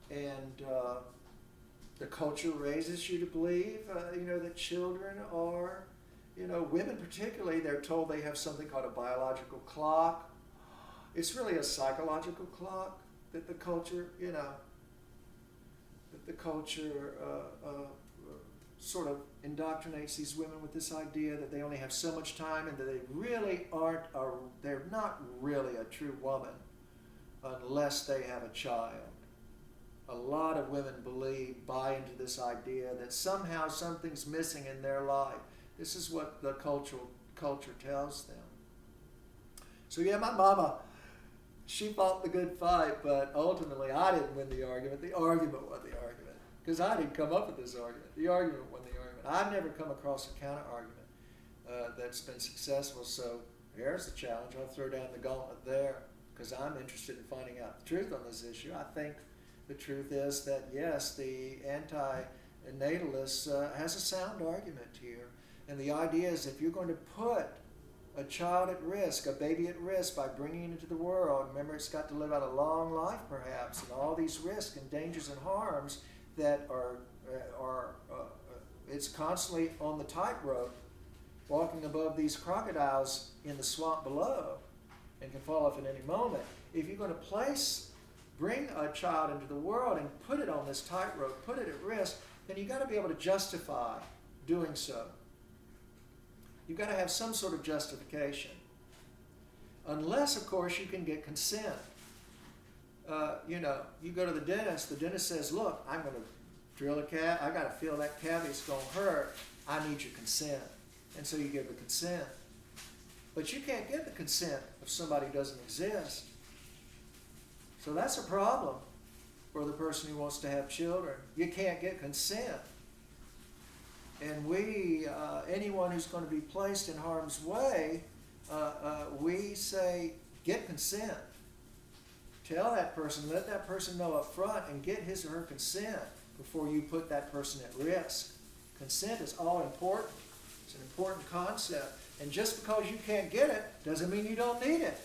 And the culture raises you to believe, that children are, women particularly, they're told they have something called a biological clock. It's really a psychological clock that the culture, sort of indoctrinates these women with this idea that they only have so much time and that they really they're not really a true woman unless they have a child. A lot of women buy into this idea that somehow something's missing in their life. This is what the culture tells them. So my mama, she fought the good fight, but ultimately I didn't win the argument. The argument won the argument, because I didn't come up with this argument. The argument won the argument. I've never come across a counter-argument that's been successful, so here's the challenge. I'll throw down the gauntlet there, because I'm interested in finding out the truth on this issue. I think the truth is that, yes, the anti-natalist has a sound argument here. And the idea is if you're going to put a child at risk, a baby at risk by bringing it into the world, remember it's got to live out a long life perhaps, and all these risks and dangers and harms that it's constantly on the tightrope, walking above these crocodiles in the swamp below and can fall off at any moment. If you're going to bring a child into the world and put it on this tightrope, put it at risk, then you've got to be able to justify doing so. You've got to have some sort of justification. Unless, of course, you can get consent. You go to the dentist says, look, I'm going to drill a cavity, I got to feel that cavity's going to hurt, I need your consent. And so you give the consent. But you can't get the consent if somebody doesn't exist. So that's a problem for the person who wants to have children. You can't get consent. And anyone who's going to be placed in harm's way, we say, get consent. Tell that person, let that person know up front and get his or her consent before you put that person at risk. Consent is all important. It's an important concept. And just because you can't get it doesn't mean you don't need it.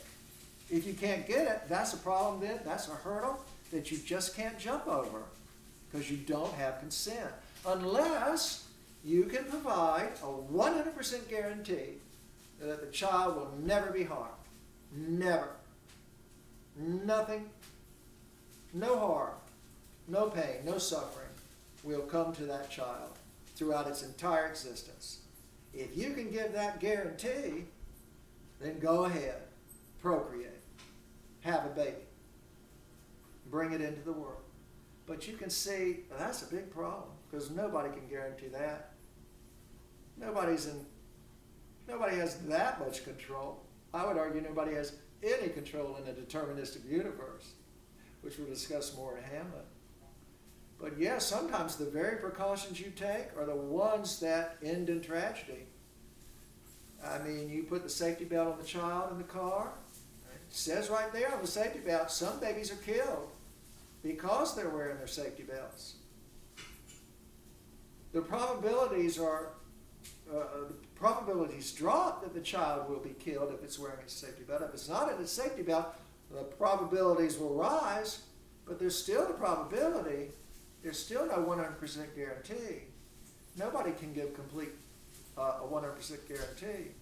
If you can't get it, that's a problem then. That's a hurdle that you just can't jump over because you don't have consent. Unless you can provide a 100% guarantee that the child will never be harmed. Never. Nothing, no harm, no pain, no suffering will come to that child throughout its entire existence. If you can give that guarantee, then go ahead, procreate, have a baby, bring it into the world. But you can see that's a big problem because nobody can guarantee that. Nobody has that much control. I would argue nobody has any control in a deterministic universe, which we'll discuss more in Hamlet. But yes, sometimes the very precautions you take are the ones that end in tragedy. I mean, you put the safety belt on the child in the car, says right there on the safety belt, some babies are killed because they're wearing their safety belts. The probabilities drop that the child will be killed if it's wearing a safety belt. If it's not in a safety belt, the probabilities will rise, but there's still a probability. There's still no 100% guarantee. Nobody can give a 100% guarantee.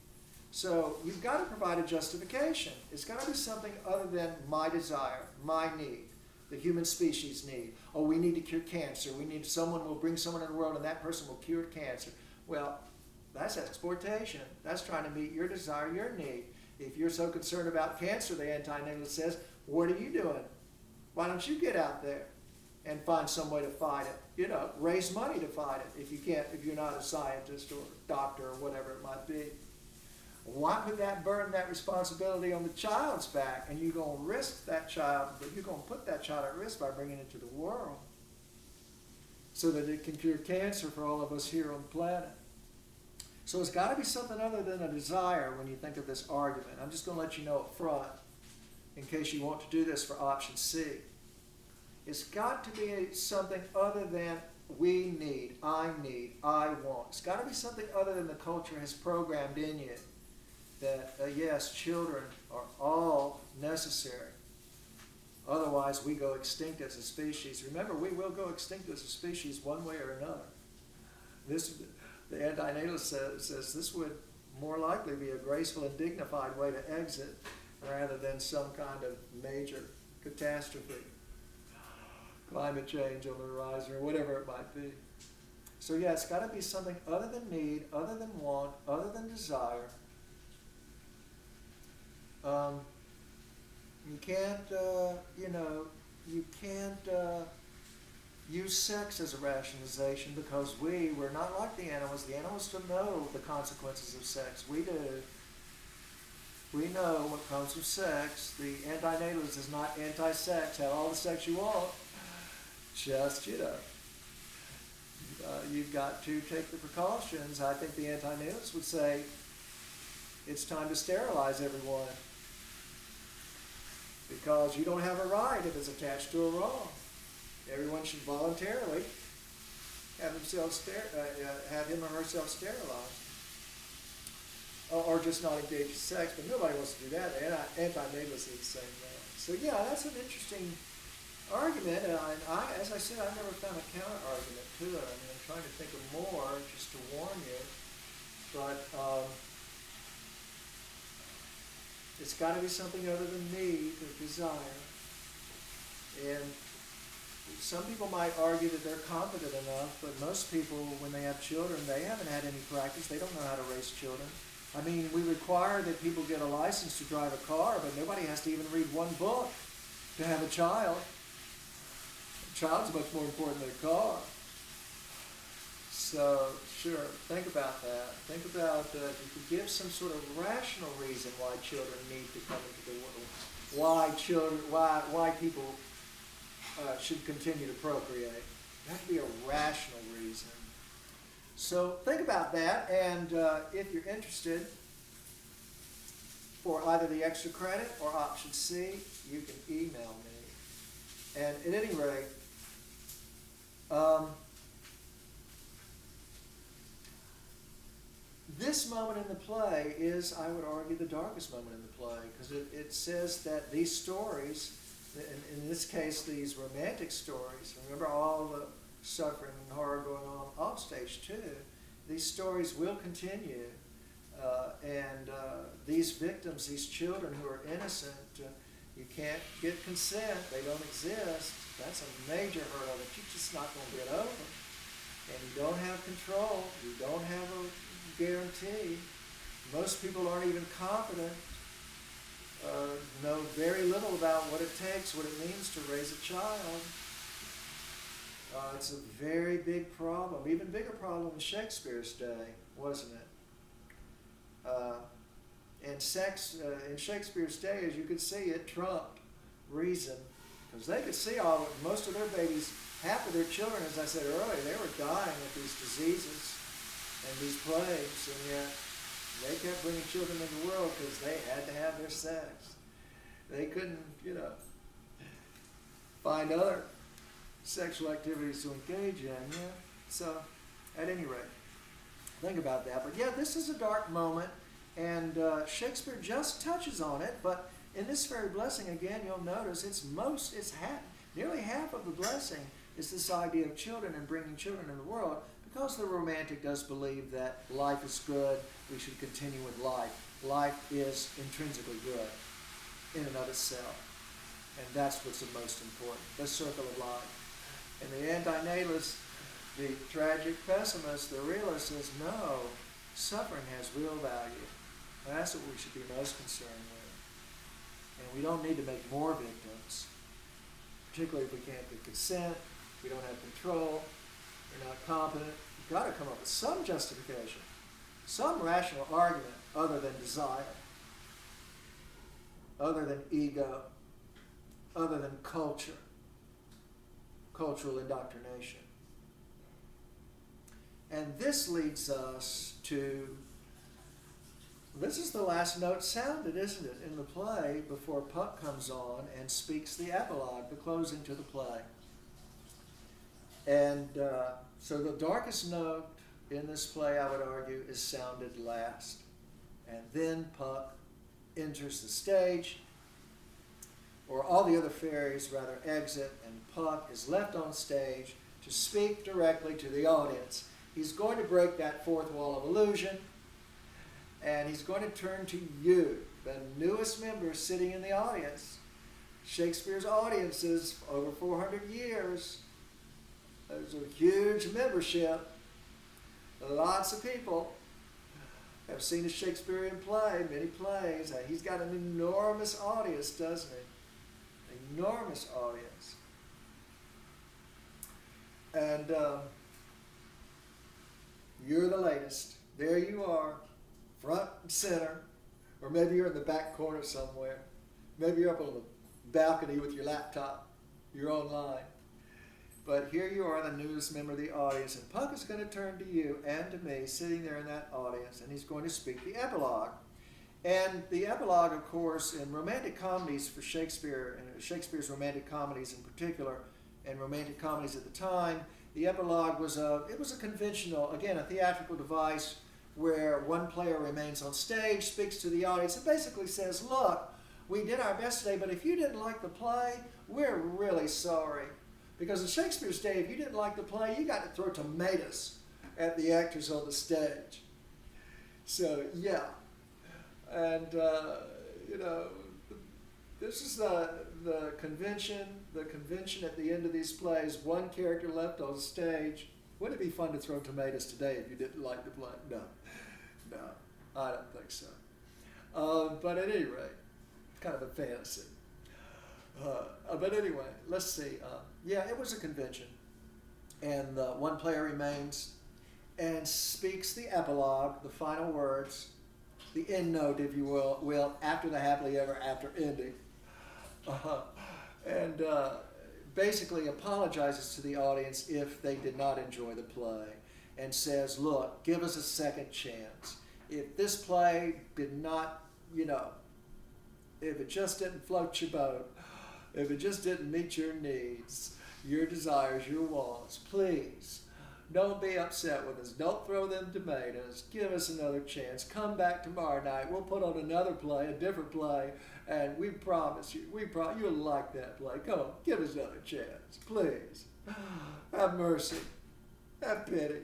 So you've got to provide a justification. It's got to be something other than my desire, my need, the human species need. Oh, we need to cure cancer. Someone will bring someone in the world and that person will cure cancer. Well, that's exploitation. That's trying to meet your desire, your need. If you're so concerned about cancer, the antinatalist says, what are you doing? Why don't you get out there and find some way to fight it? Raise money to fight it if you're not a scientist or doctor or whatever it might be. Why put that burden, that responsibility on the child's back? And you're going to risk that child, but you're going to put that child at risk by bringing it to the world so that it can cure cancer for all of us here on the planet. So it's got to be something other than a desire when you think of this argument. I'm just going to let you know up front, in case you want to do this for option C. It's got to be something other than we need, I want. It's got to be something other than the culture has programmed in you. That, yes, children are all necessary. Otherwise, we go extinct as a species. Remember, we will go extinct as a species one way or another. The antinatalist says this would more likely be a graceful and dignified way to exit rather than some kind of major catastrophe. Climate change on the horizon or whatever it might be. So yeah, it's got to be something other than need, other than want, other than desire. You can't use sex as a rationalization because we're not like the animals. The animals don't know the consequences of sex. We do. We know what comes with sex. The antinatalist is not anti-sex. Have all the sex you want. Just, you've got to take the precautions. I think the antinatalist would say it's time to sterilize everyone because you don't have a right if it's attached to a wrong. Everyone should voluntarily have him or herself sterilized. Or just not engage in sex, but nobody wants to do that. Anti-natalist is the same way. So yeah, that's an interesting argument, and as I said, I never found a counter-argument to it. I mean, I'm trying to think of more just to warn you, but it's got to be something other than need or desire. And some people might argue that they're competent enough, but most people, when they have children, they haven't had any practice. They don't know how to raise children. I mean, we require that people get a license to drive a car, but nobody has to even read one book to have a child. A child's much more important than a car. So, sure, think about that. Think about if you give some sort of rational reason why children need to come into the world, why people should continue to procreate. There has to be a rational reason. So think about that, and if you're interested for either the extra credit or option C, you can email me. And at any rate, this moment in the play is, I would argue, the darkest moment in the play, because it says that these stories, in this case, these romantic stories, remember all the suffering and horror going on off stage too, these stories will continue, and these victims, these children who are innocent, you can't get consent, they don't exist. That's a major hurdle that you're just not going to get over. And you don't have control, you don't have a guarantee. Most people aren't even competent, know very little about what it takes, what it means to raise a child. It's a very big problem, even bigger problem in Shakespeare's day, wasn't it? And sex in Shakespeare's day, as you could see, it trumped reason, because they could see most of their babies, half of their children, as I said earlier, they were dying of these diseases and these plagues, and yet they kept bringing children into the world because they had to have their sex. They couldn't, find other sexual activities to engage in. Yeah. So, at any rate, think about that. But yeah, this is a dark moment, and Shakespeare just touches on it. But in this fairy blessing, again, you'll notice nearly half of the blessing is this idea of children and bringing children in the world, because the romantic does believe that life is good. We should continue with life. Life is intrinsically good in and of itself. And that's what's the most important, the circle of life. And the antinatalist, the tragic pessimist, the realist says, no, suffering has real value. That's what we should be most concerned with. And we don't need to make more victims, particularly if we can't get consent, we don't have control, we're not competent. You've got to come up with some justification, some rational argument other than desire, other than ego, other than culture, cultural indoctrination. And this leads us to, this is the last note sounded, isn't it, in the play before Puck comes on and speaks the epilogue, the closing to the play. And so the darkest note in this play, I would argue, is sounded last. And then Puck enters the stage, or all the other fairies rather exit, and Puck is left on stage to speak directly to the audience. He's going to break that fourth wall of illusion, and he's going to turn to you, the newest member sitting in the audience. Shakespeare's audiences, over 400 years, there's a huge membership. Lots of people have seen a Shakespearean play, many plays. He's got an enormous audience, doesn't he? Enormous audience. And you're the latest. There you are, front and center. Or maybe you're in the back corner somewhere. Maybe you're up on the balcony with your laptop. You're online. But here you are, the newest member of the audience, and Puck is going to turn to you and to me, sitting there in that audience, and he's going to speak the epilogue. And the epilogue, of course, in romantic comedies for Shakespeare, and Shakespeare's romantic comedies in particular, and romantic comedies at the time, the epilogue was a conventional, again, a theatrical device where one player remains on stage, speaks to the audience, and basically says, look, we did our best today, but if you didn't like the play, we're really sorry. Because in Shakespeare's day, if you didn't like the play, you got to throw tomatoes at the actors on the stage. So, yeah. And, this is the convention. The convention at the end of these plays, one character left on stage. Wouldn't it be fun to throw tomatoes today if you didn't like the play? No, I don't think so. But at any rate, kind of a fantasy. But anyway, let's see. Yeah, it was a convention. And one player remains and speaks the epilogue, the final words, the end note, if you will, after the happily ever after ending. And basically apologizes to the audience if they did not enjoy the play and says, look, give us a second chance. If this play did not, if it just didn't float your boat, if it just didn't meet your needs, your desires, your wants, please don't be upset with us. Don't throw them tomatoes. Give us another chance. Come back tomorrow night. We'll put on another play, a different play, and we promise you, you'll like that play. Come on, give us another chance, please. Have mercy. Have pity.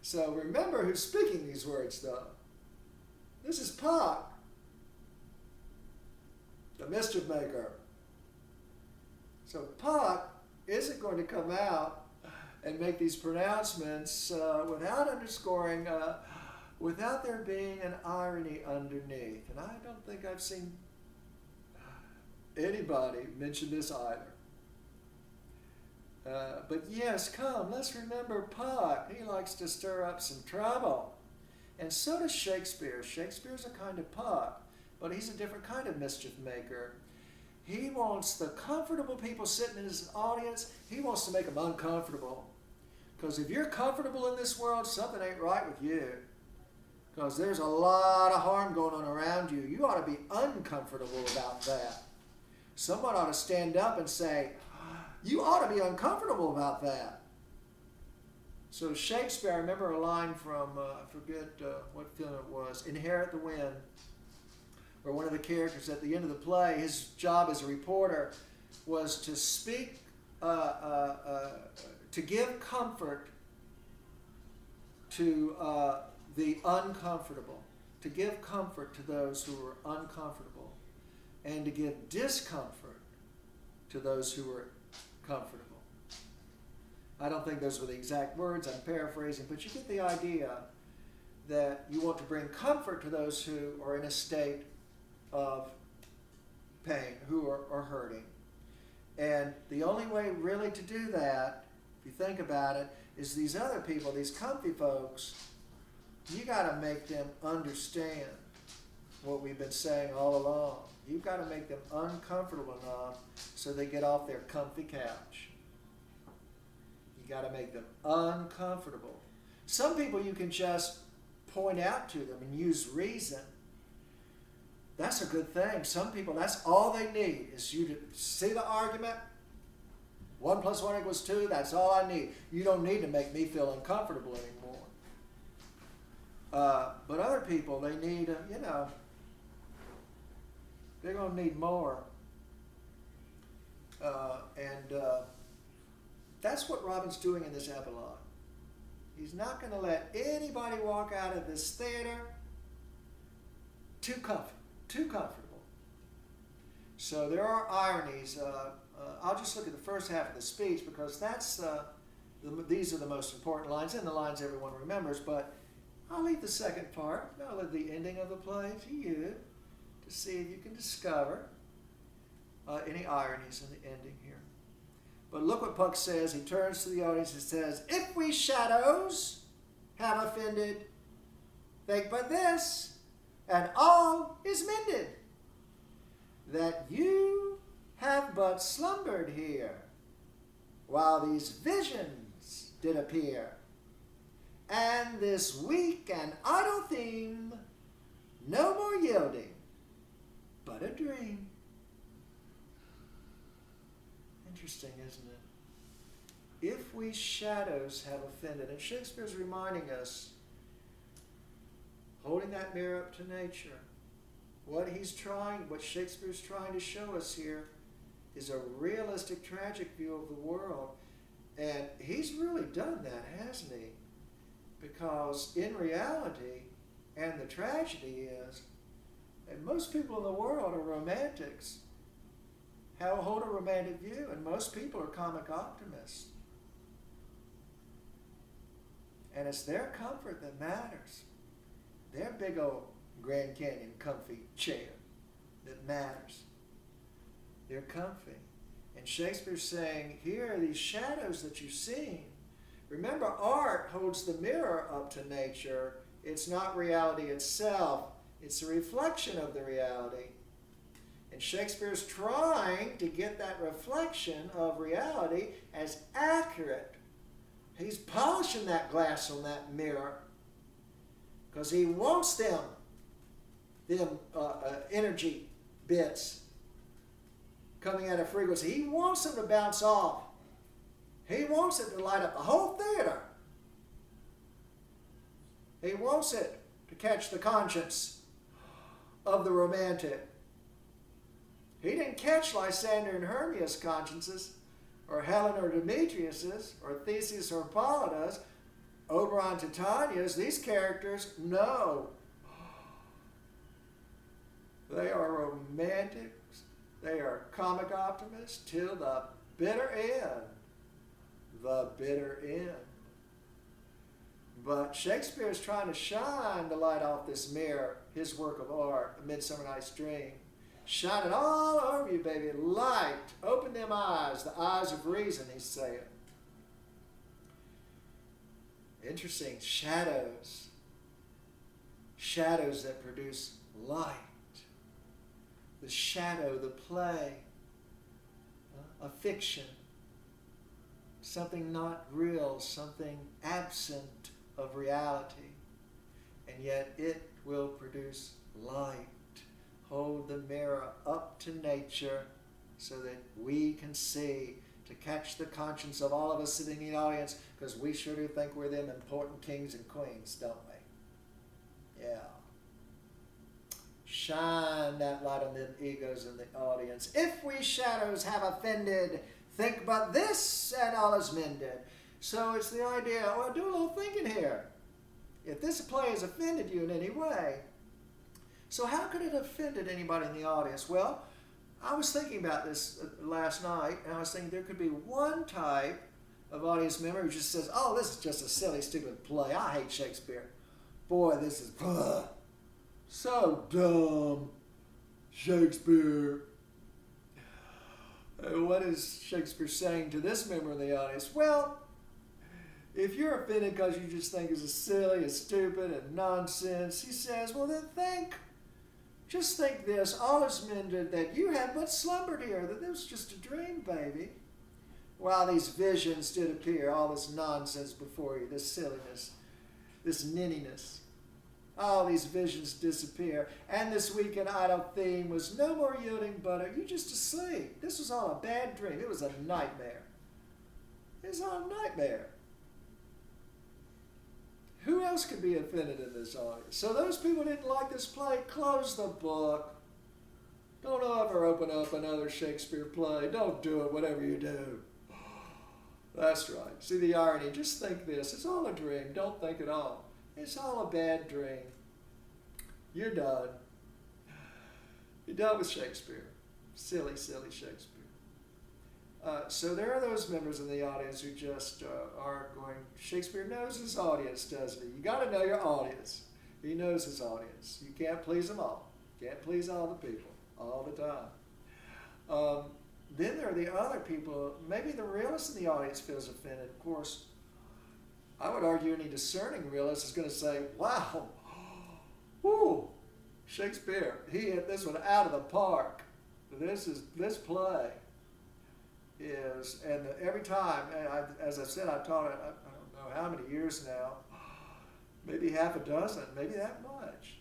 So remember who's speaking these words, though. This is Puck, the mischief maker. So Puck isn't going to come out and make these pronouncements without underscoring, without there being an irony underneath. And I don't think I've seen anybody mention this either. But yes, come, let's remember Puck. He likes to stir up some trouble. And so does Shakespeare. Shakespeare's a kind of Puck, but he's a different kind of mischief maker. He wants the comfortable people sitting in his audience, he wants to make them uncomfortable. Because if you're comfortable in this world, something ain't right with you. Because there's a lot of harm going on around you. You ought to be uncomfortable about that. Someone ought to stand up and say, you ought to be uncomfortable about that. So Shakespeare, I remember a line from, I forget what film it was, Inherit the Wind, where one of the characters at the end of the play, his job as a reporter was to speak, to give comfort to the uncomfortable, to give comfort to those who were uncomfortable, and to give discomfort to those who were comfortable. I don't think those were the exact words, I'm paraphrasing, but you get the idea that you want to bring comfort to those who are in a state of pain, who are hurting. And the only way really to do that, if you think about it, is these other people, these comfy folks, you got to make them understand what we've been saying all along. You've got to make them uncomfortable enough so they get off their comfy couch. You got to make them uncomfortable. Some people you can just point out to them and use reason. That's a good thing. Some people, that's all they need is you to see the argument. 1 + 1 = 2. That's all I need. You don't need to make me feel uncomfortable anymore. But other people, they need, they're going to need more. That's what Robin's doing in this epilogue. He's not going to let anybody walk out of this theater too comfortable. So there are ironies. I'll just look at the first half of the speech because these are the most important lines and the lines everyone remembers, but I'll leave the second part. I'll leave the ending of the play to you to see if you can discover any ironies in the ending here. But look what Puck says. He turns to the audience and says, if we shadows have offended, think but this, and all is mended, that you have but slumbered here, while these visions did appear, and this weak and idle theme no more yielding, but a dream. Interesting, isn't it? If we shadows have offended, and Shakespeare's reminding us, holding that mirror up to nature, what Shakespeare's trying to show us here is a realistic, tragic view of the world. And he's really done that, hasn't he? Because in reality, and the tragedy is, that most people in the world are romantics, hold a romantic view, and most people are comic optimists. And it's their comfort that matters. Their big old Grand Canyon comfy chair that matters. They're comfy. And Shakespeare's saying, here are these shadows that you've seen. Remember, art holds the mirror up to nature. It's not reality itself. It's a reflection of the reality. And Shakespeare's trying to get that reflection of reality as accurate. He's polishing that glass on that mirror because he wants them energy bits coming out of frequency. He wants them to bounce off. He wants it to light up the whole theater. He wants it to catch the conscience of the romantic. He didn't catch Lysander and Hermia's consciences, or Helen or Demetrius's, or Theseus or Hippolyta's, Oberon, Titania's. These characters, no. They are romantics. They are comic optimists till the bitter end. The bitter end. But Shakespeare is trying to shine the light off this mirror, his work of art, A Midsummer Night's Dream. Shine it all over you, baby. Light. Open them eyes, the eyes of reason, he's saying. Interesting. Shadows. Shadows that produce light. The shadow, the play, a fiction. Something not real, something absent of reality. And yet it will produce light. Hold the mirror up to nature so that we can see, to catch the conscience of all of us sitting in the audience, because we sure do think we're them important kings and queens, don't we? Yeah. Shine that light on the egos in the audience. If we shadows have offended, think but this and all is mended. So it's the idea, well, do a little thinking here. If this play has offended you in any way, so how could it have offended anybody in the audience? Well, I was thinking about this last night, and I was thinking there could be one type of audience member who just says, oh, this is just a silly, stupid play. I hate Shakespeare. Boy, this is so dumb. Shakespeare. What is Shakespeare saying to this member of the audience? Well, if you're offended because you just think it's silly and stupid and nonsense, he says, well, then just think this, all is mended, that you have but slumbered here, that this was just a dream, baby. While these visions did appear, all this nonsense before you, this silliness, this ninniness, all these visions disappear, and this weak and idle theme was no more yielding but are you just asleep? This was all a bad dream. It was a nightmare. It was all a nightmare. Who else could be offended in this audience? So those people didn't like this play. Close the book. Don't ever open up another Shakespeare play. Don't do it, whatever you do. That's right. See the irony? Just think this. It's all a dream. Don't think at all. It's all a bad dream. You're done. You're done with Shakespeare. Silly, silly Shakespeare. So there are those members in the audience who just aren't going, Shakespeare knows his audience, doesn't he? You got to know your audience. He knows his audience. You can't please them all. Can't please all the people all the time. Then there are the other people, maybe the realist in the audience feels offended. Of course, I would argue any discerning realist is going to say, wow, whoo, Shakespeare, he hit this one out of the park. This play is, and every time, and as I said, I've taught it, I don't know how many years now, maybe half a dozen, maybe that much.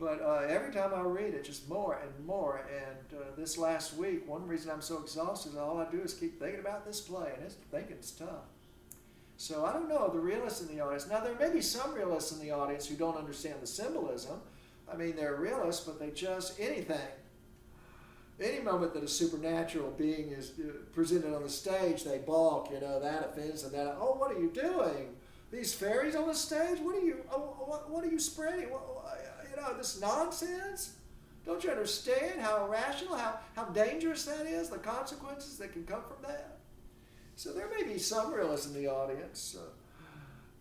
But every time I read it, just more and more. And this last week, one reason I'm so exhausted is all I do is keep thinking about this play, and it's tough. So I don't know, the realists in the audience. Now, there may be some realists in the audience who don't understand the symbolism. I mean, they're realists, but they just, anything. Any moment that a supernatural being is presented on the stage, they balk, that offends them. That, oh, what are you doing? These fairies on the stage? What are you spreading? This nonsense? Don't you understand how irrational, how dangerous that is, the consequences that can come from that? So there may be some realists in the audience,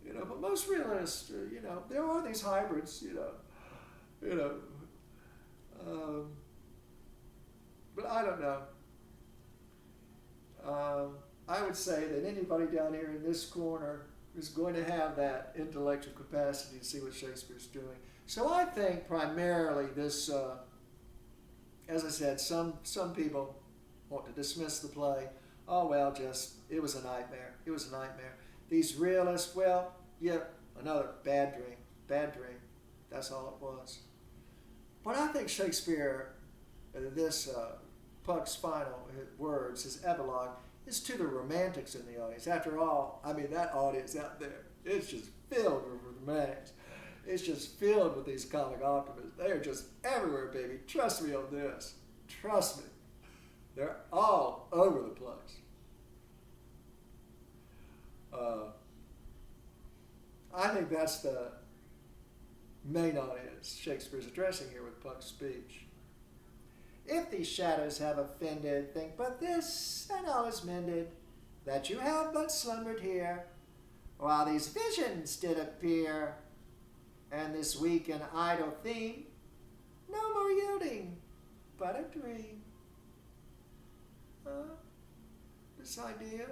but most realists, there are these hybrids, but I don't know. I would say that anybody down here in this corner is going to have that intellectual capacity to see what Shakespeare's doing. So I think primarily this, as I said, some people want to dismiss the play. Oh, well, it was a nightmare. It was a nightmare. These realists, well, yeah, another bad dream. Bad dream. That's all it was. But I think Shakespeare, this Puck's final words, his epilogue, is to the romantics in the audience. After all, I mean, that audience out there, it's just filled with romantics. It's just filled with these comic optimists. They are just everywhere, baby. Trust me on this. Trust me. They're all over the place. I think that's the main audience Shakespeare's addressing here with Puck's speech. If these shadows have offended, think but this, and all is mended, that you have but slumbered here, while these visions did appear, and this weak and idle theme, no more yielding, but a dream. This idea,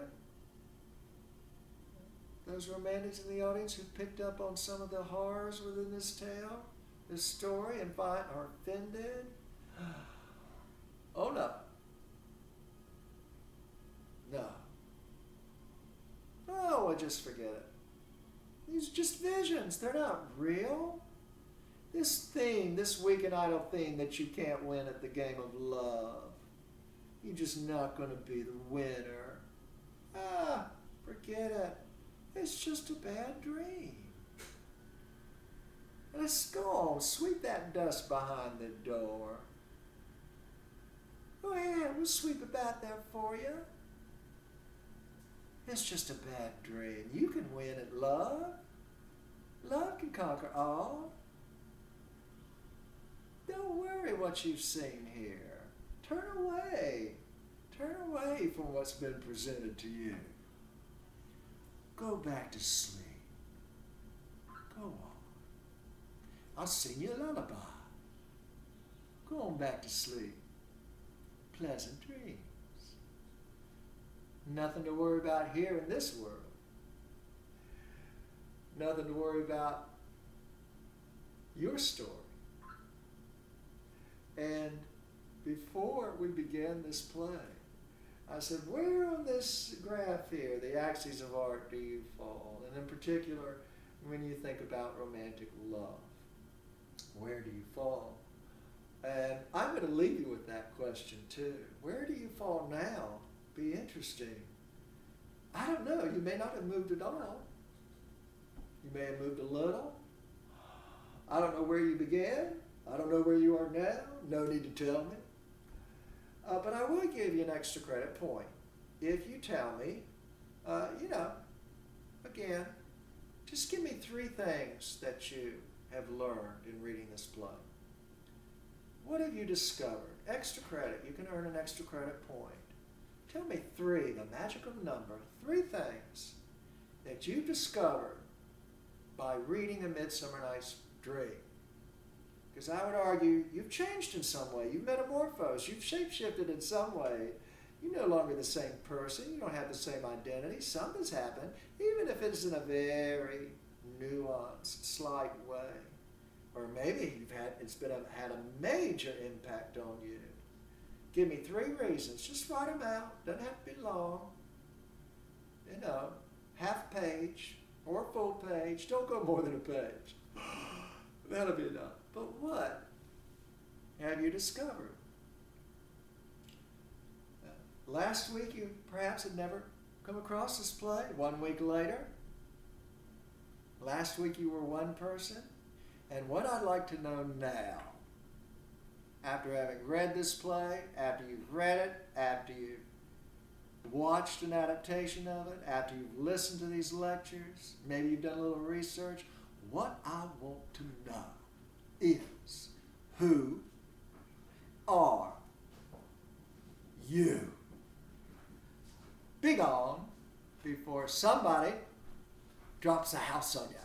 those romantics in the audience who picked up on some of the horrors within this tale, this story, and are offended. Oh no. No. Oh, well, just forget it. These are just visions. They're not real. This theme, this weak and idle theme that you can't win at the game of love. you're just not going to be the winner. Forget it. It's just a bad dream. Let's go on, sweep that dust behind the door. Go ahead, we'll sweep it back there for you. It's just a bad dream. You can win at love. Love can conquer all. Don't worry what you've seen here. Turn away. Turn away from what's been presented to you. Go back to sleep. Go on. I'll sing you a lullaby. Go on back to sleep. Pleasant dreams. Nothing to worry about here in this world. Nothing to worry about your story. And before we began this play, I said, where on this graph here, the axes of art, do you fall? And in particular, when you think about romantic love, where do you fall? And I'm going to leave you with that question too. Where do you fall now? Be interesting. I don't know. You may not have moved at all. You may have moved a little. I don't know where you began. I don't know where you are now. No need to tell me. But I will give you an extra credit point if you tell me, again, just give me 3 things that you have learned in reading this play. What have you discovered? Extra credit. You can earn an extra credit point. Tell me 3, the magical number, 3 things that you've discovered by reading A Midsummer Night's Dream. Because I would argue you've changed in some way. You've metamorphosed. You've shapeshifted in some way. You're no longer the same person. You don't have the same identity. Something's happened, even if it's in a very nuanced, slight way. Or maybe it's had a major impact on you. Give me 3 reasons. Just write them out. Doesn't have to be long. Half page or a full page. Don't go more than a page. That'll be enough. But what have you discovered? Last week you perhaps had never come across this play. 1 week later, last week you were one person. And what I'd like to know now, after having read this play, after you've read it, after you've watched an adaptation of it, after you've listened to these lectures, maybe you've done a little research, what I want to know is, who are you? Be gone before somebody drops a house on you.